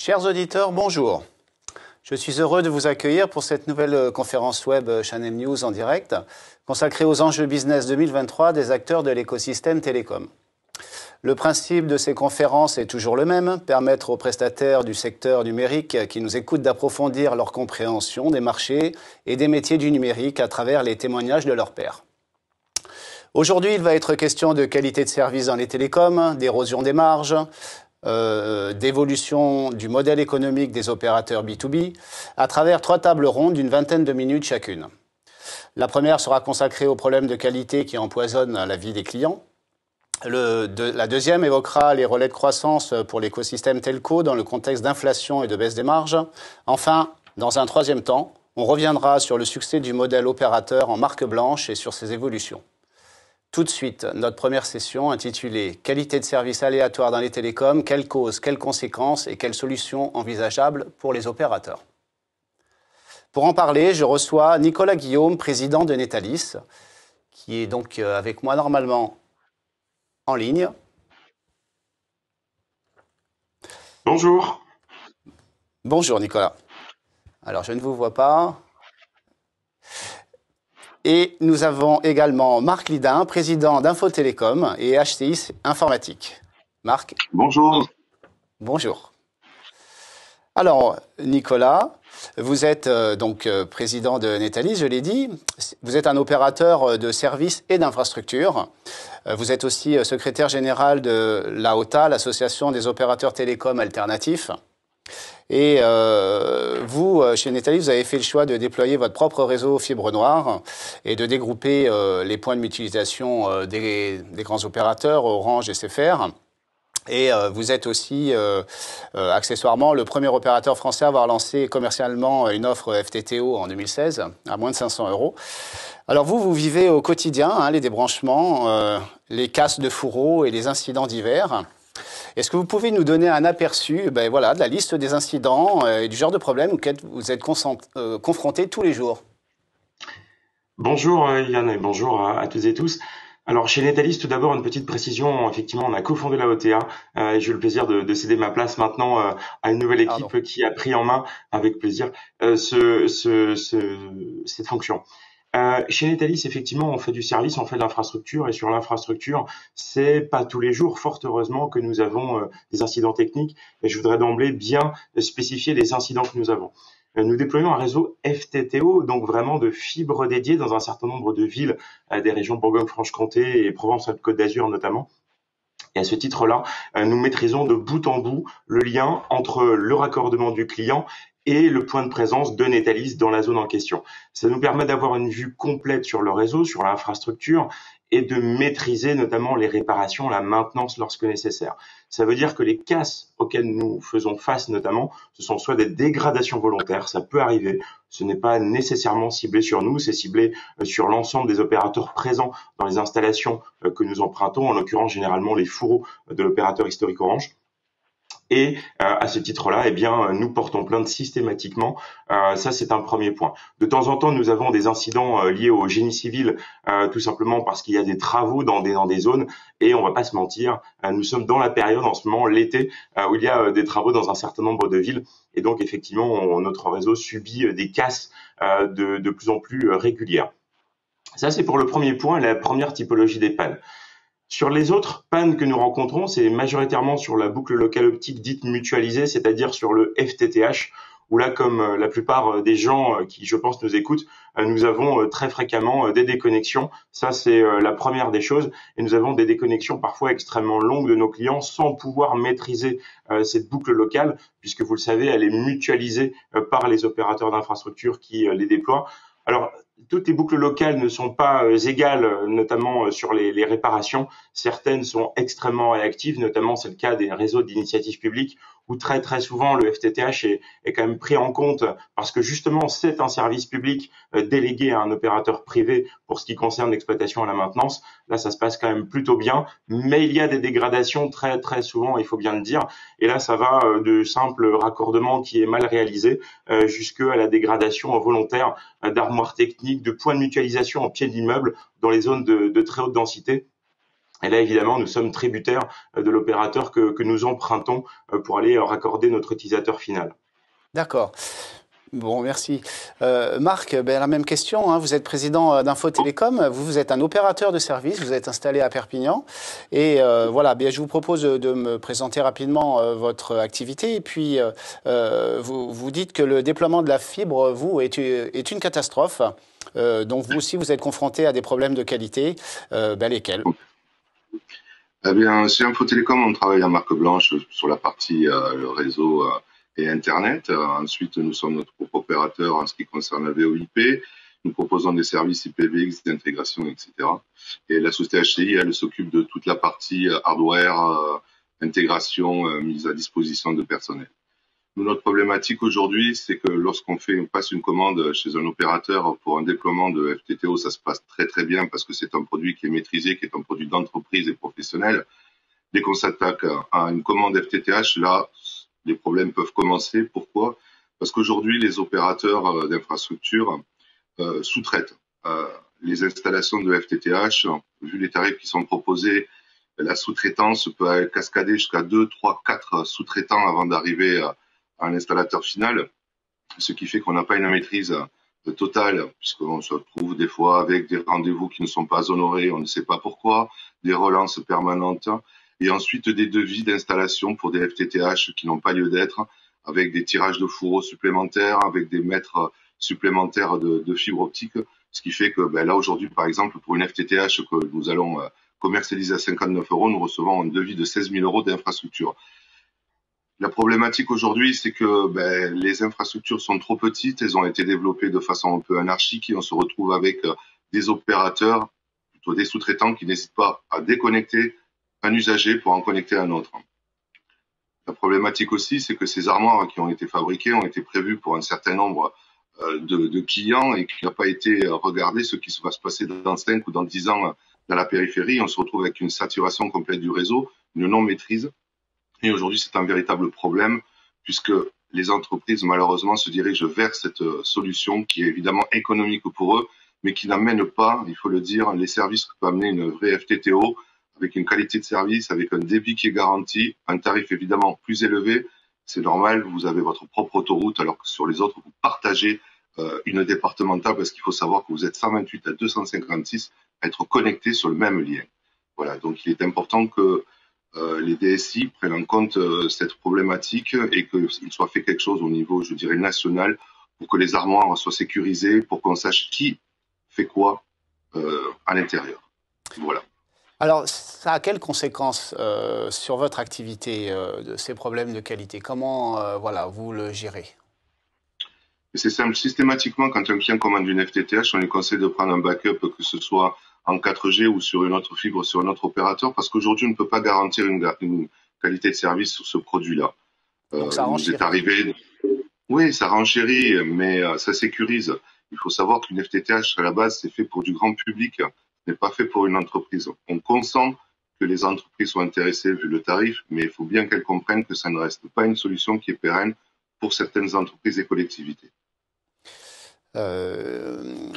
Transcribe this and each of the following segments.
Chers auditeurs, bonjour. Je suis heureux de vous accueillir pour cette nouvelle conférence web Channel News en direct, consacrée aux enjeux business 2023 des acteurs de l'écosystème télécom. Le principe de ces conférences est toujours le même, permettre aux prestataires du secteur numérique qui nous écoutent d'approfondir leur compréhension des marchés et des métiers du numérique à travers les témoignages de leurs pairs. Aujourd'hui, il va être question de qualité de service dans les télécoms, d'érosion des marges, d'évolution du modèle économique des opérateurs B2B, à travers 3 tables rondes d'une vingtaine de minutes chacune. La première sera consacrée aux problèmes de qualité qui empoisonnent la vie des clients. La deuxième évoquera les relais de croissance pour l'écosystème telco dans le contexte d'inflation et de baisse des marges. Enfin, dans un troisième temps, on reviendra sur le succès du modèle opérateur en marque blanche et sur ses évolutions. Tout de suite, notre première session intitulée « Qualité de service aléatoire dans les télécoms, quelles causes, quelles conséquences et quelles solutions envisageables pour les opérateurs ?» Pour en parler, je reçois Nicolas Guillaume, président de Netalis, qui est donc avec moi normalement en ligne. Bonjour. Bonjour Nicolas. Alors je ne vous vois pas. Et nous avons également Marc Lidin, président d'Infotélécom et HCI Informatique. Marc. Bonjour. Bonjour. Alors, Nicolas, vous êtes donc président de Netalis, je l'ai dit. Vous êtes un opérateur de services et d'infrastructures. Vous êtes aussi secrétaire général de l'AOTA, l'Association des opérateurs télécoms alternatifs. Et vous, chez Netalis, vous avez fait le choix de déployer votre propre réseau fibre noire et de dégrouper les points de mutualisation des grands opérateurs, Orange et SFR. Et vous êtes aussi, accessoirement, le premier opérateur français à avoir lancé commercialement une offre FTTO en 2016, à moins de 500 €. Alors vous vivez au quotidien les débranchements, les casses de fourreaux et les incidents divers. Est-ce que vous pouvez nous donner un aperçu de la liste des incidents et du genre de problèmes auxquels vous êtes confrontés tous les jours? Bonjour Yann et bonjour à toutes et tous. Alors chez Netalis, tout d'abord une petite précision. Effectivement, on a cofondé la OTA et j'ai eu le plaisir de céder ma place maintenant à une nouvelle équipe qui a pris en main avec plaisir cette fonction. Chez Netalis, effectivement, on fait du service, on fait de l'infrastructure et sur l'infrastructure, c'est pas tous les jours, fort heureusement, que nous avons des incidents techniques. Et je voudrais d'emblée bien spécifier les incidents que nous avons. Nous déployons un réseau FTTO, donc vraiment de fibres dédiées dans un certain nombre de villes des régions Bourgogne-Franche-Comté et Provence-Alpes-Côte d'Azur notamment. Et à ce titre-là, nous maîtrisons de bout en bout le lien entre le raccordement du client et le point de présence de Netalis dans la zone en question. Ça nous permet d'avoir une vue complète sur le réseau, sur l'infrastructure et de maîtriser notamment les réparations, la maintenance lorsque nécessaire. Ça veut dire que les casses auxquelles nous faisons face notamment, ce sont soit des dégradations volontaires, ça peut arriver, ce n'est pas nécessairement ciblé sur nous, c'est ciblé sur l'ensemble des opérateurs présents dans les installations que nous empruntons, en l'occurrence généralement les fourreaux de l'opérateur historique Orange. Et à ce titre-là, nous portons plainte systématiquement. Ça, c'est un premier point. De temps en temps, nous avons des incidents liés au génie civil, tout simplement parce qu'il y a des travaux dans des zones. Et on va pas se mentir, nous sommes dans la période en ce moment, l'été, où il y a des travaux dans un certain nombre de villes. Et donc, effectivement, notre réseau subit des casses de plus en plus régulières. Ça, c'est pour le premier point, la première typologie des pannes. Sur les autres pannes que nous rencontrons, c'est majoritairement sur la boucle locale optique dite mutualisée, c'est-à-dire sur le FTTH, où là, comme la plupart des gens qui, je pense, nous écoutent, nous avons très fréquemment des déconnexions. Ça, c'est la première des choses. Et nous avons des déconnexions parfois extrêmement longues de nos clients sans pouvoir maîtriser cette boucle locale, puisque vous le savez, elle est mutualisée par les opérateurs d'infrastructure qui les déploient. Alors, toutes les boucles locales ne sont pas égales, notamment sur les réparations. Certaines sont extrêmement réactives, notamment c'est le cas des réseaux d'initiative publique, où très très souvent le FTTH est quand même pris en compte parce que justement c'est un service public délégué à un opérateur privé pour ce qui concerne l'exploitation et la maintenance. Là, ça se passe quand même plutôt bien, mais il y a des dégradations très très souvent, il faut bien le dire. Et là, ça va de simple raccordement qui est mal réalisé jusqu'à la dégradation volontaire d'armoires techniques, de points de mutualisation en pied d'immeuble dans les zones de très haute densité. Et là, évidemment, nous sommes tributaires de l'opérateur que nous empruntons pour aller raccorder notre utilisateur final. D'accord. Bon, merci. Marc, ben, la même question, hein. Vous êtes président d'Info Télécom, vous êtes un opérateur de service, vous êtes installé à Perpignan. Et voilà, bien, je vous propose de me présenter rapidement votre activité. Et puis, vous dites que le déploiement de la fibre, vous, est une catastrophe. Donc, vous aussi, vous êtes confronté à des problèmes de qualité. Ben, lesquels? Eh bien, chez Infotélécom, on travaille en marque blanche sur la partie le réseau et Internet. Ensuite, nous sommes notre propre opérateur en ce qui concerne la VoIP. Nous proposons des services IPv6 d'intégration, etc. Et la société HCI, elle s'occupe de toute la partie hardware, intégration, mise à disposition de personnel. Notre problématique aujourd'hui, c'est que lorsqu'on passe une commande chez un opérateur pour un déploiement de FTTO, ça se passe très très bien parce que c'est un produit qui est maîtrisé, qui est un produit d'entreprise et professionnel. Dès qu'on s'attaque à une commande FTTH, là, les problèmes peuvent commencer. Pourquoi? Parce qu'aujourd'hui, les opérateurs d'infrastructure sous-traitent les installations de FTTH. Vu les tarifs qui sont proposés, la sous-traitance peut cascader jusqu'à 2, 3, 4 sous-traitants avant d'arriver à l'installateur final, ce qui fait qu'on n'a pas une maîtrise totale, puisqu'on se retrouve des fois avec des rendez-vous qui ne sont pas honorés, on ne sait pas pourquoi, des relances permanentes, et ensuite des devis d'installation pour des FTTH qui n'ont pas lieu d'être, avec des tirages de fourreaux supplémentaires, avec des mètres supplémentaires de fibre optique, ce qui fait que là aujourd'hui, par exemple, pour une FTTH que nous allons commercialiser à 59 €, nous recevons un devis de 16 000 € d'infrastructure. La problématique aujourd'hui, c'est que les infrastructures sont trop petites, elles ont été développées de façon un peu anarchique et on se retrouve avec des opérateurs, plutôt des sous-traitants qui n'hésitent pas à déconnecter un usager pour en connecter un autre. La problématique aussi, c'est que ces armoires qui ont été fabriquées ont été prévues pour un certain nombre de clients et qu'il n'a pas été regardé ce qui va se passer dans 5 ou dans 10 ans dans la périphérie. On se retrouve avec une saturation complète du réseau, une non-maîtrise. Et aujourd'hui, c'est un véritable problème puisque les entreprises, malheureusement, se dirigent vers cette solution qui est évidemment économique pour eux, mais qui n'amène pas, il faut le dire, les services que peut amener une vraie FTTO avec une qualité de service, avec un débit qui est garanti, un tarif évidemment plus élevé. C'est normal, vous avez votre propre autoroute, alors que sur les autres, vous partagez une départementale parce qu'il faut savoir que vous êtes 128 à 256 à être connectés sur le même lien. Voilà, donc il est important que les DSI prennent en compte cette problématique et qu'il soit fait quelque chose au niveau, je dirais, national pour que les armoires soient sécurisées, pour qu'on sache qui fait quoi à l'intérieur. Voilà. Alors, ça a quelles conséquences sur votre activité de ces problèmes de qualité? Comment voilà, vous le gérez? C'est simple, systématiquement, quand un client commande une FTTH, on lui conseille de prendre un backup, que ce soit en 4G ou sur une autre fibre, sur un autre opérateur, parce qu'aujourd'hui, on ne peut pas garantir une qualité de service sur ce produit-là. Donc ça Il nous est renchérit. arrivé, oui, ça renchérit, mais ça sécurise. Il faut savoir qu'une FTTH, à la base, c'est fait pour du grand public, ce n'est pas fait pour une entreprise. On consent que les entreprises soient intéressées vu le tarif, mais il faut bien qu'elles comprennent que ça ne reste pas une solution qui est pérenne pour certaines entreprises et collectivités. Euh,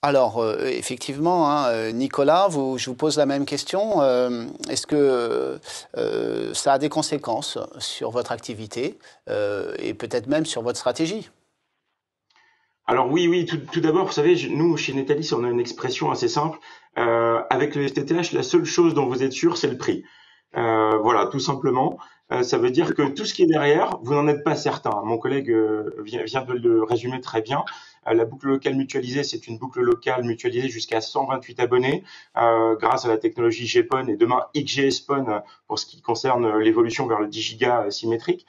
alors, effectivement, hein, Nicolas, je vous pose la même question. Est-ce que ça a des conséquences sur votre activité et peut-être même sur votre stratégie? Alors oui, tout d'abord, vous savez, nous, chez Netalis, on a une expression assez simple. Avec le FTTH, la seule chose dont vous êtes sûr, c'est le prix. Voilà, tout simplement. Ça veut dire que tout ce qui est derrière, vous n'en êtes pas certain. Mon collègue vient de le résumer très bien. La boucle locale mutualisée, c'est une boucle locale mutualisée jusqu'à 128 abonnés grâce à la technologie GPON et demain XGS-PON pour ce qui concerne l'évolution vers le 10 gigas symétrique.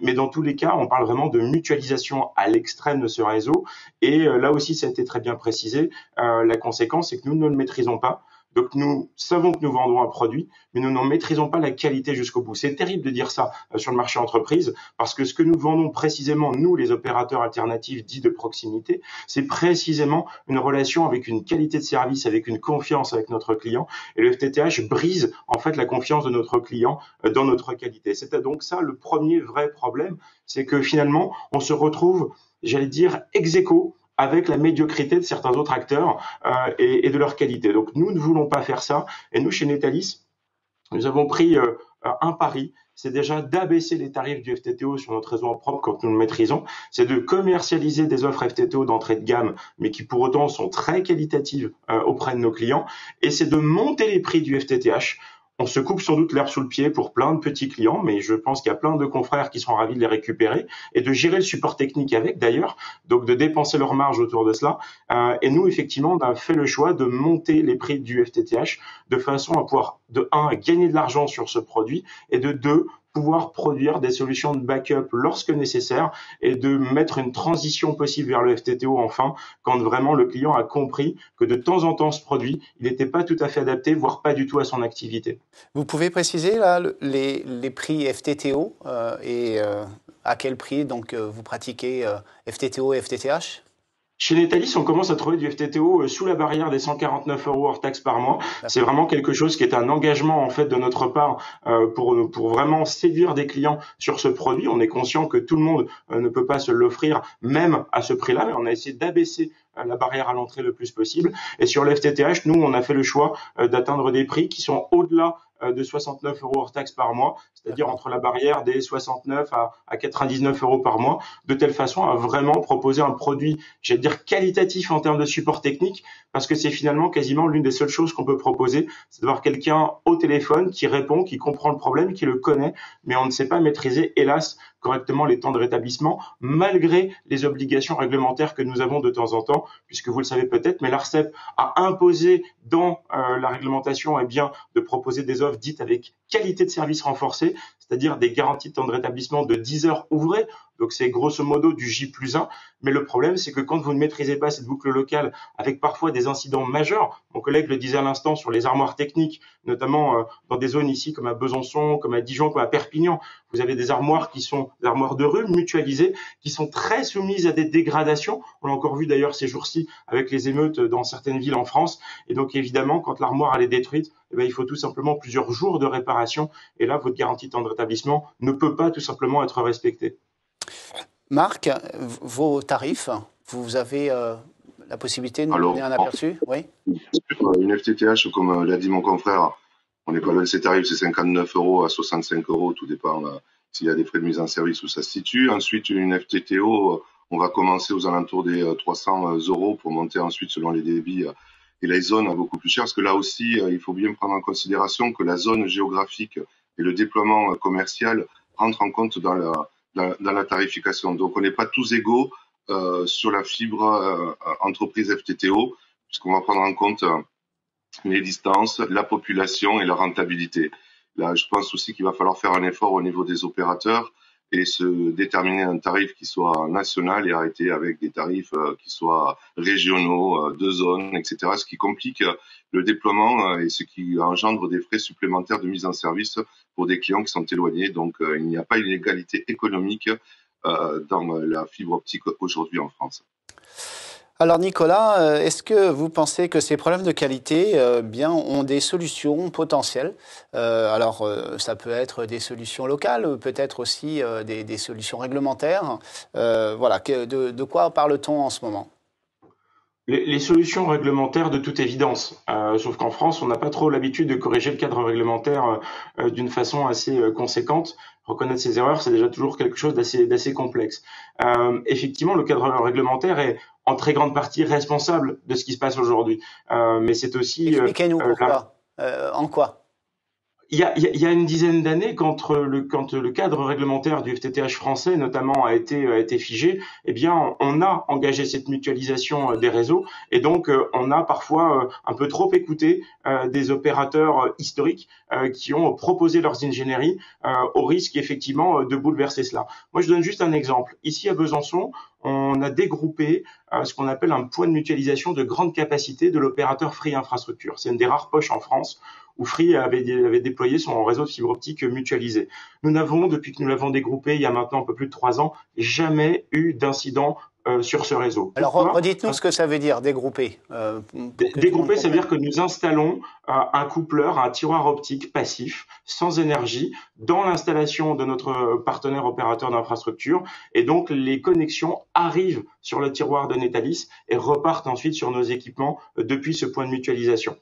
Mais dans tous les cas, on parle vraiment de mutualisation à l'extrême de ce réseau. Et là aussi, ça a été très bien précisé. La conséquence, c'est que nous ne le maîtrisons pas. Donc nous savons que nous vendons un produit, mais nous n'en maîtrisons pas la qualité jusqu'au bout. C'est terrible de dire ça sur le marché entreprise, parce que ce que nous vendons précisément, nous les opérateurs alternatifs dits de proximité, c'est précisément une relation avec une qualité de service, avec une confiance avec notre client. Et le FTTH brise en fait la confiance de notre client dans notre qualité. C'est donc ça le premier vrai problème, c'est que finalement on se retrouve, j'allais dire, ex aequo avec la médiocrité de certains autres acteurs et de leur qualité. Donc nous ne voulons pas faire ça. Et nous, chez Netalis, nous avons pris un pari, c'est déjà d'abaisser les tarifs du FTTO sur notre réseau en propre quand nous le maîtrisons, c'est de commercialiser des offres FTTO d'entrée de gamme, mais qui pour autant sont très qualitatives auprès de nos clients, et c'est de monter les prix du FTTH. On se coupe sans doute l'herbe sous le pied pour plein de petits clients, mais je pense qu'il y a plein de confrères qui seront ravis de les récupérer et de gérer le support technique avec d'ailleurs, donc de dépenser leur marge autour de cela. Et nous, effectivement, on a fait le choix de monter les prix du FTTH de façon à pouvoir, de un, gagner de l'argent sur ce produit et de deux, pouvoir produire des solutions de backup lorsque nécessaire et de mettre une transition possible vers le FTTO enfin, quand vraiment le client a compris que de temps en temps ce produit, il n'était pas tout à fait adapté, voire pas du tout à son activité. Vous pouvez préciser là les prix FTTO et à quel prix donc vous pratiquez FTTO et FTTH? Chez Netalis, on commence à trouver du FTTO sous la barrière des 149 € hors taxe par mois. C'est vraiment quelque chose qui est un engagement en fait de notre part pour vraiment séduire des clients sur ce produit. On est conscient que tout le monde ne peut pas se l'offrir même à ce prix-là, mais on a essayé d'abaisser la barrière à l'entrée le plus possible. Et sur l'FTTH, nous, on a fait le choix d'atteindre des prix qui sont au-delà de 69 € hors taxe par mois, c'est-à-dire entre la barrière des 69 à 99 € par mois, de telle façon à vraiment proposer un produit, j'allais dire qualitatif en termes de support technique, parce que c'est finalement quasiment l'une des seules choses qu'on peut proposer, c'est d'avoir quelqu'un au téléphone qui répond, qui comprend le problème, qui le connaît, mais on ne sait pas maîtriser, hélas, correctement les temps de rétablissement, malgré les obligations réglementaires que nous avons de temps en temps, puisque vous le savez peut-être, mais l'ARCEP a imposé dans la réglementation de proposer des offres dites avec qualité de service renforcée, c'est-à-dire des garanties de temps de rétablissement de 10 heures ouvrées, donc c'est grosso modo du J+1, mais le problème c'est que quand vous ne maîtrisez pas cette boucle locale avec parfois des incidents majeurs, mon collègue le disait à l'instant sur les armoires techniques, notamment dans des zones ici comme à Besançon, comme à Dijon, comme à Perpignan, vous avez des armoires qui sont des armoires de rue mutualisées, qui sont très soumises à des dégradations, on l'a encore vu d'ailleurs ces jours-ci avec les émeutes dans certaines villes en France, et donc évidemment quand l'armoire elle est détruite, il faut tout simplement plusieurs jours de réparation, et là votre garantie de temps de rétablissement ne peut pas tout simplement être respectée. Marc, vos tarifs, vous avez la possibilité de nous donner un aperçu? Oui. Une FTTH, comme l'a dit mon confrère, on n'est pas loin de ces tarifs, c'est 59 € à 65 €, tout dépend s'il y a des frais de mise en service où ça se situe. Ensuite, une FTTO, on va commencer aux alentours des 300 € pour monter ensuite selon les débits et les zones beaucoup plus cher, parce que là aussi, il faut bien prendre en considération que la zone géographique et le déploiement commercial rentrent en compte dans la tarification. Donc, on n'est pas tous égaux sur la fibre entreprise FTTO, puisqu'on va prendre en compte les distances, la population et la rentabilité. Là, je pense aussi qu'il va falloir faire un effort au niveau des opérateurs et se déterminer un tarif qui soit national et arrêter avec des tarifs qui soient régionaux, de zone, etc. Ce qui complique le déploiement et ce qui engendre des frais supplémentaires de mise en service pour des clients qui sont éloignés. Donc, il n'y a pas une égalité économique dans la fibre optique aujourd'hui en France. Alors Nicolas, est-ce que vous pensez que ces problèmes de qualité ont des solutions potentielles? Ça peut être des solutions locales, peut-être aussi des solutions réglementaires. De quoi parle-t-on en ce moment? Les solutions réglementaires de toute évidence, sauf qu'en France, on n'a pas trop l'habitude de corriger le cadre réglementaire d'une façon assez conséquente. Reconnaître ses erreurs, c'est déjà toujours quelque chose d'assez complexe. Effectivement, le cadre réglementaire est en très grande partie responsable de ce qui se passe aujourd'hui. Mais c'est aussi... Expliquez-nous pourquoi. En quoi? Il y a une dizaine d'années, quand le cadre réglementaire du FTTH français, notamment, a été figé, on a engagé cette mutualisation des réseaux, et donc on a parfois un peu trop écouté des opérateurs historiques qui ont proposé leurs ingénieries au risque effectivement de bouleverser cela. Moi, je donne juste un exemple. Ici à Besançon, on a dégroupé ce qu'on appelle un point de mutualisation de grande capacité de l'opérateur Free Infrastructure. C'est une des rares poches en France où Free avait déployé son réseau de fibre optique mutualisé. Nous n'avons, depuis que nous l'avons dégroupé il y a maintenant un peu plus de 3 ans, jamais eu d'incident sur ce réseau. Alors, Pourquoi? redites-nous ce que ça veut dire, dégrouper. Découper, ça veut dire que nous installons un coupleur, un tiroir optique passif, sans énergie, dans l'installation de notre partenaire opérateur d'infrastructure. Et donc, les connexions arrivent sur le tiroir de Netalis et repartent ensuite sur nos équipements depuis ce point de mutualisation.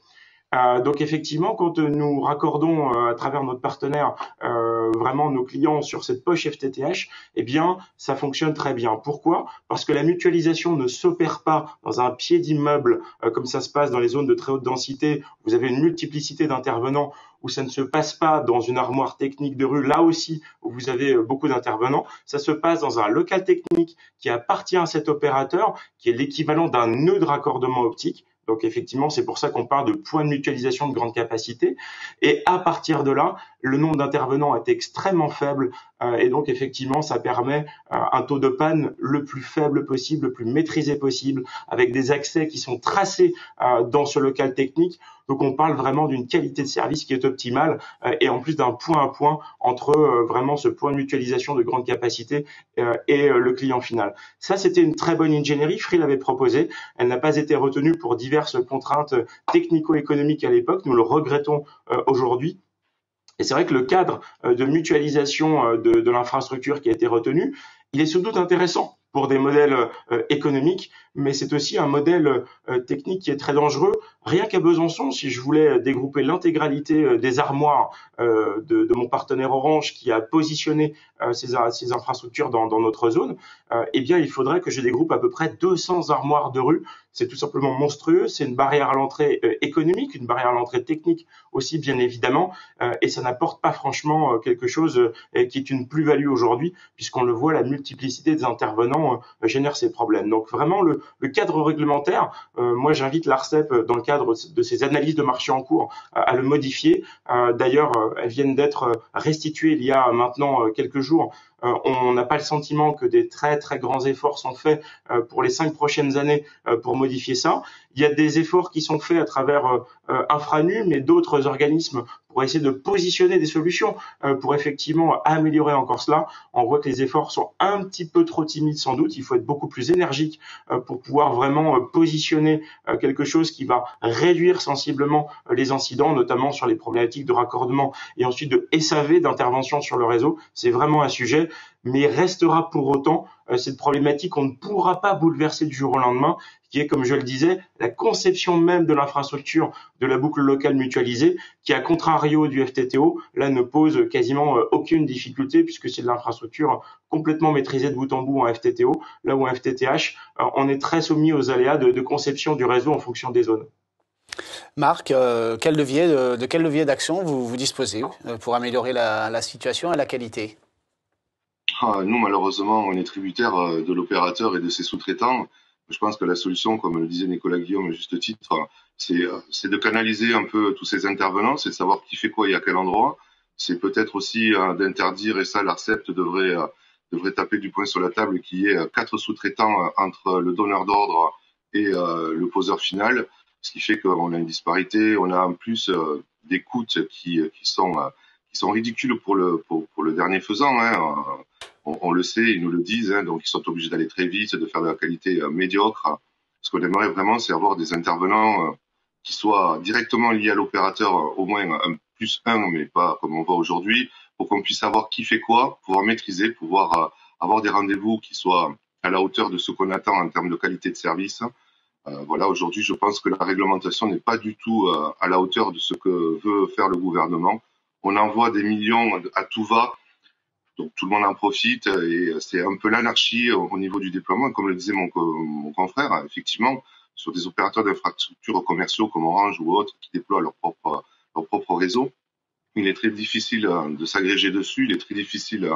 Donc effectivement, quand nous raccordons à travers notre partenaire vraiment nos clients sur cette poche FTTH, eh bien, ça fonctionne très bien. Pourquoi? Parce que la mutualisation ne s'opère pas dans un pied d'immeuble comme ça se passe dans les zones de très haute densité. Vous avez une multiplicité d'intervenants, où ça ne se passe pas dans une armoire technique de rue, là aussi où vous avez beaucoup d'intervenants. Ça se passe dans un local technique qui appartient à cet opérateur, qui est l'équivalent d'un nœud de raccordement optique. Donc effectivement, c'est pour ça qu'on parle de point de mutualisation de grande capacité. Et à partir de là, le nombre d'intervenants est extrêmement faible. Et donc effectivement, ça permet un taux de panne le plus faible possible, le plus maîtrisé possible, avec des accès qui sont tracés dans ce local technique. Donc on parle vraiment d'une qualité de service qui est optimale et en plus d'un point à point entre vraiment ce point de mutualisation de grande capacité et le client final. Ça, c'était une très bonne ingénierie. Free l'avait proposé. Elle n'a pas été retenue pour diverses contraintes technico-économiques à l'époque. Nous le regrettons aujourd'hui. Et c'est vrai que le cadre de mutualisation de l'infrastructure qui a été retenu, il est sans doute intéressant pour des modèles économiques, mais c'est aussi un modèle technique qui est très dangereux. Rien qu'à Besançon, si je voulais dégrouper l'intégralité des armoires de mon partenaire Orange qui a positionné ces infrastructures dans notre zone, eh bien, il faudrait que je dégroupe à peu près 200 armoires de rue. C'est tout simplement monstrueux. C'est une barrière à l'entrée économique, une barrière à l'entrée technique aussi, bien évidemment, et ça n'apporte pas franchement quelque chose qui est une plus-value aujourd'hui, puisqu'on le voit, la multiplicité des intervenants génère ces problèmes. Donc vraiment, le cadre réglementaire, moi j'invite l'ARCEP, dans le cadre de ses analyses de marché en cours, à le modifier. D'ailleurs, elles viennent d'être restituées il y a maintenant quelques jours. On n'a pas le sentiment que des très très grands efforts sont faits pour les 5 prochaines années pour modifier ça. Il y a des efforts qui sont faits à travers Infranu, mais d'autres organismes pour essayer de positionner des solutions pour effectivement améliorer encore cela. On voit que les efforts sont un petit peu trop timides sans doute. Il faut être beaucoup plus énergique pour pouvoir vraiment positionner quelque chose qui va réduire sensiblement les incidents, notamment sur les problématiques de raccordement et ensuite de SAV, d'intervention sur le réseau. C'est vraiment un sujet, mais il restera pour autant cette problématique qu'on ne pourra pas bouleverser du jour au lendemain, qui est, comme je le disais, la conception même de l'infrastructure de la boucle locale mutualisée, qui, à contrario du FTTO, là ne pose quasiment aucune difficulté, puisque c'est de l'infrastructure complètement maîtrisée de bout en bout en FTTO, là où en FTTH, on est très soumis aux aléas de conception du réseau en fonction des zones. Marc, de quel levier d'action vous disposez pour améliorer la situation et la qualité? Nous, malheureusement, on est tributaire de l'opérateur et de ses sous-traitants. Je pense que la solution, comme le disait Nicolas Guillaume à juste titre, c'est de canaliser un peu tous ces intervenants, c'est de savoir qui fait quoi et à quel endroit. C'est peut-être aussi d'interdire, et ça l'ARCEP devrait taper du poing sur la table, qu'il y ait 4 sous-traitants entre le donneur d'ordre et le poseur final, ce qui fait qu'on a une disparité. On a en plus des coûts qui sont ridicules pour le dernier faisant. On le sait, ils nous le disent, donc ils sont obligés d'aller très vite, de faire de la qualité médiocre. Ce qu'on aimerait vraiment, c'est avoir des intervenants qui soient directement liés à l'opérateur, au moins un plus un, mais pas comme on voit aujourd'hui, pour qu'on puisse savoir qui fait quoi, pouvoir maîtriser, pouvoir avoir des rendez-vous qui soient à la hauteur de ce qu'on attend en termes de qualité de service. Voilà, aujourd'hui, je pense que la réglementation n'est pas du tout à la hauteur de ce que veut faire le gouvernement. On envoie des millions à tout va. Donc tout le monde en profite et c'est un peu l'anarchie au niveau du déploiement. Comme le disait mon confrère, effectivement, sur des opérateurs d'infrastructures commerciaux comme Orange ou autres qui déploient leur propre réseau, il est très difficile de s'agréger dessus, il est très difficile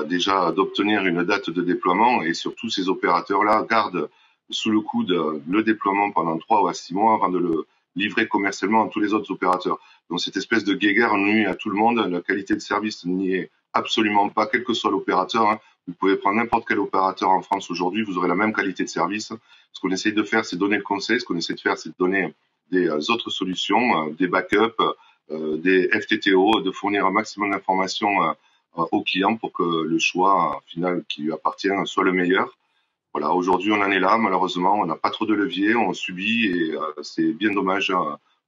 déjà d'obtenir une date de déploiement et surtout ces opérateurs-là gardent sous le coude le déploiement pendant 3 ou 6 mois avant de le livrer commercialement à tous les autres opérateurs. Donc cette espèce de guéguerre nuit à tout le monde, la qualité de service n'y est absolument pas, quel que soit l'opérateur. Vous pouvez prendre n'importe quel opérateur en France aujourd'hui, vous aurez la même qualité de service. Ce qu'on essaye de faire, c'est donner le conseil. Ce qu'on essaie de faire, c'est de donner des autres solutions, des backups, des FTTO, de fournir un maximum d'informations aux clients pour que le choix final qui lui appartient soit le meilleur. voilà, aujourd'hui on en est là, malheureusement, on n'a pas trop de levier, on subit et c'est bien dommage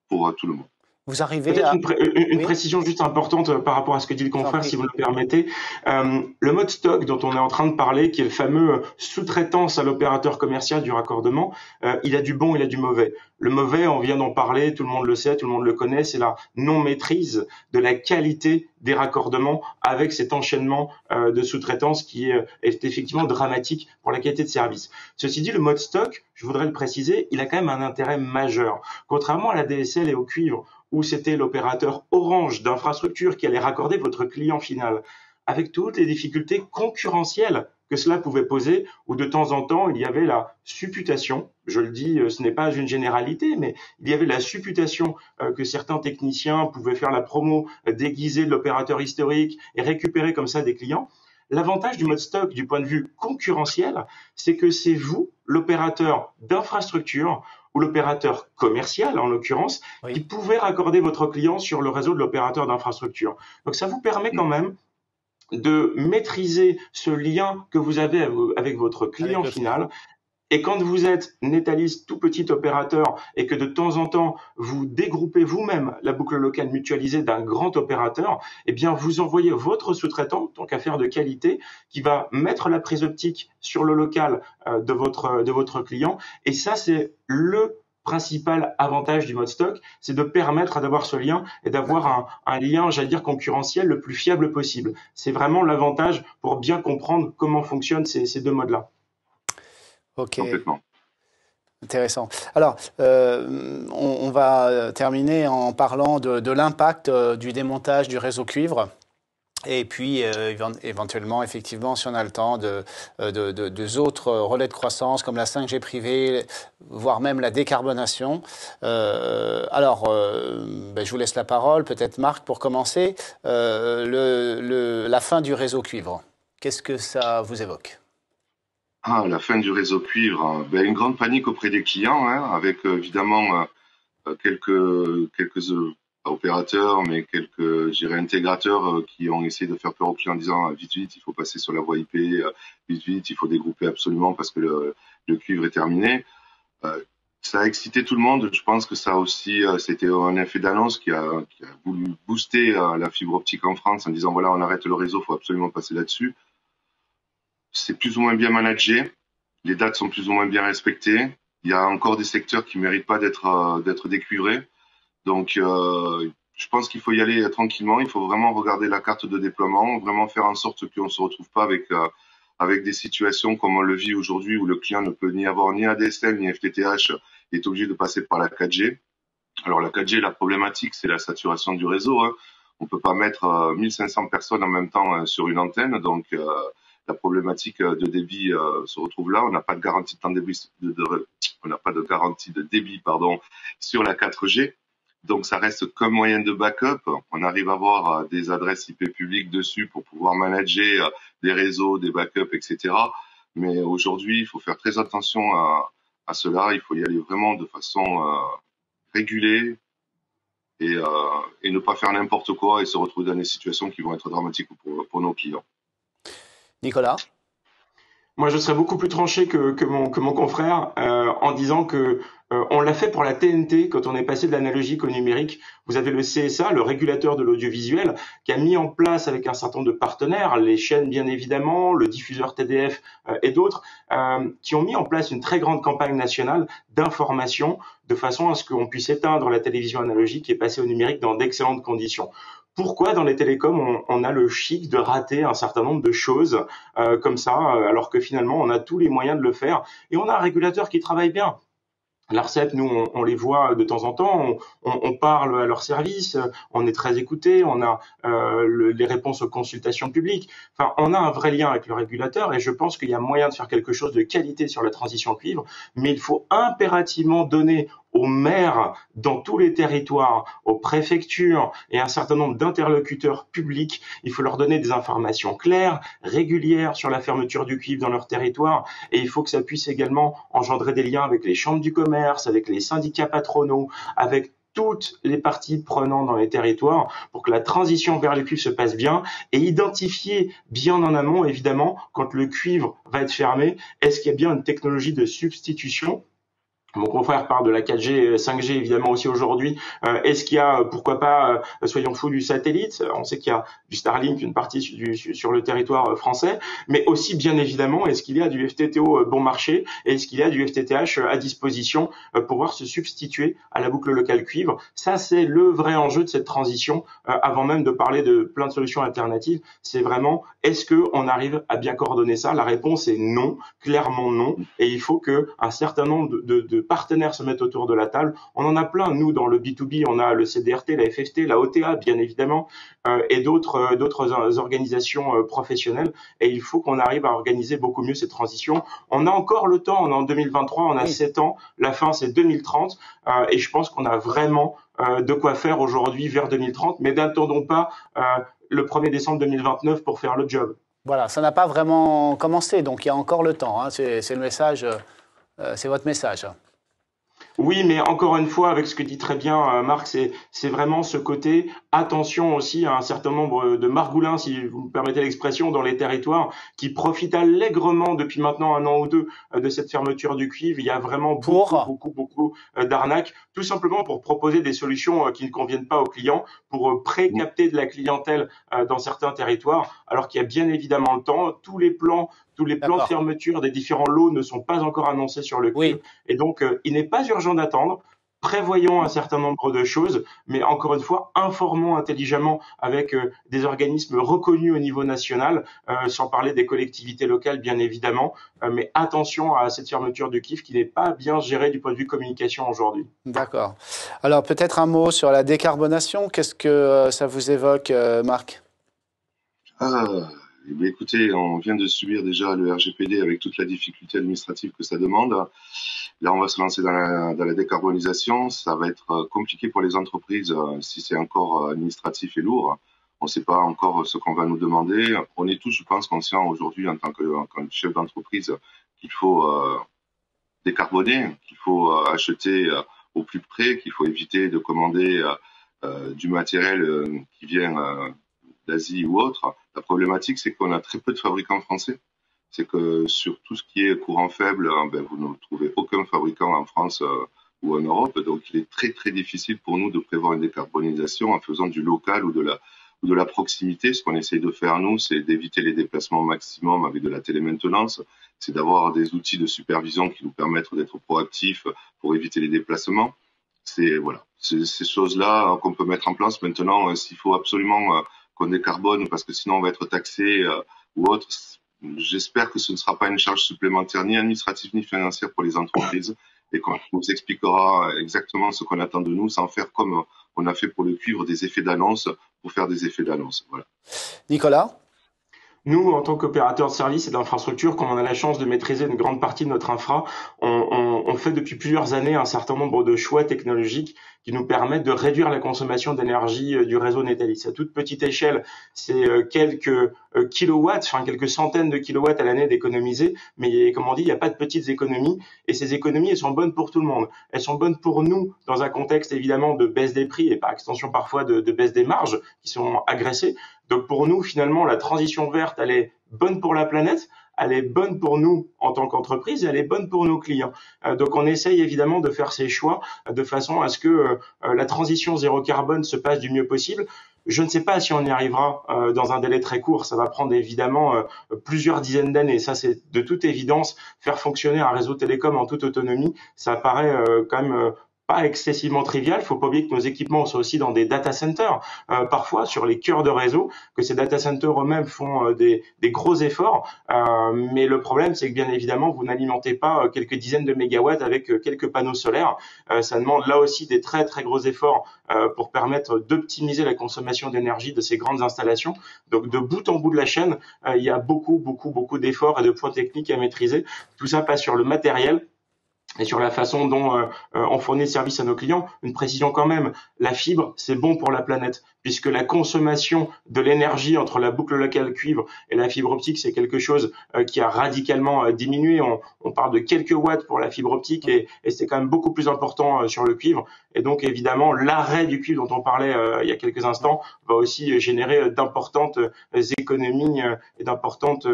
pour tout le monde. Vous arrivez Peut-être à... une Oui, précision juste importante par rapport à ce que dit le je vous en confrère, prie. si vous le permettez. Le mode stock dont on est en train de parler, qui est le fameux sous-traitance à l'opérateur commercial du raccordement, il a du bon, il a du mauvais. Le mauvais, on vient d'en parler, tout le monde le sait, tout le monde le connaît, c'est la non-maîtrise de la qualité des raccordements avec cet enchaînement de sous-traitance qui est effectivement dramatique pour la qualité de service. Ceci dit, le mode stock, je voudrais le préciser, il a quand même un intérêt majeur. Contrairement à la DSL et au cuivre, où c'était l'opérateur Orange d'infrastructure qui allait raccorder votre client final, avec toutes les difficultés concurrentielles que cela pouvait poser, où de temps en temps il y avait la supputation, je le dis, ce n'est pas une généralité, mais il y avait la supputation que certains techniciens pouvaient faire la promo déguisée de l'opérateur historique et récupérer comme ça des clients. L'avantage du mode stock du point de vue concurrentiel, c'est que c'est vous, l'opérateur d'infrastructure, ou l'opérateur commercial en l'occurrence, qui Oui. pouvait raccorder votre client sur le réseau de l'opérateur d'infrastructure. Donc ça vous permet quand même de maîtriser ce lien que vous avez avec votre Avec client le client. final. Et quand vous êtes Netalis, tout petit opérateur, et que de temps en temps, vous dégroupez vous-même la boucle locale mutualisée d'un grand opérateur, eh bien, vous envoyez votre sous-traitant, tant qu'affaire de qualité, qui va mettre la prise optique sur le local de votre client. Et ça, c'est le principal avantage du mode stock, c'est de permettre d'avoir ce lien et d'avoir un lien, j'allais dire, concurrentiel le plus fiable possible. C'est vraiment l'avantage pour bien comprendre comment fonctionnent ces deux modes-là. Ok, Complètement. intéressant. Alors, on va terminer en parlant de l'impact du démontage du réseau cuivre. Et puis, éventuellement, effectivement, si on a le temps, de autres relais de croissance comme la 5G privée, voire même la décarbonation. Je vous laisse la parole, peut-être Marc, pour commencer. La fin du réseau cuivre, qu'est-ce que ça vous évoque? Ah, la fin du réseau cuivre, hein. Ben, une grande panique auprès des clients, hein, avec évidemment quelques opérateurs, mais quelques, je dirais, intégrateurs qui ont essayé de faire peur aux clients en disant vite, vite, il faut passer sur la voie IP, vite, vite, il faut dégrouper absolument parce que le cuivre est terminé. Ça a excité tout le monde. Je pense que ça aussi, c'était un effet d'annonce qui a voulu booster la fibre optique en France en disant voilà, on arrête le réseau, il faut absolument passer là-dessus. C'est plus ou moins bien managé. Les dates sont plus ou moins bien respectées. Il y a encore des secteurs qui méritent pas d'être décuivrés. Donc, je pense qu'il faut y aller tranquillement. Il faut vraiment regarder la carte de déploiement, vraiment faire en sorte qu'on ne se retrouve pas avec des situations comme on le vit aujourd'hui où le client ne peut ni avoir ni ADSL ni FTTH et est obligé de passer par la 4G. Alors, la 4G, la problématique, c'est la saturation du réseau, hein. On peut pas mettre 1500 personnes en même temps sur une antenne. Donc, la problématique de débit se retrouve là. On n'a pas de garantie de temps de débit, on n'a pas de garantie de débit, pardon, sur la 4G. Donc, ça reste comme moyen de backup. On arrive à avoir des adresses IP publiques dessus pour pouvoir manager des réseaux, des backups, etc. Mais aujourd'hui, il faut faire très attention à cela. Il faut y aller vraiment de façon régulée et ne pas faire n'importe quoi et se retrouver dans des situations qui vont être dramatiques pour nos clients. Nicolas? Moi, je serais beaucoup plus tranché que mon confrère en disant que on l'a fait pour la TNT quand on est passé de l'analogique au numérique. Vous avez le CSA, le régulateur de l'audiovisuel, qui a mis en place avec un certain nombre de partenaires, les chaînes bien évidemment, le diffuseur TDF et d'autres, qui ont mis en place une très grande campagne nationale d'information de façon à ce qu'on puisse éteindre la télévision analogique et passer au numérique dans d'excellentes conditions. Pourquoi dans les télécoms on a le chic de rater un certain nombre de choses comme ça, alors que finalement on a tous les moyens de le faire et on a un régulateur qui travaille bien. L'ARCEP, nous, on les voit de temps en temps, on parle à leur service, on est très écouté, on a les réponses aux consultations publiques. Enfin, on a un vrai lien avec le régulateur et je pense qu'il y a moyen de faire quelque chose de qualité sur la transition cuivre, mais il faut impérativement donner aux maires dans tous les territoires, aux préfectures et un certain nombre d'interlocuteurs publics, il faut leur donner des informations claires, régulières sur la fermeture du cuivre dans leur territoire et il faut que ça puisse également engendrer des liens avec les chambres du commerce, avec les syndicats patronaux, avec toutes les parties prenantes dans les territoires pour que la transition vers le cuivre se passe bien et identifier bien en amont, évidemment, quand le cuivre va être fermé, est-ce qu'il y a bien une technologie de substitution. Mon confrère parle de la 4G, 5G évidemment aussi aujourd'hui. Est-ce qu'il y a, pourquoi pas, soyons fous, du satellite? On sait qu'il y a du Starlink, une partie sur le territoire français, mais aussi bien évidemment, est-ce qu'il y a du FTTO bon marché? Et est-ce qu'il y a du FTTH à disposition pour pouvoir se substituer à la boucle locale cuivre? Ça, c'est le vrai enjeu de cette transition. Avant même de parler de plein de solutions alternatives, c'est vraiment, est-ce qu'on arrive à bien coordonner ça? La réponse est non, clairement non. Et il faut qu'un certain nombre de partenaires se mettent autour de la table. On en a plein, nous, dans le B2B, on a le CDRT, la FFT, la OTA, bien évidemment, et d'autres organisations professionnelles. Et il faut qu'on arrive à organiser beaucoup mieux cette transition. On a encore le temps, on est en 2023, on a 7 ans, la fin c'est 2030, et je pense qu'on a vraiment de quoi faire aujourd'hui vers 2030, mais n'attendons pas le 1er décembre 2029 pour faire le job. Voilà, ça n'a pas vraiment commencé, donc il y a encore le temps. Hein. C'est le message, c'est votre message. Oui, mais encore une fois, avec ce que dit très bien Marc, c'est vraiment ce côté attention aussi à un certain nombre de margoulins, si vous me permettez l'expression, dans les territoires, qui profitent allègrement depuis maintenant 1 an ou 2 de cette fermeture du cuivre. Il y a vraiment beaucoup d'arnaques, tout simplement pour proposer des solutions qui ne conviennent pas aux clients, pour pré-capter de la clientèle dans certains territoires, alors qu'il y a bien évidemment le temps. Tous les plans de fermeture des différents lots ne sont pas encore annoncés sur le cuivre. Et donc, il n'est pas urgent d'attendre. Prévoyons un certain nombre de choses, mais encore une fois, informons intelligemment avec des organismes reconnus au niveau national, sans parler des collectivités locales, bien évidemment. Mais attention à cette fermeture du cuivre qui n'est pas bien gérée du point de vue communication aujourd'hui. D'accord. Alors, peut-être un mot sur la décarbonation. Qu'est-ce que ça vous évoque, Marc ? Écoutez, on vient de subir déjà le RGPD avec toute la difficulté administrative que ça demande. Là, on va se lancer dans la décarbonisation. Ça va être compliqué pour les entreprises si c'est encore administratif et lourd. On ne sait pas encore ce qu'on va nous demander. On est tous, je pense, conscients aujourd'hui en tant que chef d'entreprise qu'il faut décarboner, qu'il faut acheter au plus près, qu'il faut éviter de commander du matériel qui vient d'Asie ou autre. La problématique, c'est qu'on a très peu de fabricants français. C'est que sur tout ce qui est courant faible, vous ne trouvez aucun fabricant en France ou en Europe. Donc, il est très, très difficile pour nous de prévoir une décarbonisation en faisant du local ou de la proximité. Ce qu'on essaye de faire, nous, c'est d'éviter les déplacements au maximum avec de la télémaintenance. C'est d'avoir des outils de supervision qui nous permettent d'être proactifs pour éviter les déplacements. C'est ces choses-là qu'on peut mettre en place. Maintenant, s'il faut absolument qu'on décarbone parce que sinon on va être taxé ou autre. J'espère que ce ne sera pas une charge supplémentaire ni administrative ni financière pour les entreprises et qu'on nous expliquera exactement ce qu'on attend de nous sans faire comme on a fait pour le cuivre des effets d'annonce pour faire des effets d'annonce. Voilà. Nicolas ? Nous, en tant qu'opérateurs de services et d'infrastructures, comme on a la chance de maîtriser une grande partie de notre infra, on fait depuis plusieurs années un certain nombre de choix technologiques qui nous permettent de réduire la consommation d'énergie du réseau Netalis. À toute petite échelle, c'est quelques kilowatts, enfin quelques centaines de kilowatts à l'année d'économiser, mais comme on dit, il n'y a pas de petites économies, et ces économies, elles sont bonnes pour tout le monde. Elles sont bonnes pour nous, dans un contexte évidemment de baisse des prix, et par extension parfois de baisse des marges qui sont agressées. Donc pour nous, finalement, la transition verte, elle est bonne pour la planète, elle est bonne pour nous en tant qu'entreprise et elle est bonne pour nos clients. Donc on essaye évidemment de faire ces choix de façon à ce que la transition zéro carbone se passe du mieux possible. Je ne sais pas si on y arrivera dans un délai très court. Ça va prendre évidemment plusieurs dizaines d'années. Ça, c'est de toute évidence. Faire fonctionner un réseau télécom en toute autonomie, ça paraît quand même pas excessivement trivial. Il faut pas oublier que nos équipements sont aussi dans des data centers, parfois sur les cœurs de réseau, que ces data centers eux-mêmes font des gros efforts. Mais le problème, c'est que bien évidemment, vous n'alimentez pas quelques dizaines de mégawatts avec quelques panneaux solaires. Ça demande là aussi des très très gros efforts pour permettre d'optimiser la consommation d'énergie de ces grandes installations. Donc de bout en bout de la chaîne, il y a beaucoup d'efforts et de points techniques à maîtriser. Tout ça passe sur le matériel. et sur la façon dont on fournit le service à nos clients. Une précision quand même, la fibre, c'est bon pour la planète, puisque la consommation de l'énergie entre la boucle locale cuivre et la fibre optique, c'est quelque chose qui a radicalement diminué. On parle de quelques watts pour la fibre optique et c'est quand même beaucoup plus important sur le cuivre. Et donc évidemment, l'arrêt du cuivre dont on parlait il y a quelques instants va aussi générer d'importantes économies et d'importantes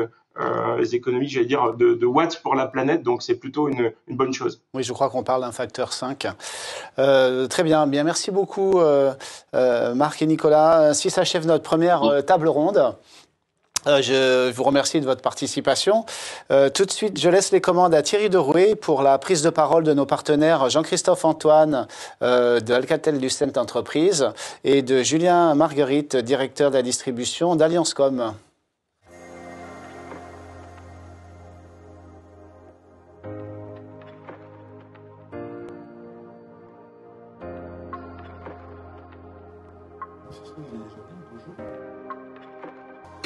économies, j'allais dire, de watts pour la planète, donc c'est plutôt une bonne chose. Oui, je crois qu'on parle d'un facteur 5. Très bien, bien, merci beaucoup Marc et Nicolas. Ainsi s'achève notre première table ronde. Je vous remercie de votre participation. Tout de suite, je laisse les commandes à Thierry Derouet pour la prise de parole de nos partenaires Jean-Christophe Antoine de Alcatel-Lucent Entreprises et de Julien Marguerite, directeur de la distribution d'Alliancecom.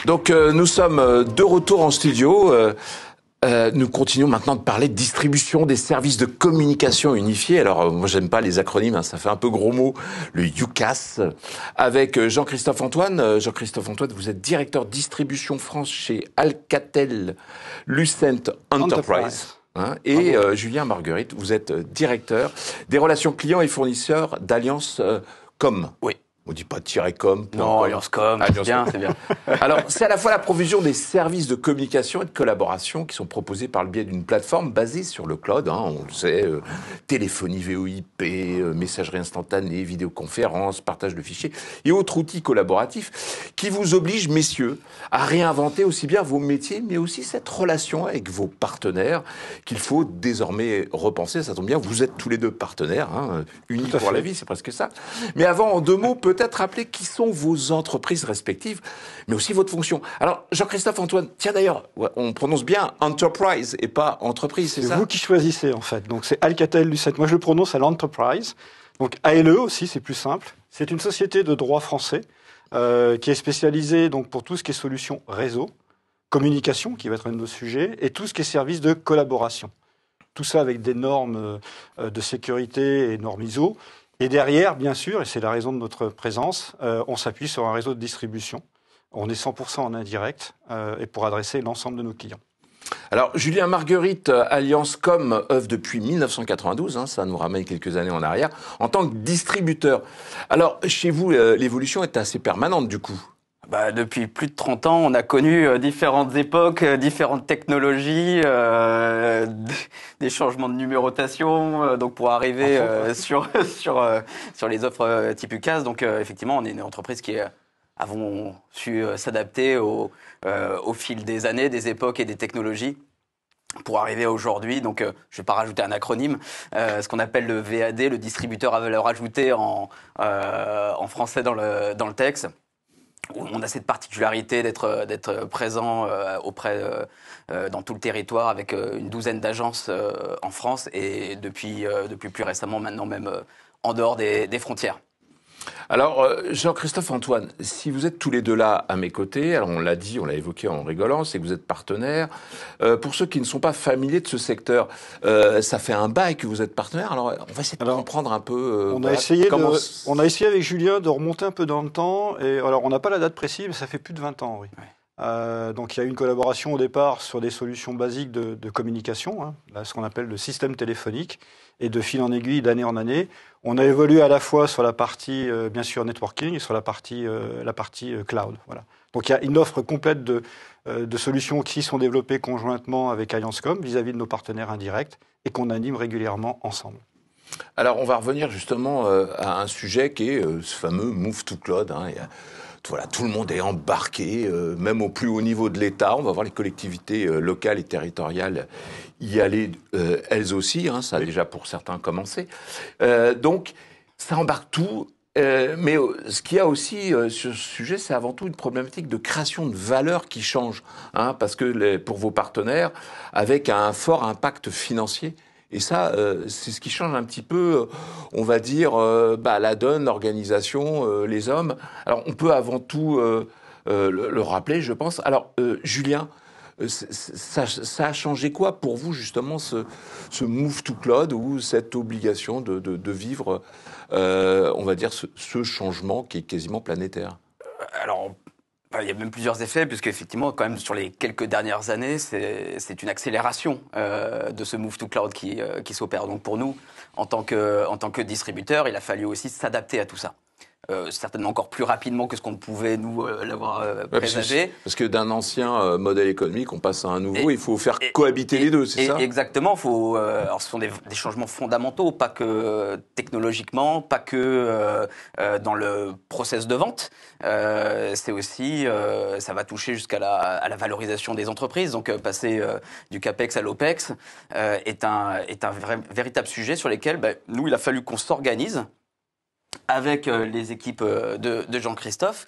Donc nous sommes de retour en studio. Nous continuons maintenant de parler de distribution des services de communication unifiés. Alors moi j'aime pas les acronymes, hein, ça fait un peu gros mot, le UCAS, avec Jean-Christophe Antoine. Jean-Christophe Antoine, vous êtes directeur distribution France chez Alcatel-Lucent Enterprise. Hein, et Julien Marguerite, vous êtes directeur des relations clients et fournisseurs d'Alliancecom. Oui. On dit pas -com. Non, Alliancecom, c'est bien. Alors, c'est à la fois la provision des services de communication et de collaboration qui sont proposés par le biais d'une plateforme basée sur le cloud. Hein, on le sait, téléphonie VoIP, messagerie instantanée, vidéoconférence, partage de fichiers et autres outils collaboratifs qui vous obligent, messieurs, à réinventer aussi bien vos métiers, mais aussi cette relation avec vos partenaires qu'il faut désormais repenser. Ça tombe bien, vous êtes tous les deux partenaires, hein, unis pour la vie, c'est presque ça. Mais avant, en deux mots, peut-être rappeler qui sont vos entreprises respectives, mais aussi votre fonction. Alors, Jean-Christophe Antoine, tiens d'ailleurs, on prononce bien Enterprise et pas entreprise, c'est ça ? C'est vous qui choisissez en fait. Donc c'est Alcatel-Lucent. Moi je le prononce à l'Enterprise. Donc ALE aussi, c'est plus simple. C'est une société de droit français qui est spécialisée donc pour tout ce qui est solutions réseau, communication, qui va être un de nos sujets, et tout ce qui est services de collaboration. Tout ça avec des normes de sécurité et normes ISO. Et derrière, bien sûr, et c'est la raison de notre présence, on s'appuie sur un réseau de distribution. On est 100% en indirect et pour adresser l'ensemble de nos clients. Alors, Julien Marguerite, Alliancecom œuvre depuis 1992, hein, ça nous ramène quelques années en arrière, en tant que distributeur. Alors, chez vous, l'évolution est assez permanente du coup. Depuis plus de 30 ans, on a connu différentes époques, différentes technologies, des changements de numérotation, donc pour arriver sur les offres type UCAS. Donc effectivement, on est une entreprise qui avons su s'adapter au fil des années, des époques et des technologies pour arriver aujourd'hui. Donc je vais pas rajouter un acronyme, ce qu'on appelle le VAD, le distributeur à valeur ajoutée en français dans le texte. On a cette particularité d'être présent dans tout le territoire avec une douzaine d'agences en France et depuis plus récemment maintenant même en dehors des frontières. Alors, Jean-Christophe Antoine, si vous êtes tous les deux là à mes côtés, alors on l'a dit, on l'a évoqué en rigolant, c'est que vous êtes partenaires. Pour ceux qui ne sont pas familiers de ce secteur, ça fait un bail que vous êtes partenaires. Alors, on va essayer de comprendre un peu. On a essayé avec Julien de remonter un peu dans le temps. Et alors, on n'a pas la date précise, mais ça fait plus de 20 ans, oui. Ouais. Donc, il y a eu une collaboration au départ sur des solutions basiques de communication, hein, là, ce qu'on appelle le système téléphonique. Et de fil en aiguille, d'année en année, on a évolué à la fois sur la partie, bien sûr, networking et sur la partie cloud. Voilà. Donc il y a une offre complète de solutions qui sont développées conjointement avec Alliancecom vis-à-vis de nos partenaires indirects et qu'on anime régulièrement ensemble. Alors on va revenir justement à un sujet qui est ce fameux Move to Cloud. Hein. Voilà, tout le monde est embarqué, même au plus haut niveau de l'État. On va voir les collectivités locales et territoriales y aller, elles aussi. Hein, ça a déjà pour certains commencé. Donc, ça embarque tout. Mais ce qu'il y a aussi sur ce sujet, c'est avant tout une problématique de création de valeur qui change. Hein, parce que pour vos partenaires, avec un fort impact financier. Et ça, c'est ce qui change un petit peu, on va dire, la donne, l'organisation, les hommes. Alors, on peut avant tout le rappeler, je pense. Alors, Julien, Ça a changé quoi pour vous, justement, ce move to cloud ou cette obligation de vivre, on va dire, ce changement qui est quasiment planétaire? Alors, il y a même plusieurs effets, puisque effectivement, quand même, sur les quelques dernières années, c'est une accélération de ce move to cloud qui s'opère. Donc pour nous, en tant que distributeur, il a fallu aussi s'adapter à tout ça. Certainement encore plus rapidement que ce qu'on pouvait, nous, l'avoir présagé. Parce que d'un ancien modèle économique, on passe à un nouveau, il faut faire cohabiter les deux, c'est ça? Exactement. Alors, ce sont des changements fondamentaux, pas que technologiquement, pas que dans le process de vente. C'est aussi, ça va toucher jusqu'à la valorisation des entreprises. Donc, passer du CAPEX à l'OPEX est un véritable sujet sur lequel, nous, il a fallu qu'on s'organise avec les équipes de Jean-Christophe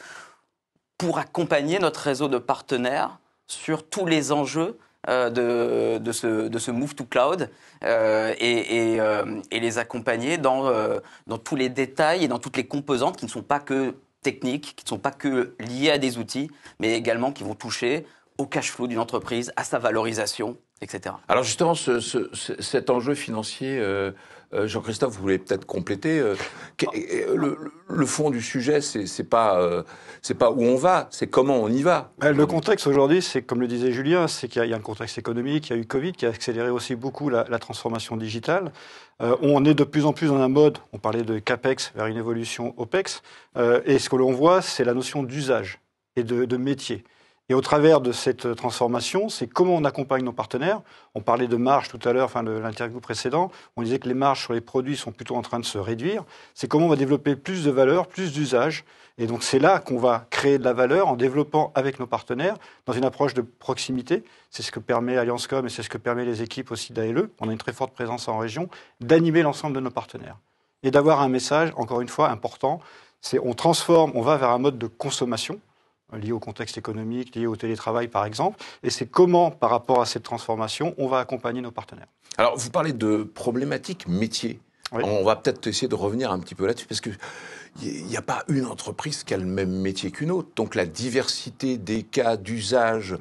pour accompagner notre réseau de partenaires sur tous les enjeux de ce move to cloud et les accompagner dans tous les détails et dans toutes les composantes qui ne sont pas que techniques, qui ne sont pas que liées à des outils, mais également qui vont toucher au cash flow d'une entreprise, à sa valorisation, etc. Alors justement, cet enjeu financier, Jean-Christophe, vous voulez peut-être compléter. Le fond du sujet, c'est pas où on va, c'est comment on y va. Le contexte aujourd'hui, c'est comme le disait Julien, c'est qu'il y a un contexte économique, il y a eu Covid qui a accéléré aussi beaucoup la transformation digitale. On est de plus en plus dans un mode, on parlait de CAPEX vers une évolution OPEX, et ce que l'on voit, c'est la notion d'usage et de métier. Et au travers de cette transformation, c'est comment on accompagne nos partenaires. On parlait de marge tout à l'heure, enfin de l'interview précédente. On disait que les marges sur les produits sont plutôt en train de se réduire. C'est comment on va développer plus de valeur, plus d'usage. Et donc c'est là qu'on va créer de la valeur en développant avec nos partenaires dans une approche de proximité. C'est ce que permet AllianceCom et c'est ce que permet les équipes aussi d'ALE. On a une très forte présence en région, d'animer l'ensemble de nos partenaires. Et d'avoir un message, encore une fois, important. C'est on transforme, on va vers un mode de consommation lié au contexte économique, lié au télétravail par exemple, et c'est comment, par rapport à cette transformation, on va accompagner nos partenaires. Alors, vous parlez de problématiques métiers. Oui. On va peut-être essayer de revenir un petit peu là-dessus, parce qu'il n'y a pas une entreprise qui a le même métier qu'une autre. Donc la diversité des cas d'usage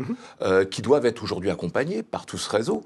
qui doivent être aujourd'hui accompagnés par tout ce réseau,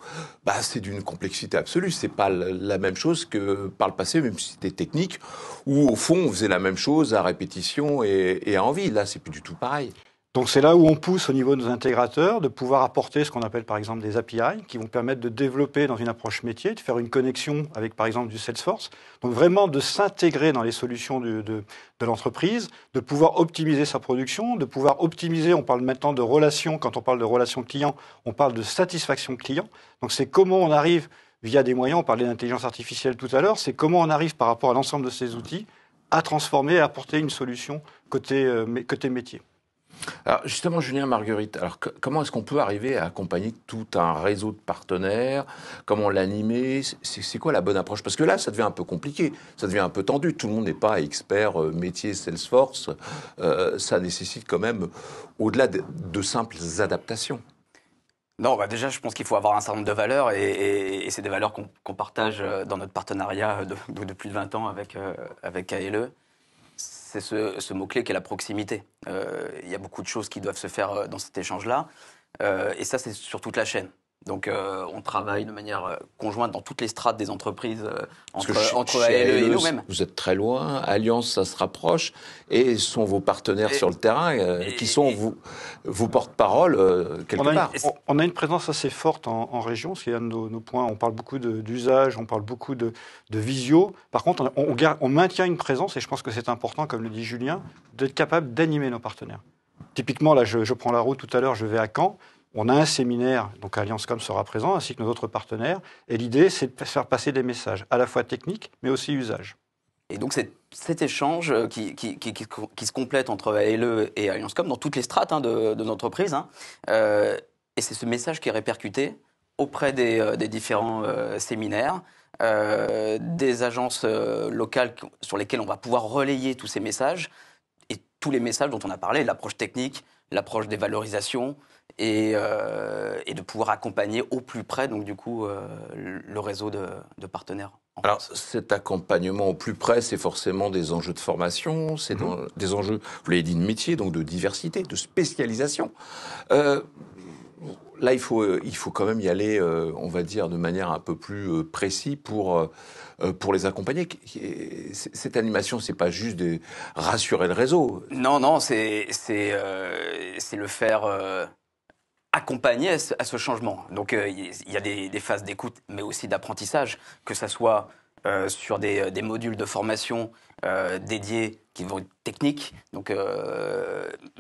c'est d'une complexité absolue. C'est pas la même chose que par le passé, même si c'était technique, où au fond on faisait la même chose à répétition et à envie. Là, c'est plus du tout pareil. Donc c'est là où on pousse au niveau de nos intégrateurs de pouvoir apporter ce qu'on appelle par exemple des API qui vont permettre de développer dans une approche métier, de faire une connexion avec par exemple du Salesforce. Donc vraiment de s'intégrer dans les solutions de l'entreprise, de pouvoir optimiser sa production, de pouvoir optimiser, on parle maintenant de relations, quand on parle de relations clients, on parle de satisfaction client. Donc c'est comment on arrive via des moyens, on parlait d'intelligence artificielle tout à l'heure, c'est comment on arrive par rapport à l'ensemble de ces outils à transformer, à apporter une solution côté métier. Alors justement, Julien, Marguerite, alors comment est-ce qu'on peut arriver à accompagner tout un réseau de partenaires? Comment l'animer? C'est quoi la bonne approche? Parce que là, ça devient un peu compliqué, ça devient un peu tendu. Tout le monde n'est pas expert métier Salesforce. Ça nécessite quand même, au-delà de simples adaptations. Non, déjà, je pense qu'il faut avoir un certain nombre de valeurs et c'est des valeurs qu'on partage dans notre partenariat de plus de 20 ans avec ALE. C'est ce mot-clé qui est la proximité. Il y a beaucoup de choses qui doivent se faire dans cet échange-là. Et ça, c'est sur toute la chaîne. Donc, on travaille de manière conjointe dans toutes les strates des entreprises entre ALE et nous-mêmes. Vous êtes très loin. Alliance, ça se rapproche. Et sont vos partenaires sur le terrain qui sont vos porte-parole quelque part. On a une présence assez forte en région. C'est un de nos points. On parle beaucoup d'usage, on parle beaucoup de visio. Par contre, on maintient une présence, et je pense que c'est important, comme le dit Julien, d'être capable d'animer nos partenaires. Typiquement, là, je prends la route tout à l'heure, je vais à Caen. On a un séminaire, donc AllianceCom sera présent, ainsi que nos autres partenaires. Et l'idée, c'est de faire passer des messages, à la fois techniques, mais aussi usage. Et donc, c'est cet échange qui se complète entre ALE et AllianceCom dans toutes les strates de l'entreprise. Et c'est ce message qui est répercuté auprès des différents séminaires, des agences locales sur lesquelles on va pouvoir relayer tous ces messages et tous les messages dont on a parlé, l'approche technique, l'approche des valorisations, et de pouvoir accompagner au plus près, donc du coup, le réseau de partenaires. Alors, cet accompagnement au plus près, c'est forcément des enjeux de formation, c'est des enjeux, vous l'avez dit, de métier, donc de diversité, de spécialisation. là, il faut quand même y aller, on va dire, de manière un peu plus précise pour les accompagner. Cette animation, c'est pas juste de rassurer le réseau. Non, c'est le faire accompagner à ce changement. Donc, il y a des phases d'écoute, mais aussi d'apprentissage, que ça soit sur des modules de formation dédiés qui vont être techniques, donc,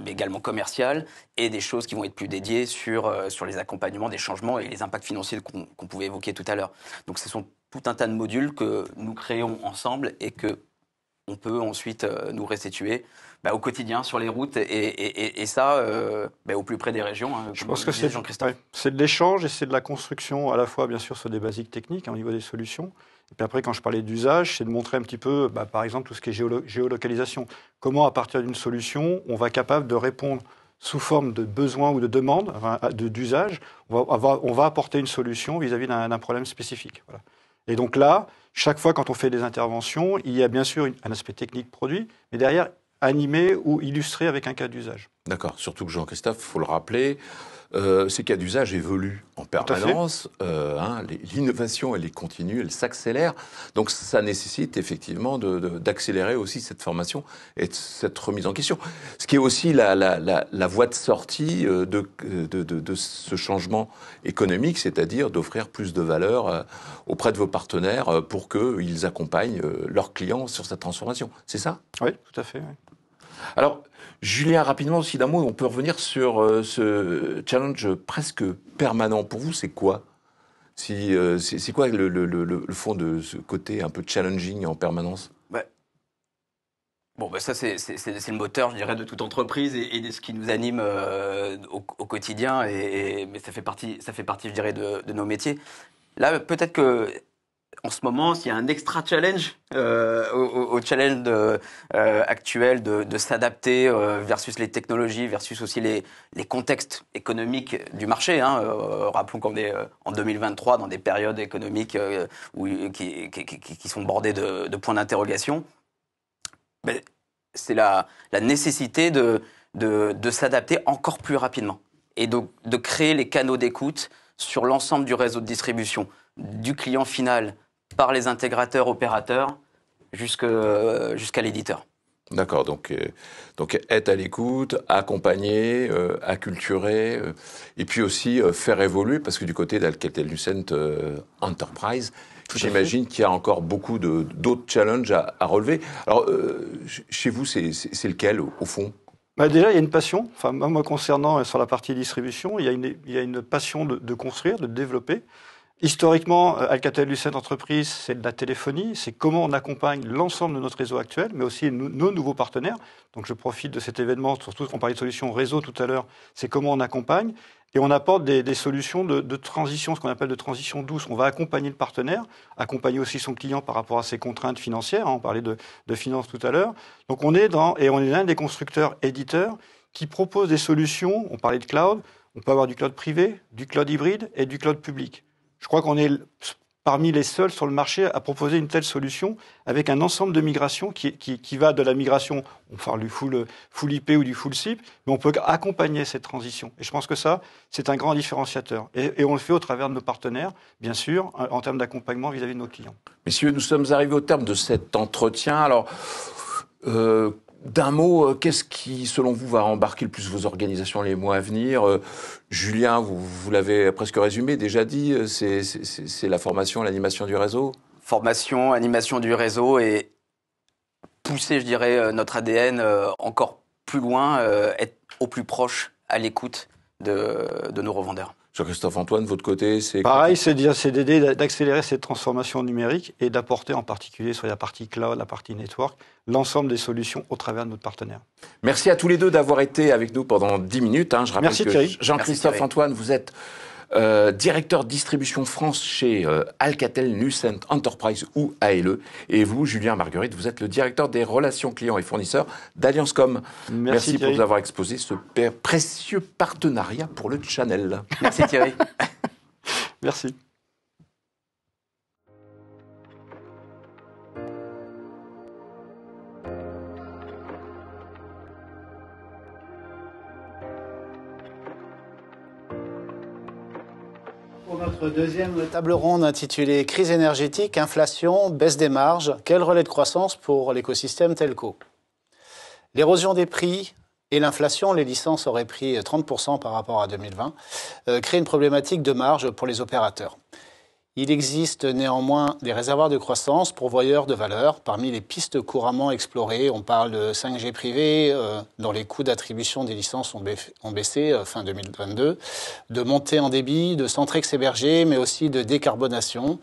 mais également commerciales, et des choses qui vont être plus dédiées sur les accompagnements des changements et les impacts financiers qu'on pouvait évoquer tout à l'heure. Donc, ce sont tout un tas de modules que nous créons ensemble et que on peut ensuite nous restituer au quotidien sur les routes et ça au plus près des régions. Je pense que c'est de l'échange et c'est de la construction à la fois bien sûr sur des basiques techniques au niveau des solutions. Et puis après, quand je parlais d'usage, c'est de montrer un petit peu, par exemple, tout ce qui est géolocalisation. Comment, à partir d'une solution, on va être capable de répondre sous forme de besoin ou de demande, d'usage. On va apporter une solution vis-à-vis d'un problème spécifique. Voilà. Et donc là, chaque fois quand on fait des interventions, il y a bien sûr un aspect technique produit, mais derrière, animé ou illustré avec un cas d'usage. D'accord, surtout que Jean-Christophe, il faut le rappeler, ces cas d'usage évoluent en permanence. L'innovation, elle est continue, elle s'accélère. Donc ça nécessite effectivement d'accélérer aussi cette formation et cette remise en question. Ce qui est aussi la voie de sortie de ce changement économique, c'est-à-dire d'offrir plus de valeur auprès de vos partenaires pour qu'ils accompagnent leurs clients sur cette transformation. C'est ça ? Oui, tout à fait. Oui. Alors, Julien, rapidement aussi d'un mot, on peut revenir sur ce challenge presque permanent. Pour vous, c'est quoi ? C'est quoi le fond de ce côté un peu challenging en permanence ? Ça, c'est le moteur, je dirais, de toute entreprise et de ce qui nous anime au quotidien. Mais ça fait partie, je dirais, de nos métiers. Là, peut-être que en ce moment, s'il y a un extra challenge au challenge actuel de s'adapter versus les technologies, versus aussi les contextes économiques du marché. Rappelons qu'on est en 2023 dans des périodes économiques qui sont bordées de points d'interrogation. C'est la nécessité de s'adapter encore plus rapidement et de créer les canaux d'écoute sur l'ensemble du réseau de distribution, du client final par les intégrateurs, opérateurs, jusqu'à l'éditeur. D'accord, donc être à l'écoute, accompagner, acculturer, et puis aussi faire évoluer, parce que du côté d'Alcatel-Lucent Enterprise, j'imagine qu'il y a encore beaucoup d'autres challenges à relever. Alors, chez vous, c'est lequel, au fond ? Déjà, il y a une passion. Enfin, moi, concernant sur la partie distribution, il y a une passion de construire, de développer. Historiquement, Alcatel-Lucent Entreprise, c'est de la téléphonie, c'est comment on accompagne l'ensemble de notre réseau actuel, mais aussi nos nouveaux partenaires. Donc je profite de cet événement, surtout on parlait de solutions réseau tout à l'heure, c'est comment on accompagne, et on apporte des solutions de transition, ce qu'on appelle de transition douce. On va accompagner le partenaire, accompagner aussi son client par rapport à ses contraintes financières, on parlait de finances tout à l'heure. Donc on est l'un des constructeurs éditeurs qui proposent des solutions, on parlait de cloud, on peut avoir du cloud privé, du cloud hybride et du cloud public. Je crois qu'on est parmi les seuls sur le marché à proposer une telle solution avec un ensemble de migrations qui va de la migration, on parle du full IP ou du full SIP, mais on peut accompagner cette transition. Et je pense que ça, c'est un grand différenciateur. Et on le fait au travers de nos partenaires, bien sûr, en termes d'accompagnement vis-à-vis de nos clients. Messieurs, nous sommes arrivés au terme de cet entretien. Alors, d'un mot, qu'est-ce qui, selon vous, va embarquer le plus vos organisations les mois à venir ? Julien, vous l'avez presque résumé, déjà dit, c'est la formation, l'animation du réseau ? Formation, animation du réseau et pousser, je dirais, notre ADN encore plus loin, être au plus proche, à l'écoute de nos revendeurs. Jean-Christophe Antoine, de votre côté, c'est... Pareil, c'est d'aider d'accélérer cette transformation numérique et d'apporter en particulier sur la partie cloud, la partie network, l'ensemble des solutions au travers de notre partenaire. Merci à tous les deux d'avoir été avec nous pendant 10 minutes. Je rappelle que Jean-Christophe Antoine, vous êtes directeur distribution France chez Alcatel-Lucent Enterprise ou ALE. Et vous, Julien Marguerite, vous êtes le directeur des relations clients et fournisseurs d'Alliancecom. Merci pour nous avoir exposé ce précieux partenariat pour le Channel. Merci Thierry. Merci. votre deuxième table ronde intitulée Crise énergétique, inflation, baisse des marges, quel relais de croissance pour l'écosystème telco? L'érosion des prix et l'inflation, les licences auraient pris 30% par rapport à 2020, créent une problématique de marge pour les opérateurs. Il existe néanmoins des réservoirs de croissance pourvoyeurs de valeur. Parmi les pistes couramment explorées, on parle de 5G privé, dont les coûts d'attribution des licences ont baissé fin 2022, de montée en débit, de Centrex hébergé, mais aussi de décarbonation.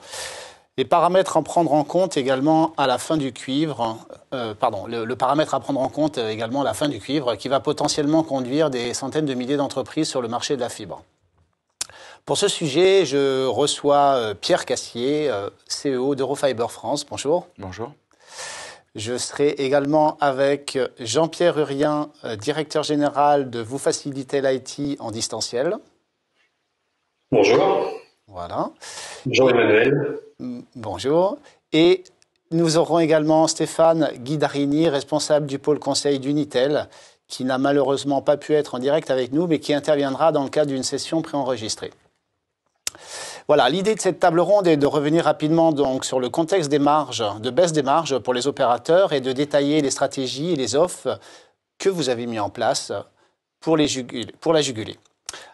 Les paramètres à prendre en compte également à la fin du cuivre, le paramètre à prendre en compte également à la fin du cuivre, qui va potentiellement conduire des centaines de milliers d'entreprises sur le marché de la fibre. Pour ce sujet, je reçois Pierre Cassier, CEO d'Eurofiber France. Bonjour. Bonjour. Je serai également avec Jean-Pierre Urien, directeur général de Vous Facilitez l'IT en distanciel. Bonjour. Voilà. Jean-Emmanuel. Bonjour. Et nous aurons également Stéphane Guidarini, responsable du pôle conseil d'Unitel, qui n'a malheureusement pas pu être en direct avec nous, mais qui interviendra dans le cadre d'une session préenregistrée. Voilà, l'idée de cette table ronde est de revenir rapidement donc sur le contexte des marges, de baisse des marges pour les opérateurs et de détailler les stratégies et les offres que vous avez mis en place pour la juguler.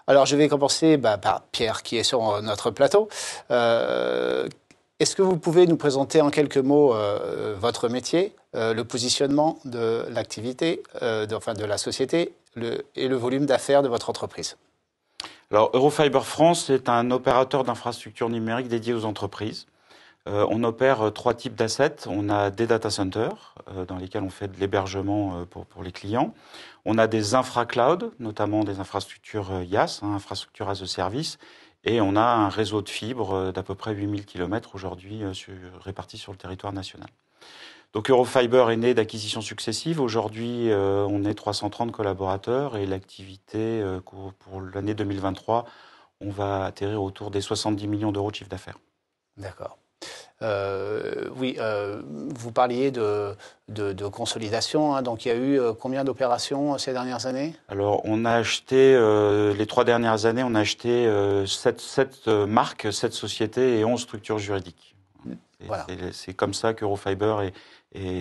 Alors, je vais commencer par Pierre, qui est sur notre plateau. Est-ce que vous pouvez nous présenter en quelques mots votre métier, le positionnement de l'activité, de la société et le volume d'affaires de votre entreprise? Alors, Eurofiber France est un opérateur d'infrastructures numériques dédié aux entreprises. On opère 3 types d'assets. On a des data centers, dans lesquels on fait de l'hébergement pour les clients. On a des infra-cloud, notamment des infrastructures IaaS, infrastructure as a service. Et on a un réseau de fibres d'à peu près 8000 km aujourd'hui répartis sur le territoire national. Donc Eurofiber est né d'acquisitions successives. Aujourd'hui, on est 330 collaborateurs et l'activité pour l'année 2023, on va atterrir autour des 70 millions d'euros de chiffre d'affaires. D'accord. Vous parliez de consolidation. Donc il y a eu combien d'opérations ces dernières années? Alors on a acheté, les 3 dernières années, on a acheté 7 marques, 7 sociétés et 11 structures juridiques. Voilà. C'est comme ça qu'Eurofiber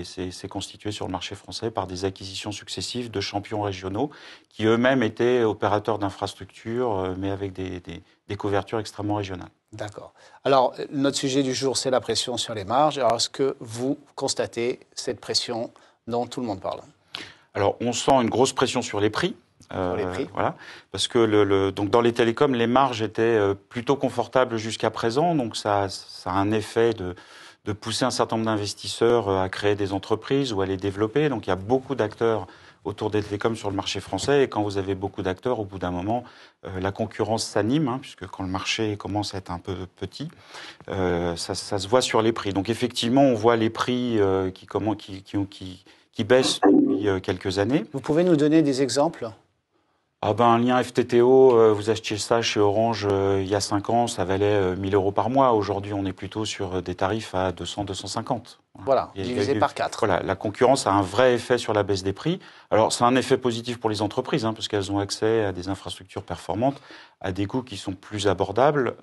s'est constitué sur le marché français par des acquisitions successives de champions régionaux qui eux-mêmes étaient opérateurs d'infrastructures, mais avec des couvertures extrêmement régionales. D'accord. Alors, notre sujet du jour, c'est la pression sur les marges. Alors, est-ce que vous constatez cette pression dont tout le monde parle? Alors, on sent une grosse pression sur les prix. Les prix. Voilà, parce que donc dans les télécoms, les marges étaient plutôt confortables jusqu'à présent, donc ça a un effet de pousser un certain nombre d'investisseurs à créer des entreprises ou à les développer. Donc il y a beaucoup d'acteurs autour des télécoms sur le marché français, et quand vous avez beaucoup d'acteurs, au bout d'un moment, la concurrence s'anime, puisque quand le marché commence à être un peu petit, ça se voit sur les prix. Donc effectivement, on voit les prix qui baissent depuis quelques années. Vous pouvez nous donner des exemples? Un lien FTTO, vous achetiez ça chez Orange il y a 5 ans, ça valait 1 000 euros par mois. Aujourd'hui, on est plutôt sur des tarifs à 200, 250. Voilà, divisé par 4. Voilà, la concurrence a un vrai effet sur la baisse des prix. Alors, c'est un effet positif pour les entreprises, parce qu'elles ont accès à des infrastructures performantes, à des coûts qui sont plus abordables,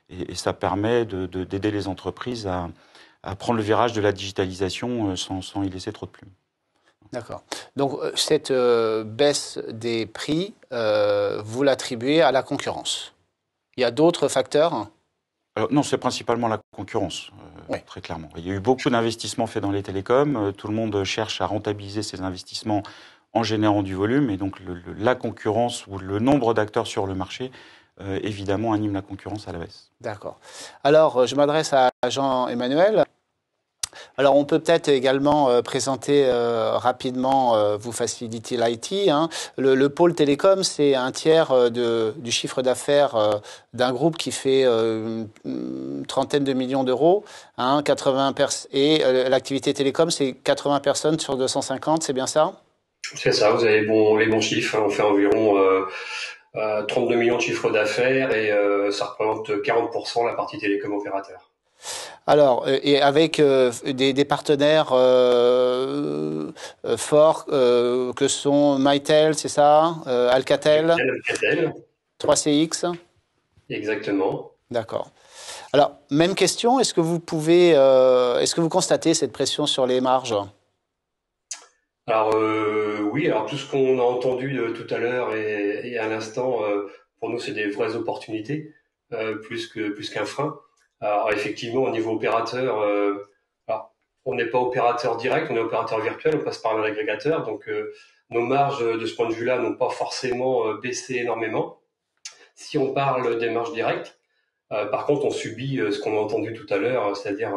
et ça permet d'aider les entreprises à prendre le virage de la digitalisation sans y laisser trop de plumes. D'accord. Donc, cette baisse des prix, vous l'attribuez à la concurrence. Il y a d'autres facteurs? Alors, non, c'est principalement la concurrence, oui. Très clairement. Il y a eu beaucoup d'investissements faits dans les télécoms. Tout le monde cherche à rentabiliser ces investissements en générant du volume. Et donc, la concurrence ou le nombre d'acteurs sur le marché, évidemment, anime la concurrence à la baisse. D'accord. Alors, je m'adresse à Jean-Emmanuel. Alors, on peut peut-être également présenter rapidement Vous Facilitez l'IT. Le pôle télécom, c'est un tiers du chiffre d'affaires d'un groupe qui fait une trentaine de millions d'euros. 80 et l'activité télécom, c'est 80 personnes sur 250, c'est bien ça? C'est ça, vous avez les bons chiffres. On fait environ 32 millions de chiffre d'affaires et ça représente 40% la partie télécom opérateur. Alors, et avec des partenaires forts que sont Mytel, c'est ça, Alcatel, 3CX. Exactement. D'accord. Alors, même question, est-ce que vous constatez cette pression sur les marges? Alors oui, alors tout ce qu'on a entendu tout à l'heure et à l'instant, pour nous, c'est des vraies opportunités plus qu'un frein. Alors effectivement, au niveau opérateur, alors, on n'est pas opérateur direct, on est opérateur virtuel, on passe par un agrégateur, donc nos marges de ce point de vue-là n'ont pas forcément baissé énormément. Si on parle des marges directes, par contre, on subit ce qu'on a entendu tout à l'heure, c'est-à-dire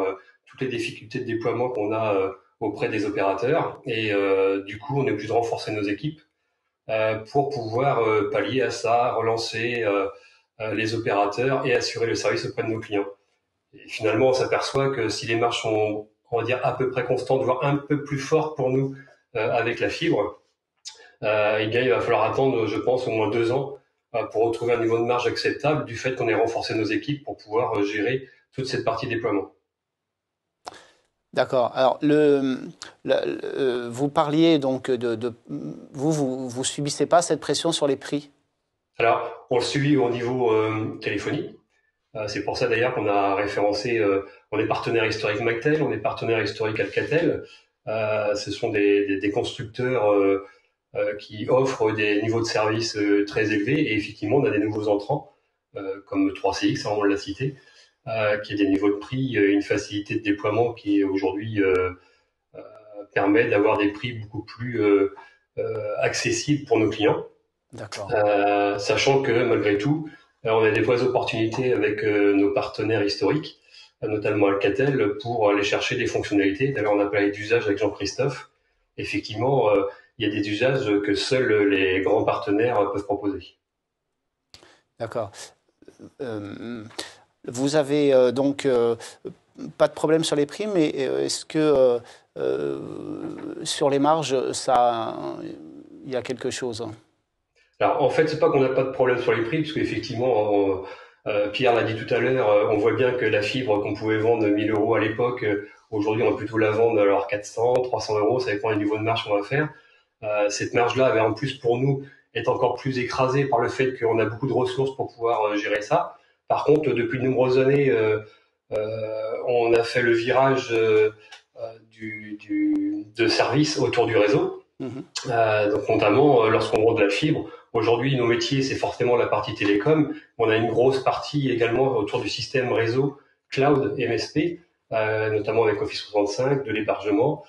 toutes les difficultés de déploiement qu'on a auprès des opérateurs. Et du coup, on est obligé de renforcer nos équipes pour pouvoir pallier à ça, relancer les opérateurs et assurer le service auprès de nos clients. Et finalement, on s'aperçoit que si les marges sont, on va dire, à peu près constantes, voire un peu plus fortes pour nous avec la fibre, eh bien, il va falloir attendre, je pense, au moins 2 ans pour retrouver un niveau de marge acceptable du fait qu'on ait renforcé nos équipes pour pouvoir gérer toute cette partie déploiement. D'accord. Alors, vous parliez donc vous subissez pas cette pression sur les prix? Alors, on le subit au niveau téléphonie. C'est pour ça d'ailleurs qu'on a référencé, on est partenaire historique Mactel, on est partenaire historique Alcatel. Ce sont des constructeurs qui offrent des niveaux de service très élevés et effectivement on a des nouveaux entrants comme 3CX, on l'a cité, qui a des niveaux de prix, une facilité de déploiement qui aujourd'hui permet d'avoir des prix beaucoup plus accessibles pour nos clients. D'accord. Sachant que malgré tout, on a des vraies opportunités avec nos partenaires historiques, notamment Alcatel, pour aller chercher des fonctionnalités. D'ailleurs, on a parlé d'usage avec Jean-Christophe. Effectivement, il y a des usages que seuls les grands partenaires peuvent proposer. D'accord. Vous avez donc pas de problème sur les prix, mais est-ce que sur les marges, il y a quelque chose? Alors, en fait, c'est pas qu'on n'a pas de problème sur les prix, parce qu'effectivement, Pierre l'a dit tout à l'heure, on voit bien que la fibre qu'on pouvait vendre 1 000 € à l'époque, aujourd'hui, on va plutôt la vendre alors 400, 300 €, ça dépend du niveau de marge qu'on va faire. Cette marge-là avait en plus pour nous est encore plus écrasée par le fait qu'on a beaucoup de ressources pour pouvoir gérer ça. Par contre, depuis de nombreuses années, on a fait le virage de service autour du réseau. Donc notamment lorsqu'on vend de la fibre. Aujourd'hui, nos métiers, c'est forcément la partie télécom. On a une grosse partie également autour du système réseau cloud MSP, notamment avec Office 365, de l'hébergement.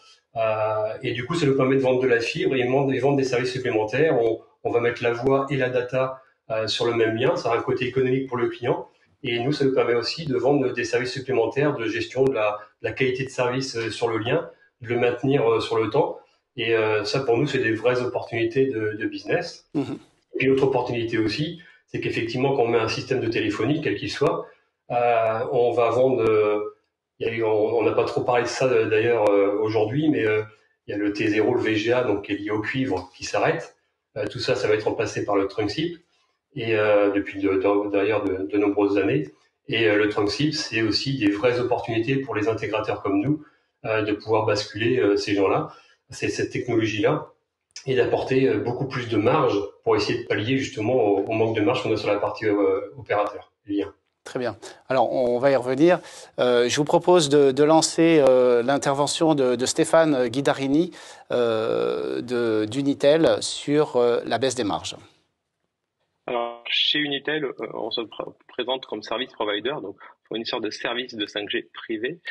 Et du coup, ça nous permet de vendre de la fibre et vendre des services supplémentaires. On va mettre la voix et la data sur le même lien. Ça a un côté économique pour le client. Et nous, ça nous permet aussi de vendre des services supplémentaires de gestion de la qualité de service sur le lien, de le maintenir sur le temps. Et ça, pour nous, c'est des vraies opportunités de business. Et puis, l'autre opportunité aussi, c'est qu'effectivement, quand on met un système de téléphonie, quel qu'il soit, on va vendre... on n'a pas trop parlé de ça d'ailleurs aujourd'hui, mais il y a le T0, le VGA, donc qui est lié au cuivre, qui s'arrête. Tout ça, ça va être remplacé par le trunk SIP, et depuis d'ailleurs de nombreuses années. Et le trunk SIP, c'est aussi des vraies opportunités pour les intégrateurs comme nous de pouvoir basculer ces gens-là, cette technologie-là, et d'apporter beaucoup plus de marge pour essayer de pallier justement au manque de marge qu'on a sur la partie opérateur, lien. Très bien. Alors, on va y revenir. Je vous propose de lancer l'intervention de Stéphane Guidarini d'Unitel sur la baisse des marges. Alors, chez Unitel, on se présente comme service provider, donc fournisseur de services de 5G privé.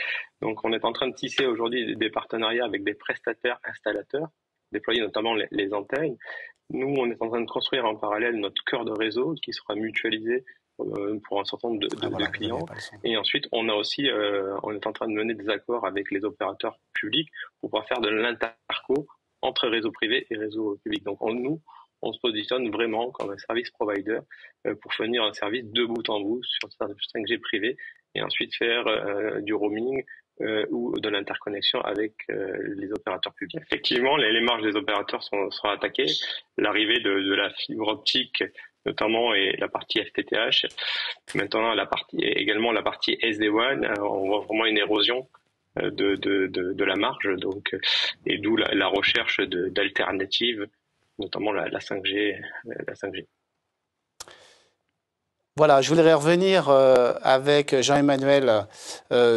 Donc, on est en train de tisser aujourd'hui des partenariats avec des prestataires installateurs, déployer notamment les antennes. Nous, on est en train de construire en parallèle notre cœur de réseau qui sera mutualisé pour un certain nombre de clients. Et ensuite, on est en train de mener des accords avec les opérateurs publics pour pouvoir faire de l'interco entre réseau privé et réseau public. Donc, on se positionne vraiment comme un service provider pour fournir un service de bout en bout sur 5G privé et ensuite faire du roaming ou de l'interconnexion avec les opérateurs publics. Effectivement, les marges des opérateurs sont attaquées. L'arrivée de la fibre optique notamment et la partie FTTH. Maintenant, également la partie SD-WAN, on voit vraiment une érosion de la marge, donc, et d'où la recherche d'alternatives, notamment la 5G. Voilà, je voudrais revenir avec Jean-Emmanuel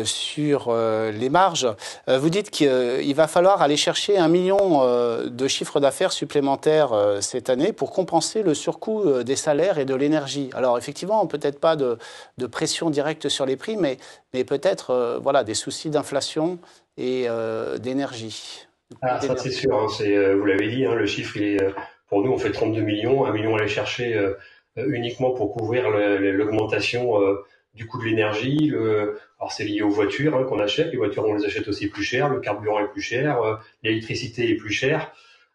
sur les marges. Vous dites qu'il va falloir aller chercher 1 million de chiffre d'affaires supplémentaires cette année pour compenser le surcoût des salaires et de l'énergie. Alors effectivement, peut-être pas de pression directe sur les prix, mais peut-être voilà, des soucis d'inflation et d'énergie. Ah, ça c'est sûr, hein, vous l'avez dit, hein, le chiffre, pour nous, on fait 32 millions, 1 million à aller chercher uniquement pour couvrir l'augmentation du coût de l'énergie. Alors c'est lié aux voitures qu'on achète, les voitures on les achète aussi plus cher, le carburant est plus cher, l'électricité est plus chère.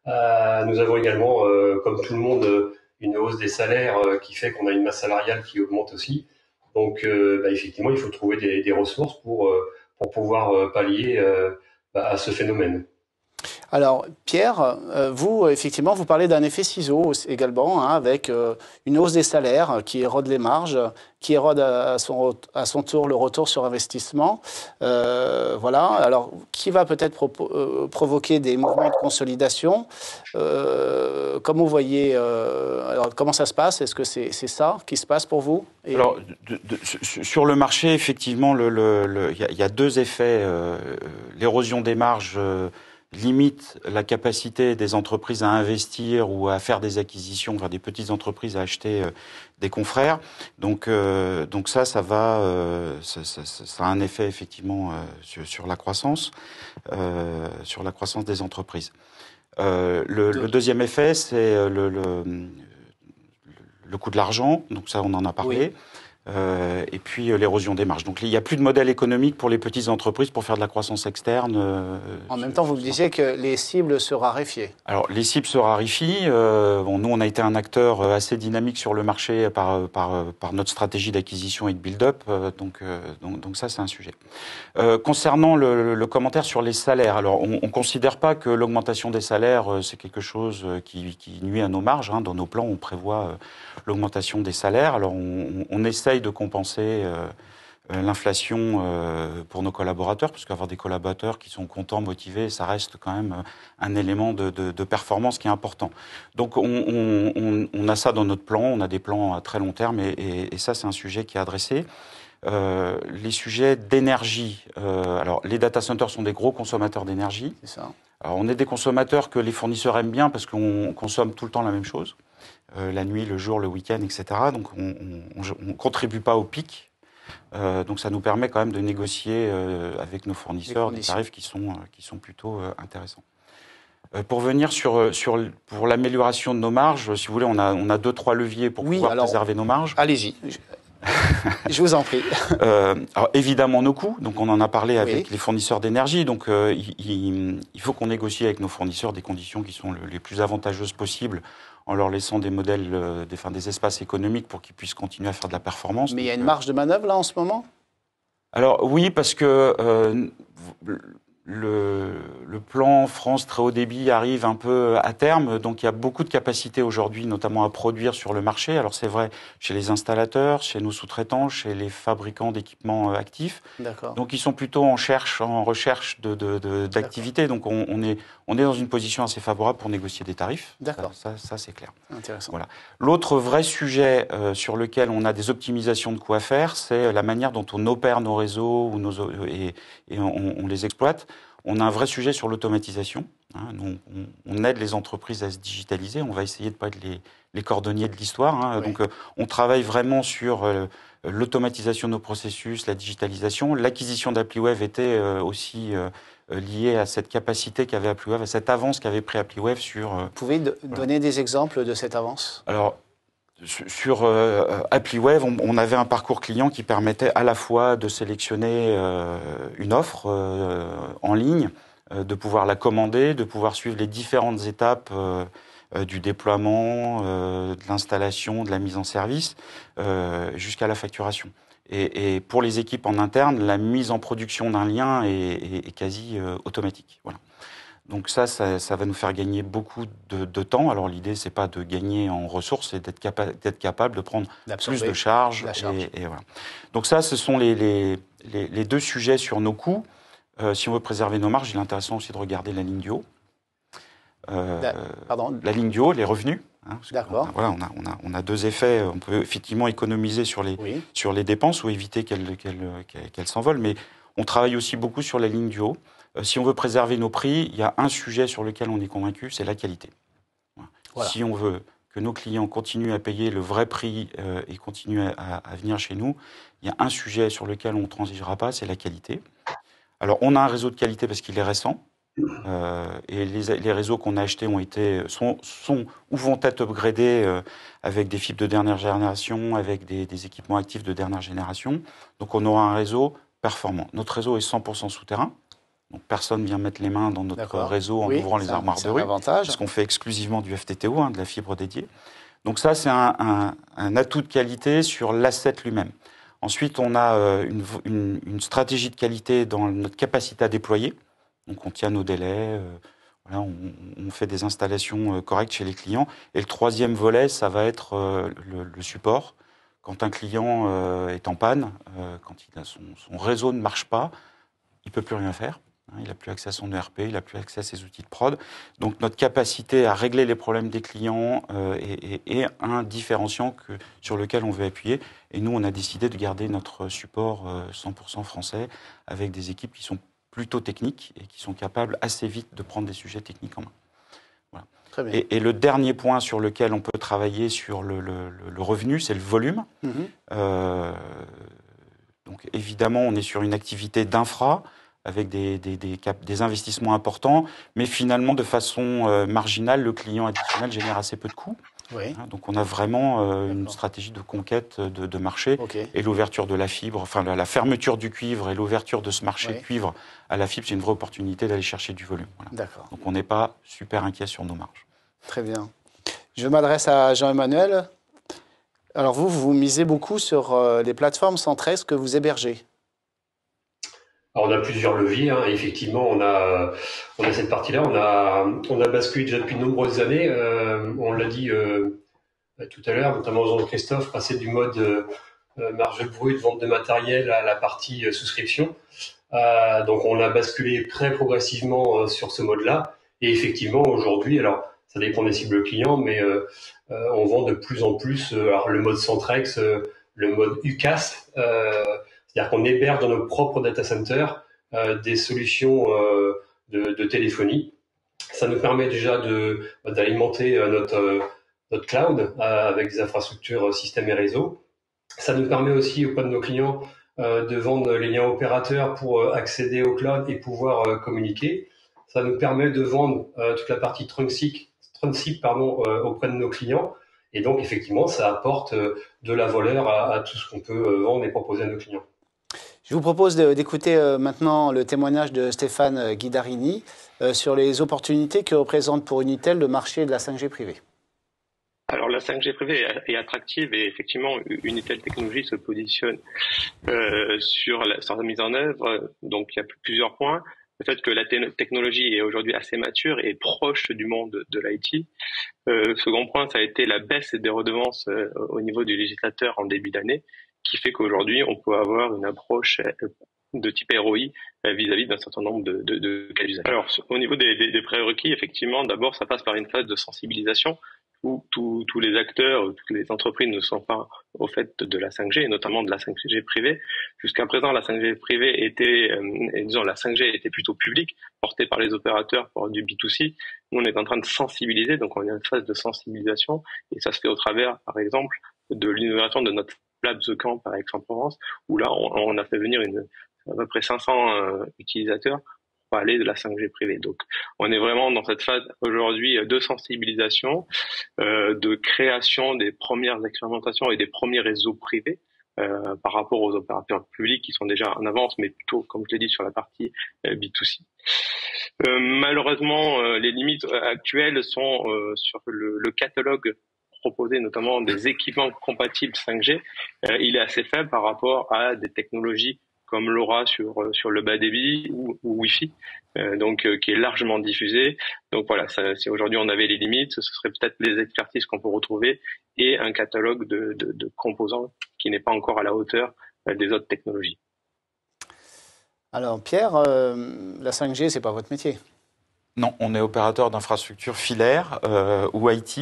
Nous avons également, comme tout le monde, une hausse des salaires qui fait qu'on a une masse salariale qui augmente aussi. Donc effectivement, il faut trouver des ressources pour pouvoir pallier à ce phénomène. Alors, Pierre, vous, effectivement, vous parlez d'un effet ciseau également, hein, avec une hausse des salaires qui érode les marges, qui érode à son tour le retour sur investissement. Voilà. Alors, qui va peut-être provoquer des mouvements de consolidation. Comment vous voyez, alors, comment ça se passe? Est-ce que c'est ça qui se passe pour vous? Alors, sur le marché, effectivement, il y a deux effets. L'érosion des marges limite la capacité des entreprises à investir ou à faire des acquisitions, enfin des petites entreprises à acheter des confrères. Donc ça va, ça a un effet effectivement sur la croissance des entreprises. Le deuxième effet, c'est le coût de l'argent. Donc ça, on en a parlé. Oui. Et puis l'érosion des marges. Donc il n'y a plus de modèle économique pour les petites entreprises pour faire de la croissance externe. En même temps, vous me disiez que les cibles se raréfient. Alors les cibles se raréfient. Nous, on a été un acteur assez dynamique sur le marché par notre stratégie d'acquisition et de build-up. Donc ça, c'est un sujet. Concernant le commentaire sur les salaires, alors on ne considère pas que l'augmentation des salaires, c'est quelque chose qui nuit à nos marges. Dans nos plans, on prévoit l'augmentation des salaires. Alors on essaye de compenser l'inflation pour nos collaborateurs, parce qu'avoir des collaborateurs qui sont contents, motivés, ça reste quand même un élément de performance qui est important. Donc on a ça dans notre plan, on a des plans à très long terme, et ça c'est un sujet qui est adressé. Les sujets d'énergie, alors les data centers sont des gros consommateurs d'énergie. C'est ça. Alors on est des consommateurs que les fournisseurs aiment bien parce qu'on consomme tout le temps la même chose. La nuit, le jour, le week-end, etc. Donc on ne contribue pas au pic. Donc ça nous permet quand même de négocier avec nos fournisseurs des tarifs qui sont plutôt intéressants. Pour venir pour l'amélioration de nos marges, si vous voulez, on a 2-3 leviers pour pouvoir préserver nos marges. Allez-y. Je vous en prie. Alors évidemment nos coûts, donc on en a parlé avec les fournisseurs d'énergie, donc il faut qu'on négocie avec nos fournisseurs des conditions qui sont les plus avantageuses possibles en leur laissant des modèles, des espaces économiques pour qu'ils puissent continuer à faire de la performance. Mais il y a une marge de manœuvre là en ce moment ? Alors oui, parce que le plan France très haut débit arrive un peu à terme, donc il y a beaucoup de capacités aujourd'hui, notamment à produire sur le marché. Alors c'est vrai chez les installateurs, chez nos sous-traitants, chez les fabricants d'équipements actifs. D'accord. Donc ils sont plutôt en recherche d'activités. Donc on est dans une position assez favorable pour négocier des tarifs. D'accord. Ça c'est clair. Intéressant. Voilà. L'autre vrai sujet sur lequel on a des optimisations de coûts à faire, c'est la manière dont on opère nos réseaux et on les exploite. On a un vrai sujet sur l'automatisation. On aide les entreprises à se digitaliser. On va essayer de ne pas être les cordonniers de l'histoire. Oui. Donc, on travaille vraiment sur l'automatisation de nos processus, la digitalisation. L'acquisition d'ApplyWave était aussi liée à cette capacité qu'avait ApplyWave, à cette avance qu'avait pris ApplyWave sur... Vous pouvez donner des exemples de cette avance ? Alors, sur ApplyWave, on avait un parcours client qui permettait à la fois de sélectionner une offre en ligne, de pouvoir la commander, de pouvoir suivre les différentes étapes du déploiement, de l'installation, de la mise en service, jusqu'à la facturation. Et pour les équipes en interne, la mise en production d'un lien est quasi automatique. Voilà. Donc ça va nous faire gagner beaucoup de temps. Alors l'idée, c'est pas de gagner en ressources, c'est d'être capable de prendre plus de charges. Et voilà. Donc ça, ce sont les deux sujets sur nos coûts. Si on veut préserver nos marges, il est intéressant aussi de regarder la ligne du haut. La ligne du haut, les revenus. D'accord. Voilà, on a deux effets. On peut effectivement économiser sur les dépenses ou éviter qu'elles s'envolent, mais on travaille aussi beaucoup sur la ligne du haut. Si on veut préserver nos prix, il y a un sujet sur lequel on est convaincu, c'est la qualité. Voilà. Si on veut que nos clients continuent à payer le vrai prix et continuent à venir chez nous, il y a un sujet sur lequel on ne transigera pas, c'est la qualité. Alors, on a un réseau de qualité parce qu'il est récent. Et les réseaux qu'on a achetés sont ou vont être upgradés avec des fibres de dernière génération, avec des équipements actifs de dernière génération. Donc on aura un réseau performant. Notre réseau est 100% souterrain. Donc personne ne vient mettre les mains dans notre réseau en ouvrant les armoires de rue. Parce qu'on fait exclusivement du FTTO, de la fibre dédiée. Donc ça, c'est un atout de qualité sur l'asset lui-même. Ensuite, on a une stratégie de qualité dans notre capacité à déployer. Donc on tient nos délais, on fait des installations correctes chez les clients. Et le troisième volet, ça va être le support. Quand un client est en panne, quand son réseau ne marche pas, il ne peut plus rien faire. Il n'a plus accès à son ERP, il n'a plus accès à ses outils de prod. Donc notre capacité à régler les problèmes des clients est un différenciant sur lequel on veut appuyer. Et nous, on a décidé de garder notre support 100% français avec des équipes qui sont plutôt techniques et qui sont capables assez vite de prendre des sujets techniques en main. Voilà. Très bien. Et le dernier point sur lequel on peut travailler sur le revenu, c'est le volume. Donc évidemment, on est sur une activité d'infra avec des investissements importants, mais finalement, de façon marginale, le client additionnel génère assez peu de coûts. Oui. Donc on a vraiment une stratégie de conquête de marché et l'ouverture de la fibre, enfin la fermeture du cuivre et l'ouverture de ce marché de cuivre à la fibre, c'est une vraie opportunité d'aller chercher du volume. Voilà. D'accord. Donc on n'est pas super inquiet sur nos marges. Très bien. Je m'adresse à Jean-Emmanuel. Alors vous misez beaucoup sur les plateformes Centrex que vous hébergez. Alors on a plusieurs leviers, effectivement, on a cette partie-là, on a basculé déjà depuis de nombreuses années, on l'a dit tout à l'heure, notamment Jean-Christophe, passer du mode marge brute, vente de matériel à la partie souscription. Donc on a basculé très progressivement sur ce mode-là, et effectivement aujourd'hui, alors ça dépend des cibles clients, mais on vend de plus en plus alors, le mode Centrex, le mode UCaaS, c'est-à-dire qu'on héberge dans nos propres data centers des solutions de téléphonie. Ça nous permet déjà d'alimenter notre cloud avec des infrastructures système et réseau. Ça nous permet aussi auprès de nos clients de vendre les liens opérateurs pour accéder au cloud et pouvoir communiquer. Ça nous permet de vendre toute la partie Trunksip auprès de nos clients. Et donc, effectivement, ça apporte de la valeur à tout ce qu'on peut vendre et proposer à nos clients. Je vous propose d'écouter maintenant le témoignage de Stéphane Guidarini sur les opportunités que représente pour Unitel le marché de la 5G privée. Alors la 5G privée est attractive et effectivement Unitel Technologies se positionne sur la mise en œuvre. Donc il y a plusieurs points. Le fait que la technologie est aujourd'hui assez mature et proche du monde de l'IT. Second point, ça a été la baisse des redevances au niveau du législateur en début d'année, qui fait qu'aujourd'hui on peut avoir une approche de type ROI vis-à-vis d'un certain nombre de cas d'usage. Alors au niveau des prérequis, effectivement, d'abord ça passe par une phase de sensibilisation où tous les acteurs, toutes les entreprises ne sont pas au fait de la 5G, et notamment de la 5G privée. Jusqu'à présent, la 5G privée la 5G était plutôt publique, portée par les opérateurs pour du B2C. Nous, on est en train de sensibiliser, donc on est en phase de sensibilisation, et ça se fait au travers, par exemple, de l'innovation de notre Lab The Camp par Aix-en-Provence, où là, on a fait venir à peu près 500 utilisateurs pour aller de la 5G privée. Donc, on est vraiment dans cette phase aujourd'hui de sensibilisation, de création des premières expérimentations et des premiers réseaux privés par rapport aux opérateurs publics qui sont déjà en avance, mais plutôt, comme je l'ai dit, sur la partie B2C. Malheureusement, les limites actuelles sont sur le catalogue proposé, notamment des équipements compatibles 5G. Il est assez faible par rapport à des technologies comme LoRa sur le bas débit ou Wi-Fi, qui est largement diffusé. Donc voilà, si aujourd'hui on avait les limites, ce serait peut-être les expertises qu'on peut retrouver et un catalogue de composants qui n'est pas encore à la hauteur des autres technologies. Alors Pierre, la 5G, c'est pas votre métier. Non, on est opérateur d'infrastructures filaires ou IT,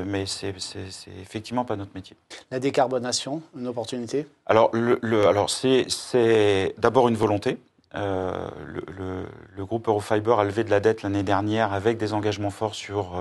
mais c'est effectivement pas notre métier. La décarbonation, une opportunité? Alors, c'est d'abord une volonté. Le groupe Eurofiber a levé de la dette l'année dernière avec des engagements forts sur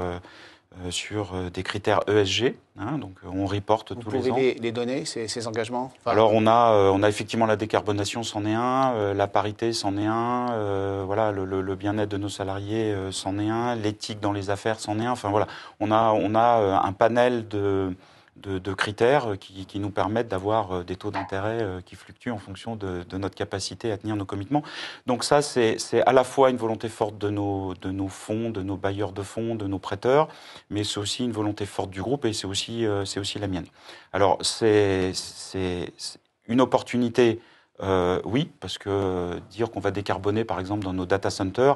des critères ESG. Donc, on reporte tous les ans. Vous pouvez les donner, ces engagements? Alors, on a effectivement la décarbonation, c'en est un. La parité, c'en est un. Voilà, le bien-être de nos salariés, c'en est un. L'éthique dans les affaires, c'en est un. Enfin, voilà, on a un panel de critères qui nous permettent d'avoir des taux d'intérêt qui fluctuent en fonction de notre capacité à tenir nos commitments. Donc ça, c'est à la fois une volonté forte de nos fonds, de nos bailleurs de fonds, de nos prêteurs, mais c'est aussi une volonté forte du groupe et c'est aussi la mienne. Alors, c'est une opportunité, oui, parce que dire qu'on va décarboner, par exemple, dans nos data centers,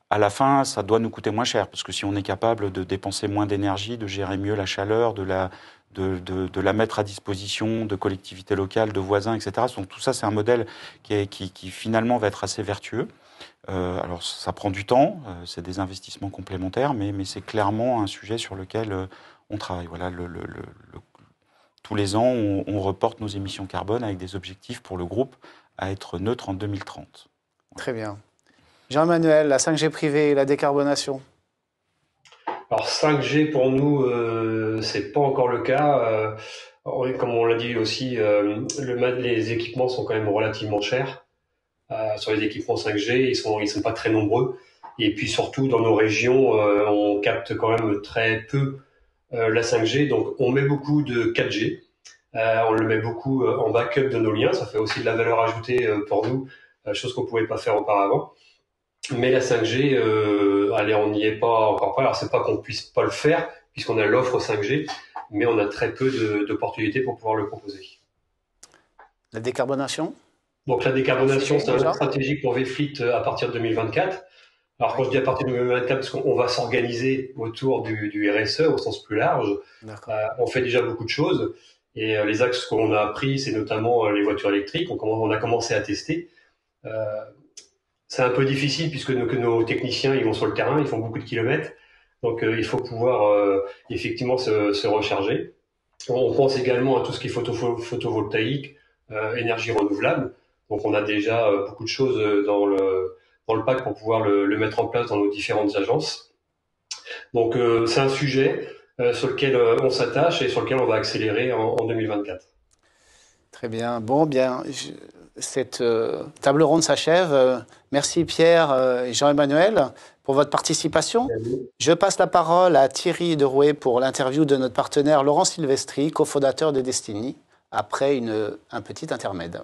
à la fin, ça doit nous coûter moins cher, parce que si on est capable de dépenser moins d'énergie, de gérer mieux la chaleur, de la mettre à disposition de collectivités locales, de voisins, etc. Donc tout ça, c'est un modèle qui finalement va être assez vertueux. Alors ça prend du temps, c'est des investissements complémentaires, mais c'est clairement un sujet sur lequel on travaille. Voilà, tous les ans, on reporte nos émissions carbone avec des objectifs pour le groupe à être neutre en 2030. Très bien. Jean-Emmanuel, la 5G privée et la décarbonation? Alors 5G pour nous, c'est pas encore le cas. Comme on l'a dit aussi, les équipements sont quand même relativement chers. Sur les équipements 5G, ils sont pas très nombreux. Et puis surtout dans nos régions, on capte quand même très peu la 5G. Donc on met beaucoup de 4G. On le met beaucoup en backup de nos liens. Ça fait aussi de la valeur ajoutée pour nous, chose qu'on pouvait pas faire auparavant. Mais la 5G, on n'y est pas encore prêt. Alors c'est pas qu'on puisse pas le faire, puisqu'on a l'offre 5G, mais on a très peu d'opportunités pour pouvoir le proposer. La décarbonation? Donc la décarbonation, c'est un stratégique pour VFleet à partir de 2024. Alors quand je dis à partir de 2024, parce qu'on va s'organiser autour du RSE au sens plus large. On fait déjà beaucoup de choses. Et les axes qu'on a appris, c'est notamment les voitures électriques. On a commencé à tester. C'est un peu difficile puisque nos techniciens, ils vont sur le terrain, ils font beaucoup de kilomètres. Donc, il faut pouvoir effectivement se recharger. On pense également à tout ce qui est photovoltaïque, énergie renouvelable. Donc, on a déjà beaucoup de choses dans le pack pour pouvoir le mettre en place dans nos différentes agences. Donc, c'est un sujet sur lequel on s'attache et sur lequel on va accélérer en 2024. Très bien. Bon, bien... Cette table ronde s'achève. Merci Pierre et Jean-Emmanuel pour votre participation. Je passe la parole à Thierry Derouet pour l'interview de notre partenaire Laurent Silvestri, cofondateur de Destiny, après un petit intermède.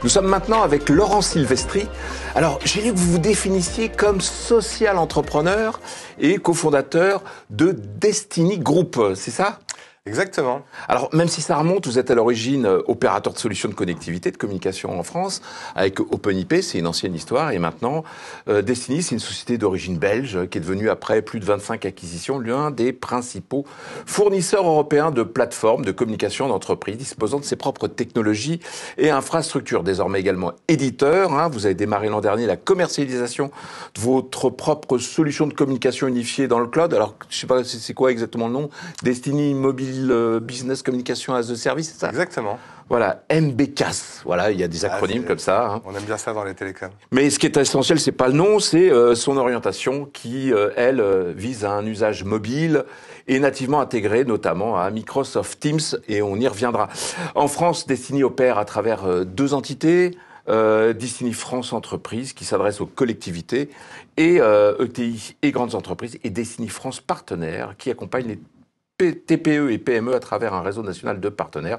Nous sommes maintenant avec Laurent Silvestri. Alors, j'ai lu que vous vous définissiez comme social entrepreneur et cofondateur de Destiny Group, c'est ça ? Exactement. Alors, même si ça remonte, vous êtes à l'origine opérateur de solutions de connectivité, de communication en France, avec OpenIP, c'est une ancienne histoire, et maintenant, Destiny, c'est une société d'origine belge qui est devenue, après plus de 25 acquisitions, l'un des principaux fournisseurs européens de plateformes de communication d'entreprises disposant de ses propres technologies et infrastructures. Désormais également éditeur, vous avez démarré l'an dernier la commercialisation de votre propre solution de communication unifiée dans le cloud. Alors, je sais pas, c'est quoi exactement le nom ? Destiny Mobile Business Communication as a Service, c'est ça ? Exactement. Voilà, MBCAS. Voilà, il y a des acronymes comme ça. On aime bien ça dans les télécoms. Mais ce qui est essentiel, c'est pas le nom, c'est son orientation qui, elle, vise à un usage mobile et nativement intégré, notamment à Microsoft Teams, et on y reviendra. En France, Destiny opère à travers deux entités. Destiny France Entreprise qui s'adresse aux collectivités et ETI et grandes entreprises, et Destiny France Partenaire qui accompagne les TPE et PME à travers un réseau national de partenaires.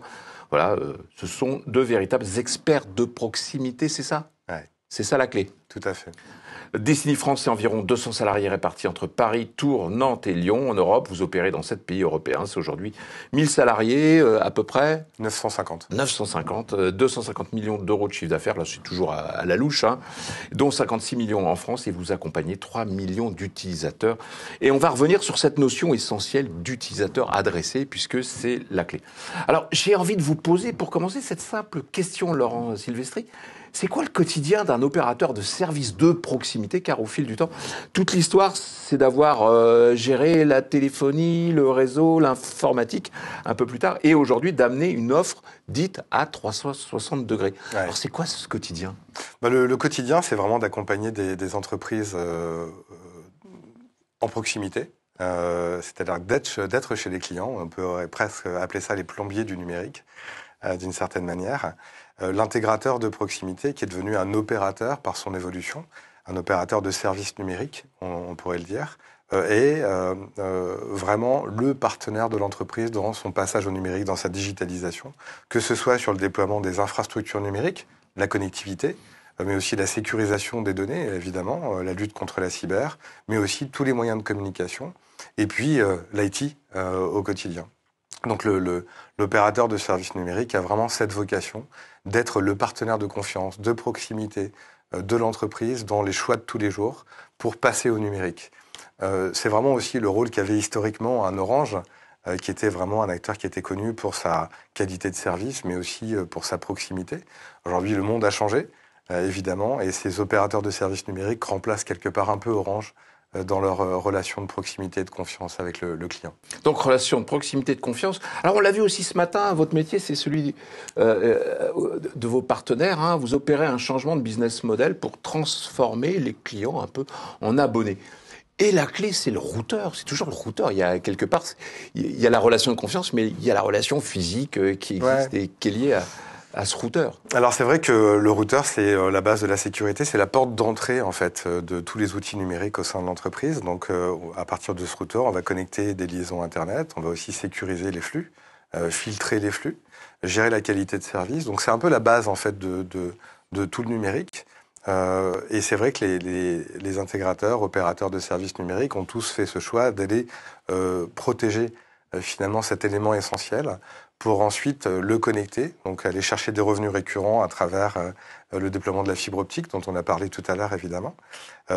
Voilà, ce sont deux véritables experts de proximité, c'est ça ? Ouais, C'est ça la clé. Tout à fait. Decini France, c'est environ 200 salariés répartis entre Paris, Tours, Nantes et Lyon. En Europe, vous opérez dans 7 pays européens. C'est aujourd'hui 1000 salariés, à peu près 950. 950, 250 millions d'euros de chiffre d'affaires. Là, c'est toujours à la louche, hein, dont 56 millions en France. Et vous accompagnez 3 millions d'utilisateurs. Et on va revenir sur cette notion essentielle d'utilisateur adressé, puisque c'est la clé. Alors, j'ai envie de vous poser, pour commencer, cette simple question, Laurent Silvestri. C'est quoi le quotidien d'un opérateur de service de proximité? Car au fil du temps, toute l'histoire, c'est d'avoir géré la téléphonie, le réseau, l'informatique un peu plus tard, et aujourd'hui d'amener une offre dite à 360 degrés. Ouais. Alors c'est quoi ce quotidien? Le quotidien, c'est vraiment d'accompagner des entreprises en proximité. C'est-à-dire d'être chez les clients. On peut presque appeler ça les plombiers du numérique, d'une certaine manière. L'intégrateur de proximité qui est devenu un opérateur par son évolution, un opérateur de services numériques, on pourrait le dire, est vraiment le partenaire de l'entreprise dans son passage au numérique, dans sa digitalisation, que ce soit sur le déploiement des infrastructures numériques, la connectivité, mais aussi la sécurisation des données, évidemment, la lutte contre la cyber, mais aussi tous les moyens de communication, et puis l'IT au quotidien. Donc l'opérateur de services numériques a vraiment cette vocation d'être le partenaire de confiance, de proximité de l'entreprise dans les choix de tous les jours pour passer au numérique. C'est vraiment aussi le rôle qu'avait historiquement un Orange, qui était vraiment un acteur qui était connu pour sa qualité de service, mais aussi pour sa proximité. Aujourd'hui, le monde a changé, évidemment, et ces opérateurs de services numériques remplacent quelque part un peu Orange dans leur relation de proximité et de confiance avec le client. Donc, relation de proximité et de confiance. Alors, on l'a vu aussi ce matin, votre métier, c'est celui de vos partenaires. Hein. Vous opérez un changement de business model pour transformer les clients un peu en abonnés. Et la clé, c'est le routeur. C'est toujours le routeur. Il y a quelque part, il y a la relation de confiance, mais il y a la relation physique qui existe et qui est liée à ce routeur. Alors c'est vrai que le routeur, c'est la base de la sécurité, c'est la porte d'entrée en fait de tous les outils numériques au sein de l'entreprise. Donc à partir de ce routeur, on va connecter des liaisons Internet, on va aussi sécuriser les flux, filtrer les flux, gérer la qualité de service. Donc c'est un peu la base en fait de tout le numérique. Et c'est vrai que les intégrateurs, opérateurs de services numériques ont tous fait ce choix d'aller protéger finalement cet élément essentiel pour ensuite le connecter, donc aller chercher des revenus récurrents à travers le déploiement de la fibre optique dont on a parlé tout à l'heure évidemment,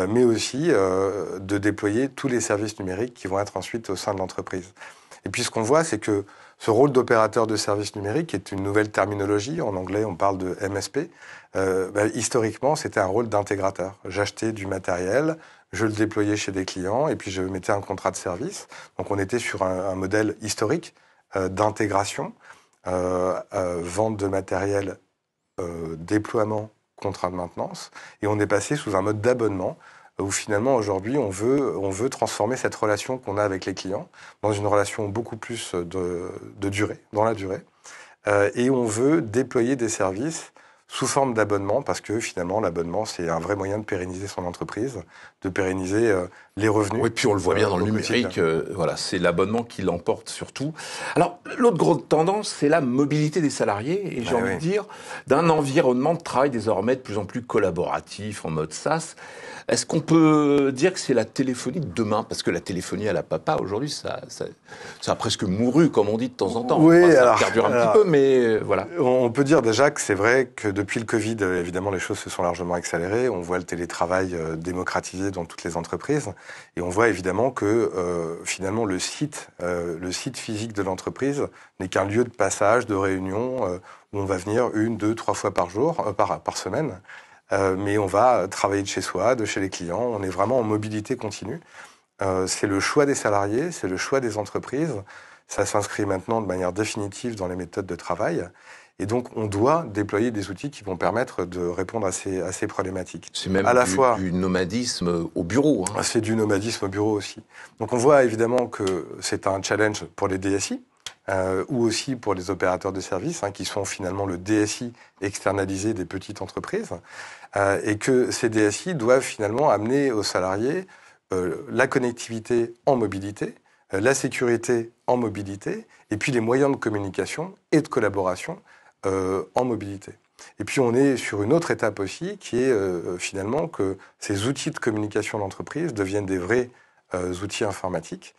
mais aussi de déployer tous les services numériques qui vont être ensuite au sein de l'entreprise. Et puis ce qu'on voit, c'est que ce rôle d'opérateur de services numériques, qui est une nouvelle terminologie, en anglais on parle de MSP, historiquement c'était un rôle d'intégrateur. J'achetais du matériel, je le déployais chez des clients et puis je mettais un contrat de service. Donc on était sur un modèle historique d'intégration, vente de matériel, déploiement, contrat de maintenance, et on est passé sous un mode d'abonnement où finalement aujourd'hui on veut transformer cette relation qu'on a avec les clients dans une relation beaucoup plus de durée, dans la durée, et on veut déployer des services sous forme d'abonnement, parce que finalement l'abonnement c'est un vrai moyen de pérenniser son entreprise, de pérenniser les revenus. Oui, puis on le voit bien dans le numérique, voilà, c'est l'abonnement qui l'emporte surtout. Alors l'autre grande tendance, c'est la mobilité des salariés, et j'ai envie de dire d'un environnement de travail désormais de plus en plus collaboratif, en mode SaaS. Est-ce qu'on peut dire que c'est la téléphonie de demain? Parce que la téléphonie à la papa, aujourd'hui, ça a presque mouru, comme on dit de temps en temps. Oui, ça perdure un petit peu, mais voilà. On peut dire déjà que c'est vrai que depuis le Covid, évidemment, les choses se sont largement accélérées. On voit le télétravail démocratisé dans toutes les entreprises. Et on voit évidemment que finalement, le site physique de l'entreprise n'est qu'un lieu de passage, de réunion, où on va venir 1, 2, 3 fois par jour, par semaine. Mais on va travailler de chez soi, de chez les clients. On est vraiment en mobilité continue. C'est le choix des salariés, c'est le choix des entreprises. Ça s'inscrit maintenant de manière définitive dans les méthodes de travail. Et donc, on doit déployer des outils qui vont permettre de répondre à ces problématiques. C'est même à la fois du nomadisme au bureau. Hein. C'est du nomadisme au bureau aussi. Donc, on voit évidemment que c'est un challenge pour les DSI, ou aussi pour les opérateurs de services, qui sont finalement le DSI externalisé des petites entreprises, et que ces DSI doivent finalement amener aux salariés la connectivité en mobilité, la sécurité en mobilité, et puis les moyens de communication et de collaboration en mobilité. Et puis on est sur une autre étape aussi, qui est finalement que ces outils de communication d'entreprise deviennent des vrais outils informatiques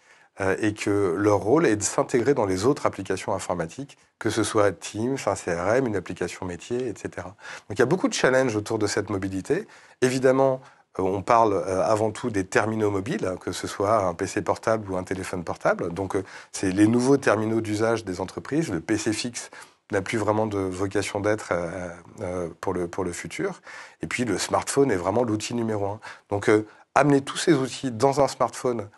et que leur rôle est de s'intégrer dans les autres applications informatiques, que ce soit Teams, un CRM, une application métier, etc. Donc il y a beaucoup de challenges autour de cette mobilité. Évidemment, on parle avant tout des terminaux mobiles, que ce soit un PC portable ou un téléphone portable. Donc c'est les nouveaux terminaux d'usage des entreprises. Le PC fixe n'a plus vraiment de vocation d'être pour le futur. Et puis le smartphone est vraiment l'outil numéro 1. Donc amener tous ces outils dans un smartphone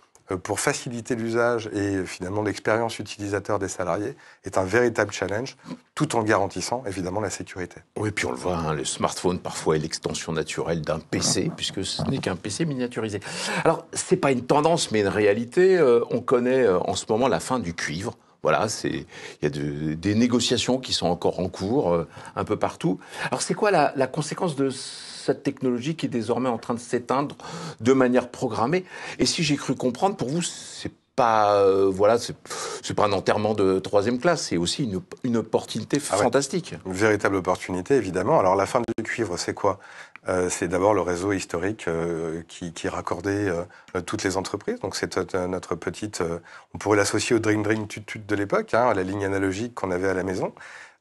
pour faciliter l'usage et finalement l'expérience utilisateur des salariés est un véritable challenge, tout en garantissant évidemment la sécurité. Oui, puis on le voit, hein, le smartphone parfois est l'extension naturelle d'un PC, puisque ce n'est qu'un PC miniaturisé. Alors, c'est pas une tendance, mais une réalité. On connaît en ce moment la fin du cuivre. Voilà, il y a des négociations qui sont encore en cours un peu partout. Alors, c'est quoi la conséquence de cette technologie qui est désormais en train de s'éteindre de manière programmée? Et si j'ai cru comprendre, pour vous, c'est pas c'est pas un enterrement de 3e classe, c'est aussi une opportunité fantastique. Une véritable opportunité, évidemment. Alors la fin du cuivre, c'est quoi? C'est d'abord le réseau historique qui raccordait toutes les entreprises. Donc c'est notre petite... on pourrait l'associer au Dream Tut de l'époque, hein, à la ligne analogique qu'on avait à la maison,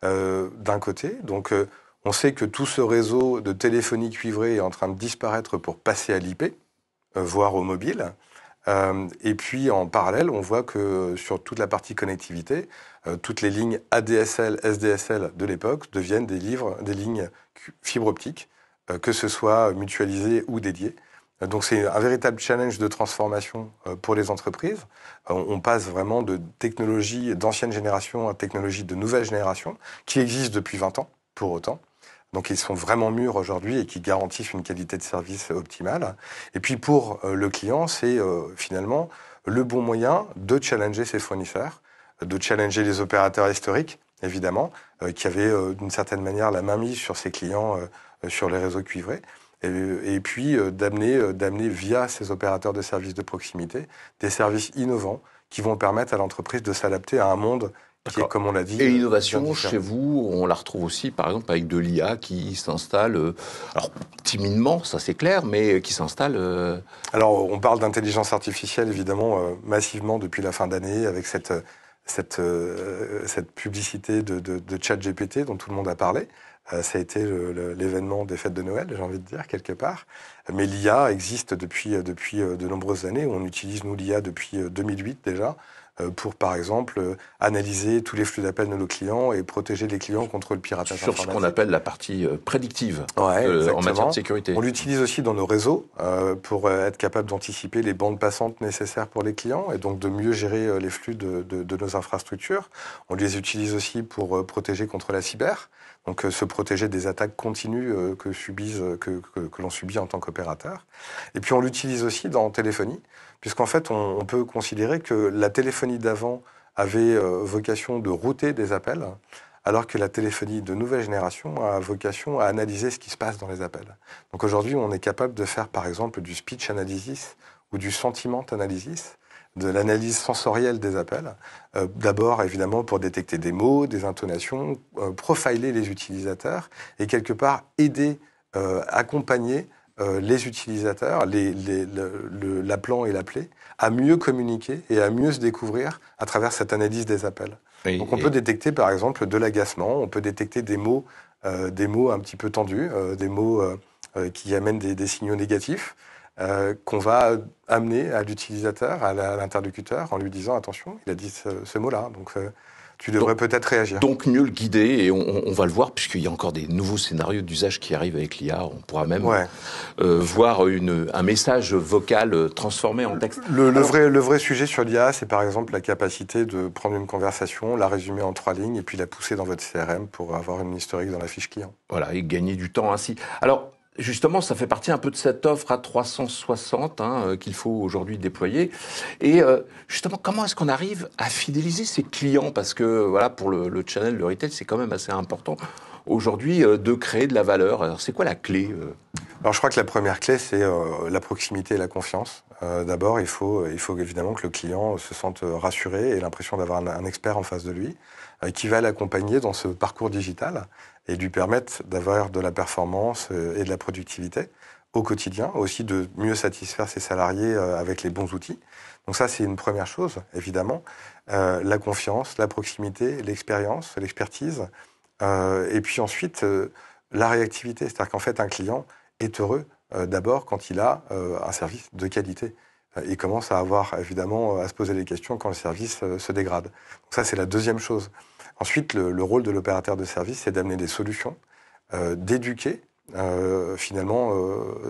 d'un côté. Donc on sait que tout ce réseau de téléphonie cuivrée est en train de disparaître pour passer à l'IP, voire au mobile. Et puis en parallèle, on voit que sur toute la partie connectivité, toutes les lignes ADSL, SDSL de l'époque deviennent des lignes fibre optique, que ce soit mutualisées ou dédiées. Donc c'est un véritable challenge de transformation pour les entreprises. On passe vraiment de technologies d'ancienne génération à technologies de nouvelle génération, qui existent depuis 20 ans, pour autant. Donc ils sont vraiment mûrs aujourd'hui et qui garantissent une qualité de service optimale. Et puis pour le client, c'est finalement le bon moyen de challenger ses fournisseurs, de challenger les opérateurs historiques, évidemment, qui avaient d'une certaine manière la main mise sur ses clients sur les réseaux cuivrés. Et puis d'amener via ces opérateurs de services de proximité des services innovants qui vont permettre à l'entreprise de s'adapter à un monde qui est, comme on l'a dit... Et l'innovation, chez vous, on la retrouve aussi, par exemple, avec de l'IA qui s'installe, alors timidement, ça c'est clair, mais qui s'installe... Alors, on parle d'intelligence artificielle, évidemment, massivement depuis la fin d'année, avec cette publicité de ChatGPT dont tout le monde a parlé. Ça a été l'événement des fêtes de Noël, j'ai envie de dire, quelque part. Mais l'IA existe depuis de nombreuses années. On utilise, nous, l'IA depuis 2008 déjà, pour, par exemple, analyser tous les flux d'appels de nos clients et protéger les clients contre le piratage informatique. Sur ce qu'on appelle la partie prédictive en matière de sécurité. On l'utilise aussi dans nos réseaux pour être capable d'anticiper les bandes passantes nécessaires pour les clients et donc de mieux gérer les flux de nos infrastructures. On les utilise aussi pour protéger contre la cyber, donc se protéger des attaques continues que l'on subit en tant qu'opérateur. Et puis on l'utilise aussi dans téléphonie, puisqu'en fait on peut considérer que la téléphonie d'avant avait vocation de router des appels, alors que la téléphonie de nouvelle génération a vocation à analyser ce qui se passe dans les appels. Donc aujourd'hui, on est capable de faire par exemple du speech analysis ou du sentiment analysis, de l'analyse sensorielle des appels. D'abord, évidemment, pour détecter des mots, des intonations, profiler les utilisateurs et quelque part aider, accompagner les utilisateurs, l'appelant et l'appelé, à mieux communiquer et à mieux se découvrir à travers cette analyse des appels. Donc on peut détecter par exemple de l'agacement, on peut détecter des mots un petit peu tendus, des mots qui amènent des signaux négatifs, qu'on va amener à l'utilisateur, à l'interlocuteur, en lui disant « Attention, il a dit ce mot-là, donc tu devrais peut-être réagir. » Donc mieux le guider, et on va le voir, puisqu'il y a encore des nouveaux scénarios d'usage qui arrivent avec l'IA. On pourra même voir un message vocal transformé en texte. Le vrai sujet sur l'IA, c'est par exemple la capacité de prendre une conversation, la résumer en 3 lignes, et puis la pousser dans votre CRM pour avoir une historique dans la fiche client. Voilà, et gagner du temps ainsi. Alors, justement, ça fait partie un peu de cette offre à 360 qu'il faut aujourd'hui déployer. Et justement, comment est-ce qu'on arrive à fidéliser ses clients? Parce que voilà, pour le channel, le retail, c'est quand même assez important aujourd'hui de créer de la valeur. Alors, c'est quoi la clé Alors, je crois que la première clé, c'est la proximité et la confiance. D'abord, il faut évidemment que le client se sente rassuré et l'impression d'avoir un expert en face de lui qui va l'accompagner dans ce parcours digital et lui permettre d'avoir de la performance et de la productivité au quotidien, aussi de mieux satisfaire ses salariés avec les bons outils. Donc ça, c'est une première chose, évidemment. La confiance, la proximité, l'expérience, l'expertise. Et puis ensuite, la réactivité. C'est-à-dire qu'en fait, un client est heureux d'abord quand il a un service de qualité. Il commence à avoir, évidemment, à se poser des questions quand le service se dégrade. Donc ça, c'est la deuxième chose. Ensuite, le rôle de l'opérateur de service, c'est d'amener des solutions, d'éduquer, finalement,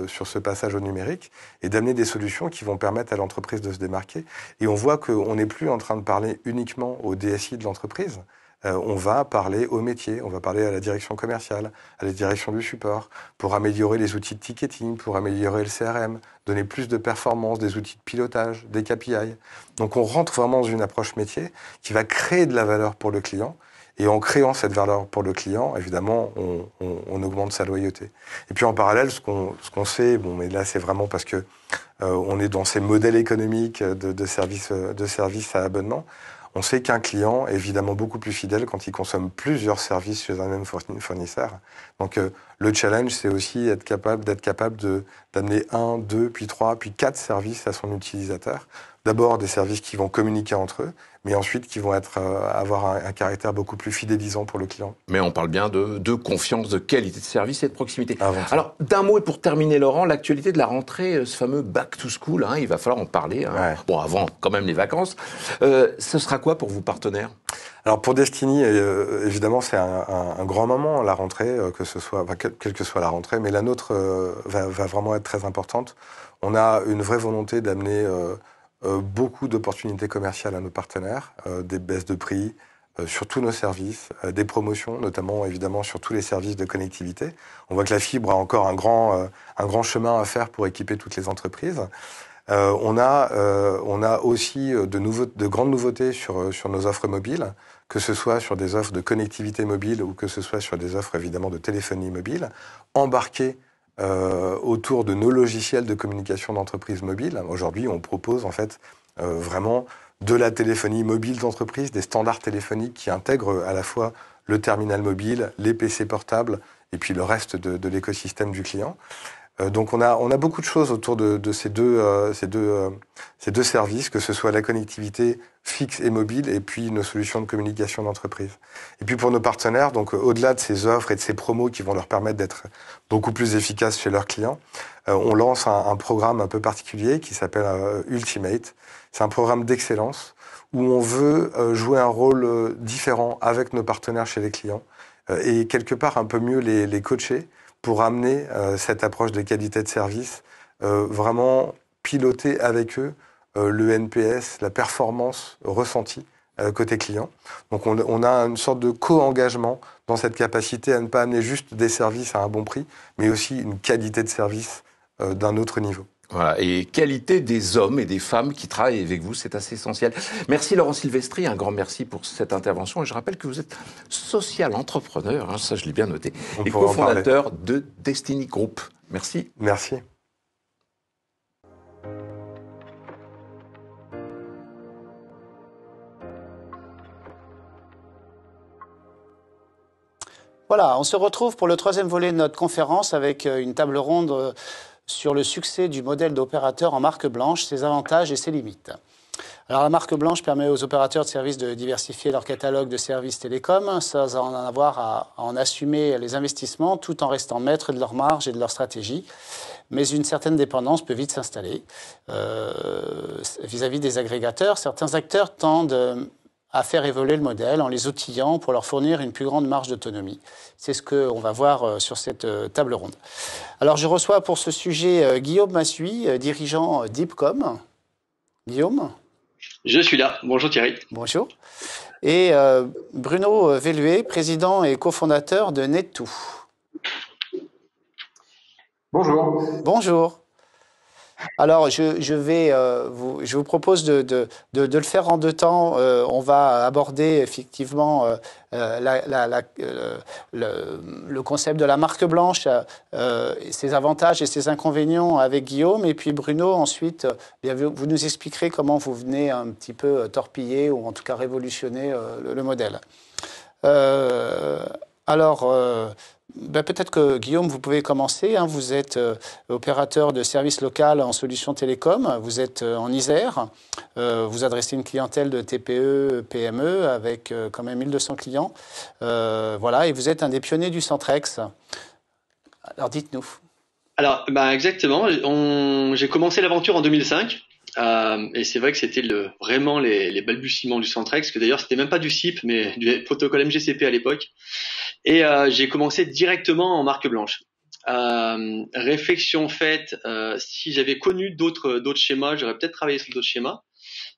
sur ce passage au numérique, et d'amener des solutions qui vont permettre à l'entreprise de se démarquer. Et on voit qu'on n'est plus en train de parler uniquement au DSI de l'entreprise. On va parler au métier, on va parler à la direction commerciale, à la direction du support, pour améliorer les outils de ticketing, pour améliorer le CRM, donner plus de performance, des outils de pilotage, des KPI. Donc on rentre vraiment dans une approche métier qui va créer de la valeur pour le client. Et en créant cette valeur pour le client, évidemment, on augmente sa loyauté. Et puis en parallèle, ce qu'on sait, bon, mais là c'est vraiment parce que on est dans ces modèles économiques de services à abonnement. On sait qu'un client est évidemment beaucoup plus fidèle quand il consomme plusieurs services chez un même fournisseur. Donc le challenge, c'est aussi d'être capable d'amener 1, 2, puis 3, puis 4 services à son utilisateur. D'abord des services qui vont communiquer entre eux, mais ensuite qui vont avoir un caractère beaucoup plus fidélisant pour le client. Mais on parle bien de confiance, de qualité de service et de proximité. Alors, d'un mot et pour terminer, Laurent, l'actualité de la rentrée, ce fameux back to school, il va falloir en parler. Ouais. Bon, avant quand même les vacances. Ce sera quoi pour vos partenaires ? Alors pour Destiny, évidemment, c'est un grand moment, la rentrée, quelle que soit la rentrée, mais la nôtre va vraiment être très importante. On a une vraie volonté d'amener beaucoup d'opportunités commerciales à nos partenaires, des baisses de prix sur tous nos services, des promotions, notamment évidemment sur tous les services de connectivité. On voit que la fibre a encore un grand chemin à faire pour équiper toutes les entreprises. On a aussi de grandes nouveautés sur nos offres mobiles, que ce soit sur des offres de connectivité mobile ou que ce soit sur des offres évidemment de téléphonie mobile, embarquées autour de nos logiciels de communication d'entreprise mobile. Aujourd'hui, on propose en fait vraiment de la téléphonie mobile d'entreprise, des standards téléphoniques qui intègrent à la fois le terminal mobile, les PC portables et puis le reste de l'écosystème du client. Donc on a beaucoup de choses autour de ces deux services, que ce soit la connectivité fixe et mobile, et puis nos solutions de communication d'entreprise. Et puis pour nos partenaires, donc au-delà de ces offres et de ces promos qui vont leur permettre d'être beaucoup plus efficaces chez leurs clients, on lance un programme un peu particulier qui s'appelle Ultimate. C'est un programme d'excellence où on veut jouer un rôle différent avec nos partenaires chez les clients et quelque part un peu mieux les coacher pour amener cette approche de qualité de service, vraiment piloter avec eux le NPS, la performance ressentie côté client. Donc on a une sorte de co-engagement dans cette capacité à ne pas amener juste des services à un bon prix, mais aussi une qualité de service d'un autre niveau. Voilà, et qualité des hommes et des femmes qui travaillent avec vous, c'est assez essentiel. Merci Laurent Silvestri, un grand merci pour cette intervention. Et je rappelle que vous êtes social entrepreneur, ça je l'ai bien noté, et cofondateur de Destiny Group. Merci. Merci. Voilà, on se retrouve pour le troisième volet de notre conférence avec une table ronde sur le succès du modèle d'opérateur en marque blanche, ses avantages et ses limites. Alors la marque blanche permet aux opérateurs de services de diversifier leur catalogue de services télécoms sans en avoir à en assumer les investissements tout en restant maîtres de leur marge et de leur stratégie. Mais une certaine dépendance peut vite s'installer. Vis-à-vis des agrégateurs, certains acteurs tendent à faire évoluer le modèle en les outillant pour leur fournir une plus grande marge d'autonomie. C'est ce qu'on va voir sur cette table ronde. Alors, je reçois pour ce sujet Guillaume Massui, dirigeant Deepcom. Guillaume ? Je suis là. Bonjour Thierry. Bonjour. Et Bruno Vellué, président et cofondateur de Net2. Bonjour. Bonjour. Alors, je vous propose de le faire en deux temps. On va aborder effectivement le concept de la marque blanche, ses avantages et ses inconvénients avec Guillaume. Et puis Bruno, ensuite, vous nous expliquerez comment vous venez un petit peu torpiller ou en tout cas révolutionner le modèle. Alors, peut-être que Guillaume, vous pouvez commencer. Hein. Vous êtes opérateur de services local en solutions télécom. Vous êtes en Isère. Vous adressez une clientèle de TPE, PME avec quand même 1200 clients. Voilà, et vous êtes un des pionniers du Centrex. Alors, dites-nous. Alors, exactement. J'ai commencé l'aventure en 2005. Et c'est vrai que c'était vraiment les balbutiements du Centrex, que d'ailleurs c'était même pas du SIP, mais du protocole MGCP à l'époque. Et j'ai commencé directement en marque blanche. Réflexion faite, si j'avais connu d'autres schémas, j'aurais peut-être travaillé sur d'autres schémas.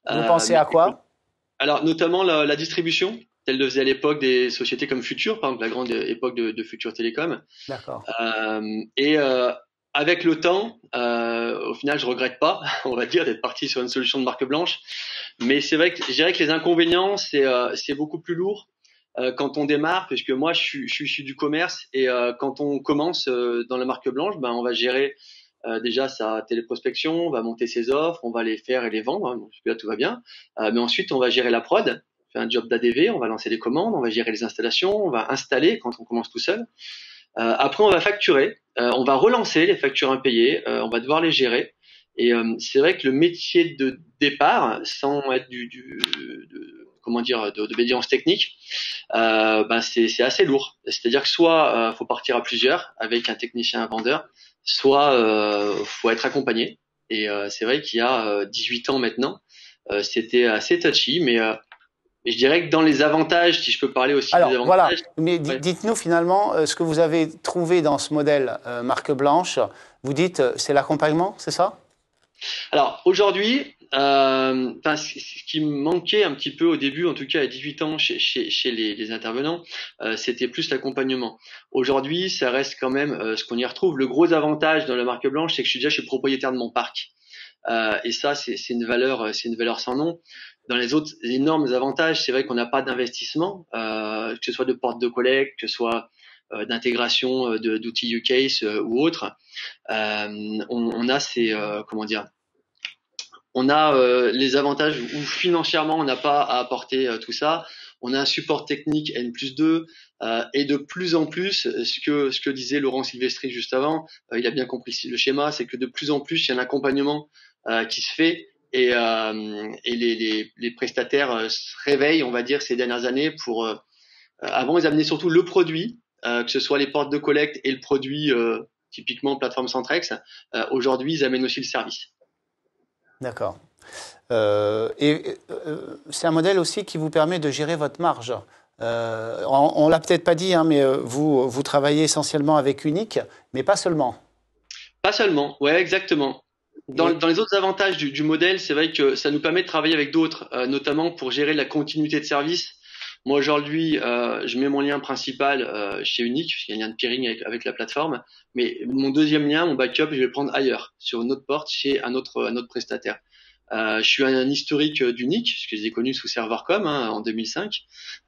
Vous pensez à quoi? Alors notamment la distribution, telle le faisait à l'époque des sociétés comme Futur, par exemple la grande époque de Futur Télécom. D'accord. Avec le temps, au final, je regrette pas, on va dire, d'être parti sur une solution de marque blanche. Mais c'est vrai que je dirais que les inconvénients, c'est beaucoup plus lourd quand on démarre, puisque moi, je suis issu du commerce et quand on commence dans la marque blanche, on va gérer déjà sa téléprospection, on va monter ses offres, on va les faire et les vendre. Hein, donc là, tout va bien. Mais ensuite, on va gérer la prod, on fait un job d'ADV, on va lancer des commandes, on va gérer les installations, on va installer quand on commence tout seul. Après, on va facturer, on va relancer les factures impayées, on va devoir les gérer. Et c'est vrai que le métier de départ, sans être d'obédience technique, c'est assez lourd. C'est-à-dire que soit faut partir à plusieurs avec un technicien, un vendeur, soit faut être accompagné. Et c'est vrai qu'il y a 18 ans maintenant, c'était assez touchy, mais je dirais que dans les avantages, si je peux parler aussi des avantages… Voilà, mais dites-nous finalement ce que vous avez trouvé dans ce modèle marque blanche. Vous dites c'est l'accompagnement, c'est ça? Alors aujourd'hui, ce qui me manquait un petit peu au début, en tout cas à 18 ans chez les intervenants, c'était plus l'accompagnement. Aujourd'hui, ça reste quand même ce qu'on y retrouve. Le gros avantage dans la marque blanche, c'est que je suis propriétaire de mon parc. Et ça, c'est une valeur sans nom. Dans les autres énormes avantages, c'est vrai qu'on n'a pas d'investissement, que ce soit de porte de collecte, que ce soit d'intégration d'outils UCase ou autres. On a on a les avantages où financièrement on n'a pas à apporter tout ça. On a un support technique N+2 et de plus en plus, ce que disait Laurent Silvestri juste avant, il a bien compris le schéma, c'est que de plus en plus il y a un accompagnement qui se fait. Et les prestataires se réveillent, on va dire, ces dernières années pour… avant, ils amenaient surtout le produit, que ce soit les portes de collecte et le produit, typiquement plateforme Centrex. Aujourd'hui, ils amènent aussi le service. D'accord. C'est un modèle aussi qui vous permet de gérer votre marge. On ne l'a peut-être pas dit, hein, mais vous travaillez essentiellement avec Unique, mais pas seulement. Pas seulement, ouais, exactement. Dans les autres avantages du modèle, c'est vrai que ça nous permet de travailler avec d'autres, notamment pour gérer la continuité de service. Moi, aujourd'hui, je mets mon lien principal chez Unique, puisqu'il y a un lien de peering avec la plateforme. Mais mon deuxième lien, mon backup, je vais le prendre ailleurs, sur une autre porte, chez un autre prestataire. Je suis un historique d'Unique, puisque je les ai connus sous Servercom en 2005.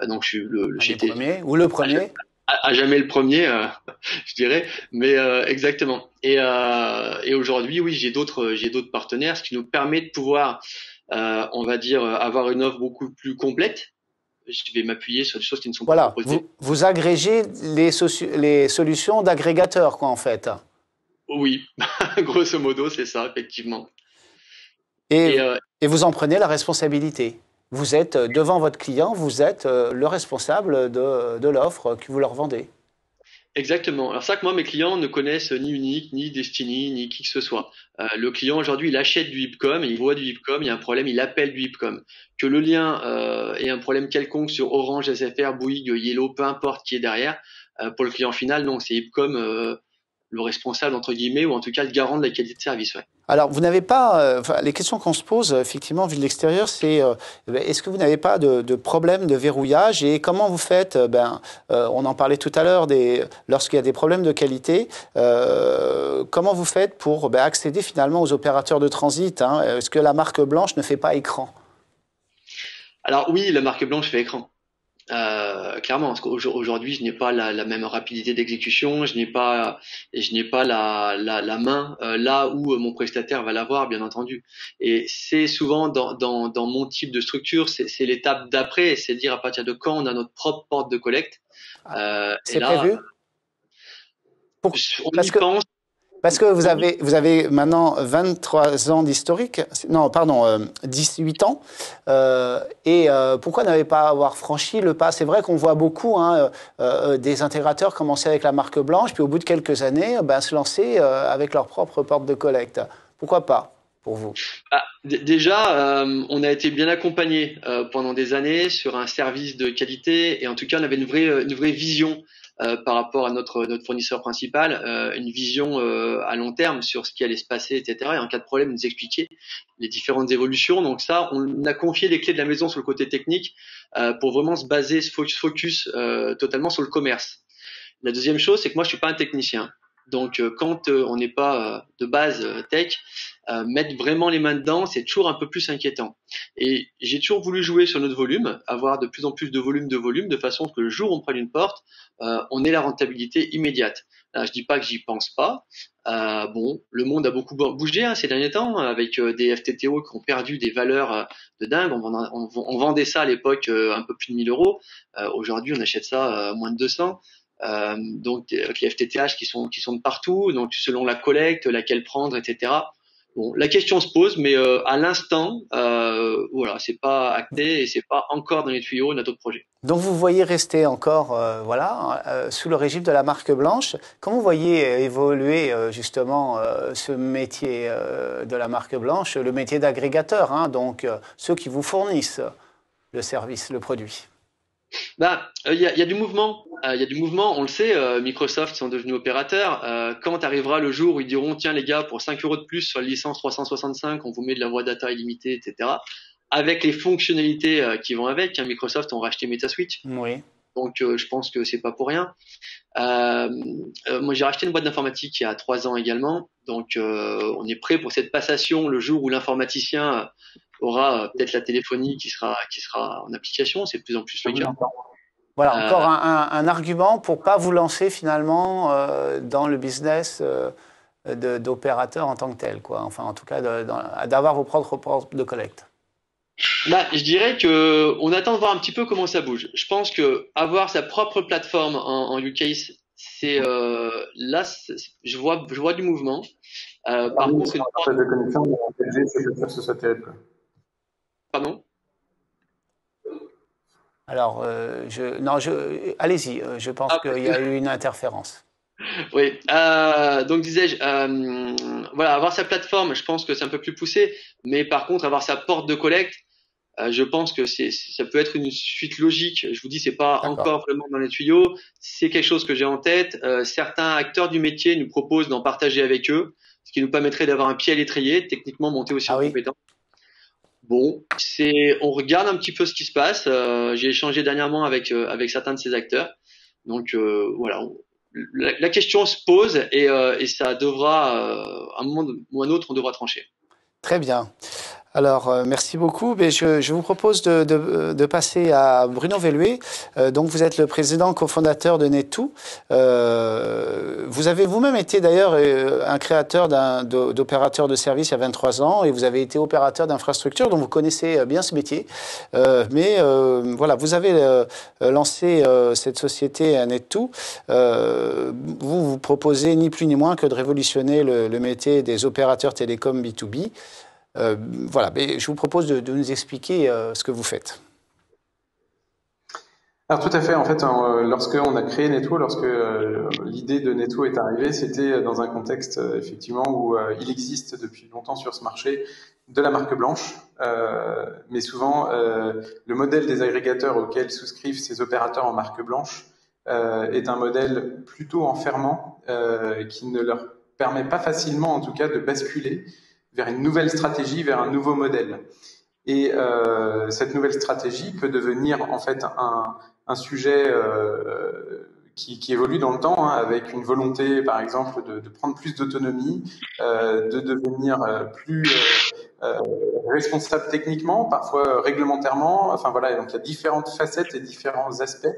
Donc, je suis le premier à jamais le premier, je dirais, mais exactement. Et aujourd'hui, oui, j'ai d'autres partenaires, ce qui nous permet de pouvoir, on va dire, avoir une offre beaucoup plus complète. Je vais m'appuyer sur des choses qui ne sont pas proposées. Vous agrégez les solutions d'agrégateurs, quoi, en fait. Oui, grosso modo, c'est ça, effectivement. Et vous en prenez la responsabilité. Vous êtes devant votre client, vous êtes le responsable de l'offre que vous leur vendez. Exactement. Alors ça que moi, mes clients ne connaissent ni Unique, ni Destiny, ni qui que ce soit. Le client aujourd'hui, il achète du Ipcom, il voit du Ipcom, il y a un problème, il appelle du Ipcom. Que le lien ait un problème quelconque sur Orange, SFR, Bouygues, Yellow, peu importe qui est derrière, pour le client final, non, c'est Ipcom le responsable, entre guillemets, ou en tout cas le garant de la qualité de service. Ouais. Alors, vous n'avez pas… les questions qu'on se pose, effectivement, vu de l'extérieur, c'est est-ce que vous n'avez pas de problème de verrouillage et comment vous faites on en parlait tout à l'heure, lorsqu'il y a des problèmes de qualité, comment vous faites pour accéder finalement aux opérateurs de transit, hein? Est-ce que la marque blanche ne fait pas écran? Alors oui, la marque blanche fait écran. Clairement, parce qu'aujourd'hui, je n'ai pas la même rapidité d'exécution, je n'ai pas la main là où mon prestataire va l'avoir, bien entendu. Et c'est souvent dans mon type de structure, c'est l'étape d'après, c'est dire à partir de quand on a notre propre porte de collecte. C'est prévu? On y pense. Parce que vous avez maintenant 23 ans d'historique, non, pardon, 18 ans. Pourquoi n'avez pas avoir franchi le pas? C'est vrai qu'on voit beaucoup des intégrateurs commencer avec la marque blanche, puis au bout de quelques années, se lancer avec leur propre porte de collecte. Pourquoi pas pour vous? Déjà, on a été bien accompagné pendant des années sur un service de qualité et en tout cas, on avait une vraie vision par rapport à notre fournisseur principal, une vision à long terme sur ce qui allait se passer, etc. Et en cas de problème, nous expliquer les différentes évolutions. Donc ça, on a confié les clés de la maison sur le côté technique pour vraiment se baser, se focus totalement sur le commerce. La deuxième chose, c'est que moi, je suis pas un technicien. Donc, quand on n'est pas de base tech, mettre vraiment les mains dedans, c'est toujours un peu plus inquiétant. Et j'ai toujours voulu jouer sur notre volume, avoir de plus en plus de volume, de façon que le jour où on prenne une porte, on ait la rentabilité immédiate. Là, je dis pas que j'y pense pas. Le monde a beaucoup bougé ces derniers temps, avec des FTTO qui ont perdu des valeurs de dingue. On vendait ça à l'époque un peu plus de 1 000 euros. Aujourd'hui, on achète ça moins de 200. Donc avec les FTTH qui sont de partout, donc selon la collecte, laquelle prendre, etc. Bon, la question se pose, mais à l'instant, voilà, c'est pas acté et c'est pas encore dans les tuyaux. On a d'autres projets. Donc vous voyez rester encore, sous le régime de la marque blanche. Comment vous voyez évoluer justement ce métier de la marque blanche, le métier d'agrégateur, donc ceux qui vous fournissent le service, le produit? Il y a du mouvement. Il y a du mouvement, on le sait. Microsoft sont devenus opérateurs. Quand arrivera le jour où ils diront tiens les gars, pour 5 € de plus sur la licence 365, on vous met de la voix data illimitée, etc. Avec les fonctionnalités qui vont avec. Microsoft ont racheté Metaswitch. Oui. Donc je pense que c'est pas pour rien. Moi j'ai racheté une boîte d'informatique il y a 3 ans également. Donc on est prêt pour cette passation le jour où l'informaticien aura peut-être la téléphonie qui sera en application. C'est de plus en plus le cas. Voilà, encore un argument pour pas vous lancer finalement dans le business d'opérateur en tant que tel, quoi. Enfin, en tout cas, d'avoir vos propres portes de collecte. Je dirais que on attend de voir un petit peu comment ça bouge. Je pense que avoir sa propre plateforme en use case, c'est là, je vois du mouvement. Par contre, c'est une porte de connexion. C'est peut-être que ce soit terrible. Pardon? Alors, allez-y, je pense qu'il y a eu une interférence. Oui, donc disais-je, voilà, avoir sa plateforme, je pense que c'est un peu plus poussé, mais par contre, avoir sa porte de collecte, je pense que ça peut être une suite logique. Je vous dis, c'est pas encore vraiment dans les tuyaux, c'est quelque chose que j'ai en tête. Certains acteurs du métier nous proposent d'en partager avec eux, ce qui nous permettrait d'avoir un pied à l'étrier, techniquement monter aussi en compétence. Bon, on regarde un petit peu ce qui se passe. J'ai échangé dernièrement avec certains de ces acteurs. Donc voilà, la question se pose et ça devra, à un moment ou à un autre, on devra trancher. Très bien. Alors, merci beaucoup. Mais je vous propose de passer à Bruno Vellué. Donc, vous êtes le président cofondateur de Net2. Vous avez vous-même été d'ailleurs un créateur d'opérateur de service il y a 23 ans et vous avez été opérateur d'infrastructure, donc vous connaissez bien ce métier. Voilà, vous avez lancé cette société Net2. Vous proposez ni plus ni moins que de révolutionner le métier des opérateurs télécoms B2B. Voilà, mais je vous propose de nous expliquer ce que vous faites. Alors tout à fait, en fait, lorsqu'on a créé Net2, lorsque l'idée de Net2 est arrivée, c'était dans un contexte effectivement où il existe depuis longtemps sur ce marché de la marque blanche, mais souvent le modèle des agrégateurs auxquels souscrivent ces opérateurs en marque blanche est un modèle plutôt enfermant qui ne leur permet pas facilement, en tout cas, de basculer vers une nouvelle stratégie, vers un nouveau modèle. Et cette nouvelle stratégie peut devenir en fait un sujet qui évolue dans le temps, avec une volonté, par exemple, de prendre plus d'autonomie, de devenir plus responsable techniquement, parfois réglementairement. Enfin voilà, donc il y a différentes facettes et différents aspects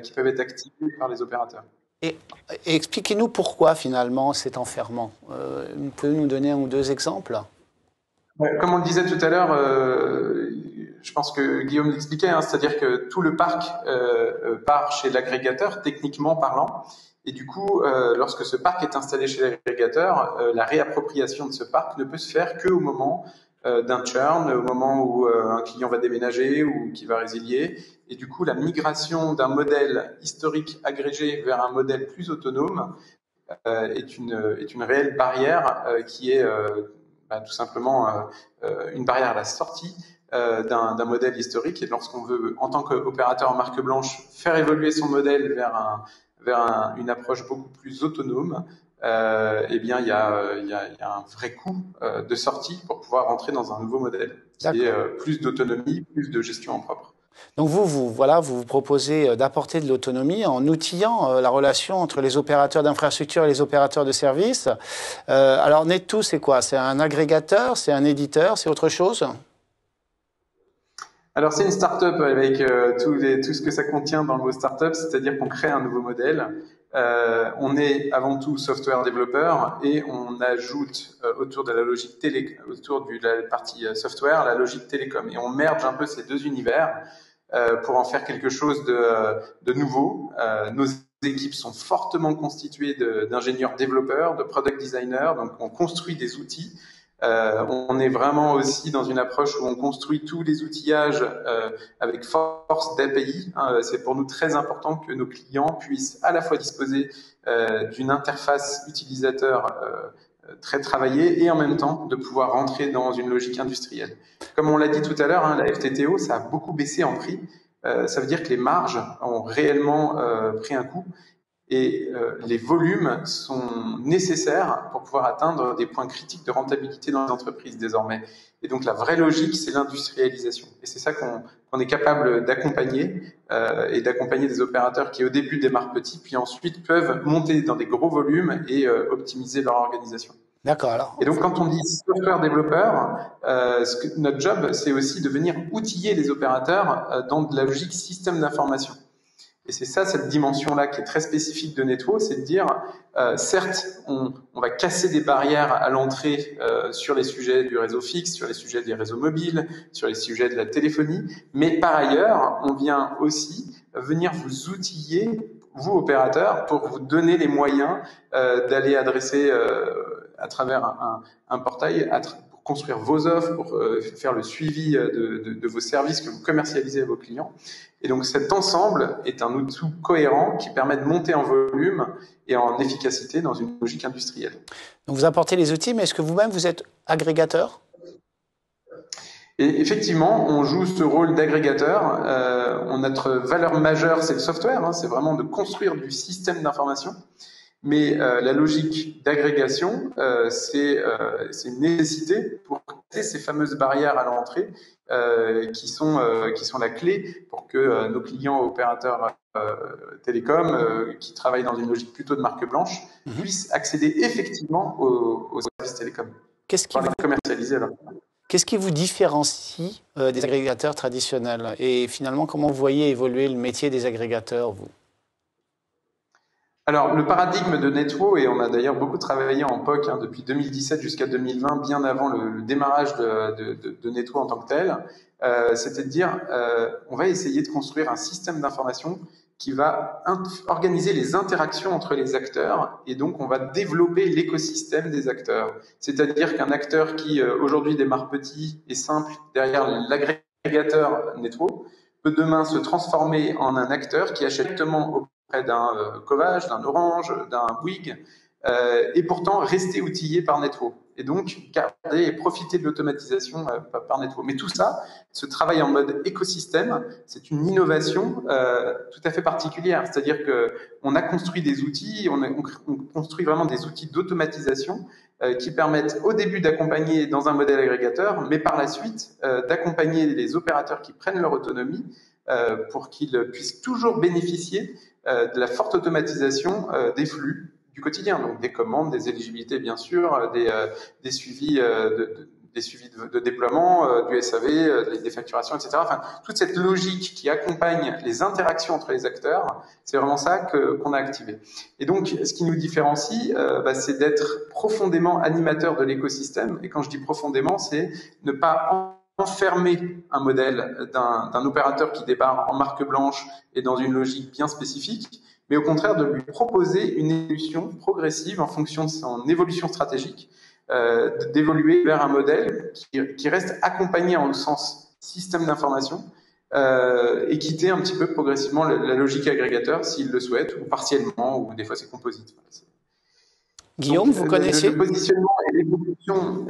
qui peuvent être activés par les opérateurs. Et expliquez-nous pourquoi finalement cet enfermement. Vous pouvez nous donner un ou deux exemples? Comme on le disait tout à l'heure, je pense que Guillaume l'expliquait, hein, c'est-à-dire que tout le parc part chez l'agrégateur, techniquement parlant. Et du coup, lorsque ce parc est installé chez l'agrégateur, la réappropriation de ce parc ne peut se faire qu'au moment d'un churn, au moment où un client va déménager ou qui va résilier. Et du coup, la migration d'un modèle historique agrégé vers un modèle plus autonome est une réelle barrière qui est tout simplement une barrière à la sortie d'un modèle historique. Et lorsqu'on veut, en tant qu'opérateur en marque blanche, faire évoluer son modèle vers une approche beaucoup plus autonome, eh bien, il y a un vrai coût de sortie pour pouvoir rentrer dans un nouveau modèle, qui est plus d'autonomie, plus de gestion en propre. Donc vous proposez d'apporter de l'autonomie en outillant la relation entre les opérateurs d'infrastructure et les opérateurs de services. Alors Net2, c'est quoi? C'est un agrégateur, c'est un éditeur, c'est autre chose? Alors c'est une start-up avec tout ce que ça contient dans le mot start-up, c'est-à-dire qu'on crée un nouveau modèle. On est avant tout software développeur et on ajoute autour de la logique autour de la partie software, la logique télécom. Et on merge un peu ces deux univers pour en faire quelque chose de nouveau. Nos équipes sont fortement constituées d'ingénieurs développeurs, de product designers, donc on construit des outils. On est vraiment aussi dans une approche où on construit tous les outillages avec force d'API. C'est pour nous très important que nos clients puissent à la fois disposer d'une interface utilisateur très travaillée et en même temps de pouvoir rentrer dans une logique industrielle. Comme on l'a dit tout à l'heure, hein, la FTTO, ça a beaucoup baissé en prix. Ça veut dire que les marges ont réellement pris un coup. Et les volumes sont nécessaires pour pouvoir atteindre des points critiques de rentabilité dans les entreprises désormais. Et donc la vraie logique, c'est l'industrialisation. Et c'est ça qu'on est capable d'accompagner et d'accompagner des opérateurs qui au début démarrent petits, puis ensuite peuvent monter dans des gros volumes et optimiser leur organisation. D'accord. Alors. Et donc quand on dit software développeur, notre job, c'est aussi de venir outiller les opérateurs dans de la logique système d'information. Et c'est ça, cette dimension-là qui est très spécifique de Net2, c'est de dire, certes, on va casser des barrières à l'entrée sur les sujets du réseau fixe, sur les sujets des réseaux mobiles, sur les sujets de la téléphonie, mais par ailleurs, on vient aussi venir vous outiller, vous opérateurs, pour vous donner les moyens d'aller adresser à travers un portail, pour construire vos offres, pour faire le suivi de vos services que vous commercialisez à vos clients. Et donc cet ensemble est un outil cohérent qui permet de monter en volume et en efficacité dans une logique industrielle. Donc vous apportez les outils, mais est-ce que vous-même vous êtes agrégateur? Et effectivement, on joue ce rôle d'agrégateur. Notre valeur majeure, c'est le software, hein, c'est vraiment de construire du système d'information. Mais la logique d'agrégation, c'est une nécessité pour casser ces fameuses barrières à l'entrée qui sont la clé pour que nos clients opérateurs télécoms qui travaillent dans une logique plutôt de marque blanche puissent accéder effectivement aux services télécoms. Qu'est-ce qui vous différencie des agrégateurs traditionnels? Et finalement, comment vous voyez évoluer le métier des agrégateurs, vous? Alors, le paradigme de Net2, et on a d'ailleurs beaucoup travaillé en POC depuis 2017 jusqu'à 2020, bien avant le démarrage de Net2 en tant que tel, c'était de dire on va essayer de construire un système d'information qui va organiser les interactions entre les acteurs, et donc on va développer l'écosystème des acteurs. C'est-à-dire qu'un acteur qui aujourd'hui démarre petit et simple derrière l'agrégateur Net2 peut demain se transformer en un acteur qui achète directement auprès d'un Covage, d'un Orange, d'un Bouygues, et pourtant rester outillé par Net2. Et donc garder et profiter de l'automatisation par Net2. Mais tout ça, ce travail en mode écosystème, c'est une innovation tout à fait particulière. C'est-à-dire qu'on a construit des outils, on construit vraiment des outils d'automatisation qui permettent au début d'accompagner dans un modèle agrégateur, mais par la suite d'accompagner les opérateurs qui prennent leur autonomie pour qu'ils puissent toujours bénéficier de la forte automatisation des flux du quotidien, donc des commandes, des éligibilités bien sûr, des suivis des suivis de déploiement, du SAV, des facturations, etc. Enfin, toute cette logique qui accompagne les interactions entre les acteurs, c'est vraiment ça qu'on a activé. Et donc, ce qui nous différencie, c'est d'être profondément animateur de l'écosystème. Et quand je dis profondément, c'est ne pas enfermer un modèle d'un opérateur qui démarre en marque blanche et dans une logique bien spécifique, mais au contraire de lui proposer une évolution progressive en fonction de son évolution stratégique, d'évoluer vers un modèle qui reste accompagné en sens système d'information, et quitter un petit peu progressivement la logique agrégateur s'il le souhaite, ou partiellement, ou des fois c'est composite. Guillaume, vous connaissez le positionnement et l'évolution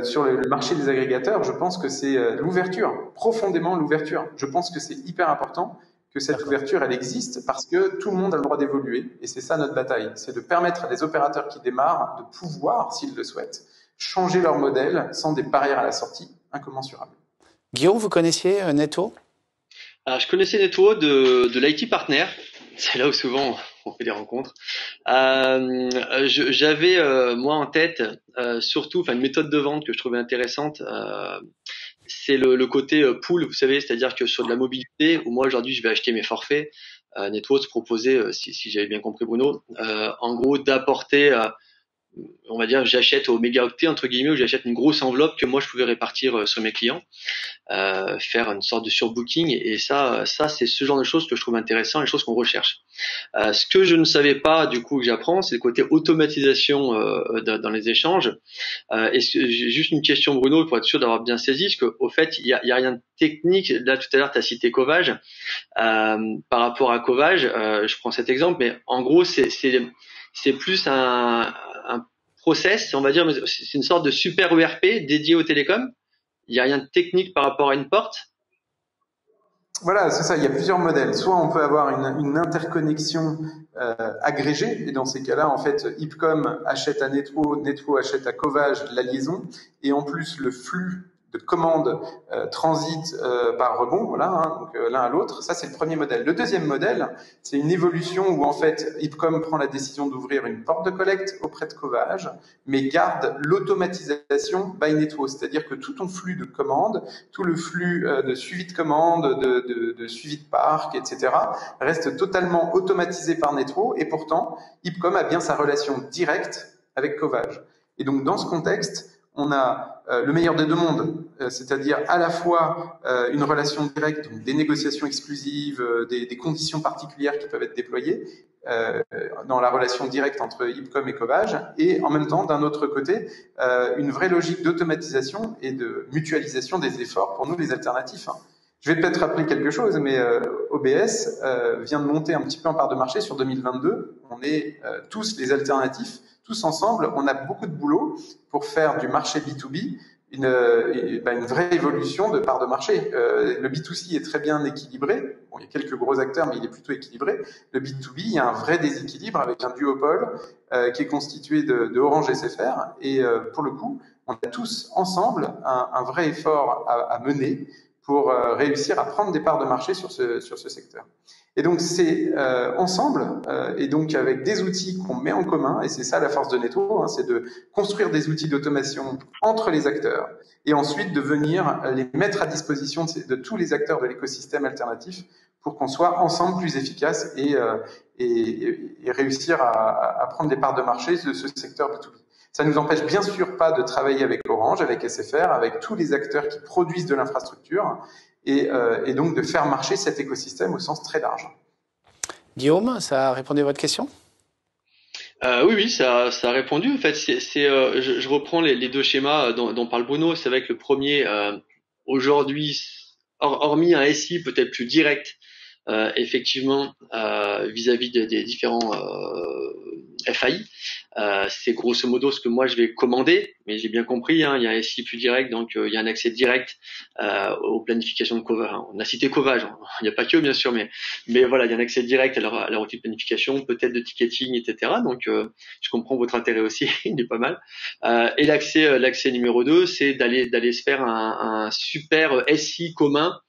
sur le marché des agrégateurs, je pense que c'est l'ouverture, profondément l'ouverture. Je pense que c'est hyper important que cette ouverture, elle existe parce que tout le monde a le droit d'évoluer. Et c'est ça notre bataille, c'est de permettre à des opérateurs qui démarrent de pouvoir, s'ils le souhaitent, changer leur modèle sans des barrières à la sortie incommensurables. Guillaume, vous connaissiez Netto ? Alors, je connaissais Netto de l'IT Partner. C'est là où souvent on fait des rencontres. J'avais moi en tête surtout, une méthode de vente que je trouvais intéressante. C'est le côté pool, vous savez, c'est-à-dire que sur de la mobilité, où moi aujourd'hui je vais acheter mes forfaits, Netto se proposait, si j'avais bien compris Bruno, en gros d'apporter, on va dire, j'achète au mégaoctet entre guillemets, où j'achète une grosse enveloppe que moi je pouvais répartir sur mes clients, faire une sorte de surbooking, et ça c'est ce genre de choses que je trouve intéressant, les choses qu'on recherche. Ce que je ne savais pas, du coup, que j'apprends, c'est le côté automatisation dans les échanges. Et j'ai juste une question, Bruno, pour être sûr d'avoir bien saisi, parce qu'au fait, il y a rien de technique. Là, tout à l'heure, tu as cité Covage. Par rapport à Covage, je prends cet exemple, mais en gros, c'est plus un process, on va dire, mais c'est une sorte de super ERP dédié aux télécoms. Il n'y a rien de technique par rapport à une porte. Voilà, c'est ça. Il y a plusieurs modèles. Soit on peut avoir une interconnexion agrégée, et dans ces cas-là, en fait, Ipcom achète à Netto, Netto achète à Covage la liaison, et en plus le flux de commandes transite par rebond, voilà, donc l'un à l'autre. Ça, c'est le premier modèle. Le deuxième modèle, c'est une évolution où en fait Ipcom prend la décision d'ouvrir une porte de collecte auprès de Covage, mais garde l'automatisation by Netto, c'est-à-dire que tout ton flux de commandes, tout le flux de suivi de commandes, de suivi de parc, etc., reste totalement automatisé par Netto, et pourtant Ipcom a bien sa relation directe avec Covage. Et donc dans ce contexte, on a le meilleur des deux mondes, c'est-à-dire à la fois une relation directe, donc des négociations exclusives, des conditions particulières qui peuvent être déployées dans la relation directe entre Ipcom et Covage, et en même temps, d'un autre côté, une vraie logique d'automatisation et de mutualisation des efforts pour nous, les alternatifs. Je vais peut-être rappeler quelque chose, mais OBS vient de monter un petit peu en part de marché sur 2022. On est tous les alternatifs, tous ensemble, on a beaucoup de boulot pour faire du marché B2B une vraie évolution de part de marché. Le B2C est très bien équilibré. Bon, il y a quelques gros acteurs, mais il est plutôt équilibré. Le B2B, il y a un vrai déséquilibre avec un duopole qui est constitué de Orange SFR. Et pour le coup, on a tous ensemble un vrai effort à mener pour réussir à prendre des parts de marché sur ce secteur. Et donc c'est ensemble, et donc avec des outils qu'on met en commun, et c'est ça la force de Netto, c'est de construire des outils d'automation entre les acteurs, et ensuite de venir les mettre à disposition de tous les acteurs de l'écosystème alternatif pour qu'on soit ensemble plus efficaces et réussir à prendre des parts de marché de ce secteur B2B. Ça ne nous empêche bien sûr pas de travailler avec Orange, avec SFR, avec tous les acteurs qui produisent de l'infrastructure, et donc de faire marcher cet écosystème au sens très large. Guillaume, ça a répondu à votre question ? Oui, ça a répondu. En fait, je reprends les deux schémas dont parle Bruno. C'est vrai que le premier, aujourd'hui, hormis un SI peut-être plus direct, effectivement, vis-à-vis des différents FAI, c'est grosso modo ce que moi je vais commander, mais j'ai bien compris, il y a un SI plus direct, donc il y a un accès direct aux planifications de Covage. On a cité Covage, il n'y a pas que bien sûr, mais voilà, il y a un accès direct à leur outil de planification, peut-être de ticketing, etc. Donc je comprends votre intérêt aussi, il est pas mal. Et l'accès numéro 2, c'est d'aller se faire un super SI commun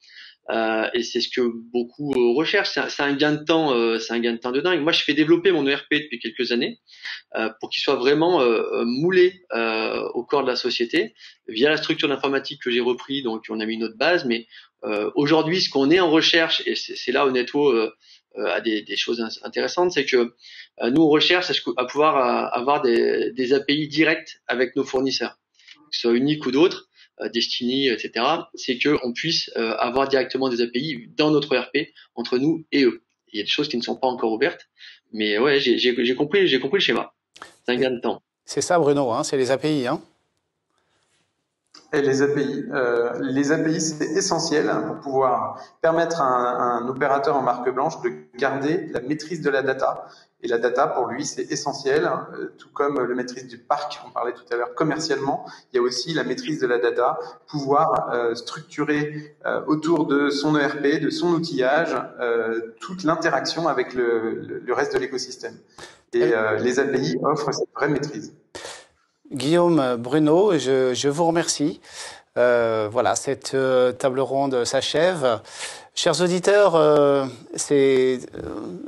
et c'est ce que beaucoup recherchent. C'est un gain de temps, c'est un gain de temps de dingue. Moi, je fais développer mon ERP depuis quelques années pour qu'il soit vraiment moulé au corps de la société via la structure d'informatique que j'ai repris. Donc, on a mis une autre base, mais aujourd'hui, ce qu'on est en recherche, et c'est là où Netwo a des choses intéressantes, c'est que nous, on recherche à pouvoir avoir des API directes avec nos fournisseurs, que ce soit Unique ou d'autres, Destiny, etc. C'est qu'on puisse avoir directement des API dans notre ERP entre nous et eux. Il y a des choses qui ne sont pas encore ouvertes, mais ouais, j'ai compris le schéma. C'est un gain de temps. C'est ça, Bruno, hein, c'est les API, hein. Et les API, c'est essentiel pour pouvoir permettre à un opérateur en marque blanche de garder la maîtrise de la data. Et la data, pour lui, c'est essentiel, tout comme la maîtrise du parc, on parlait tout à l'heure commercialement, il y a aussi la maîtrise de la data, pouvoir structurer autour de son ERP, de son outillage, toute l'interaction avec le reste de l'écosystème. Et les API offrent cette vraie maîtrise. Guillaume, Bruno, je vous remercie. Voilà, cette table ronde s'achève. Chers auditeurs,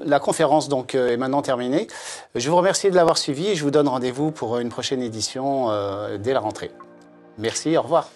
la conférence donc est maintenant terminée. Je vous remercie de l'avoir suivi et je vous donne rendez-vous pour une prochaine édition dès la rentrée. Merci, au revoir.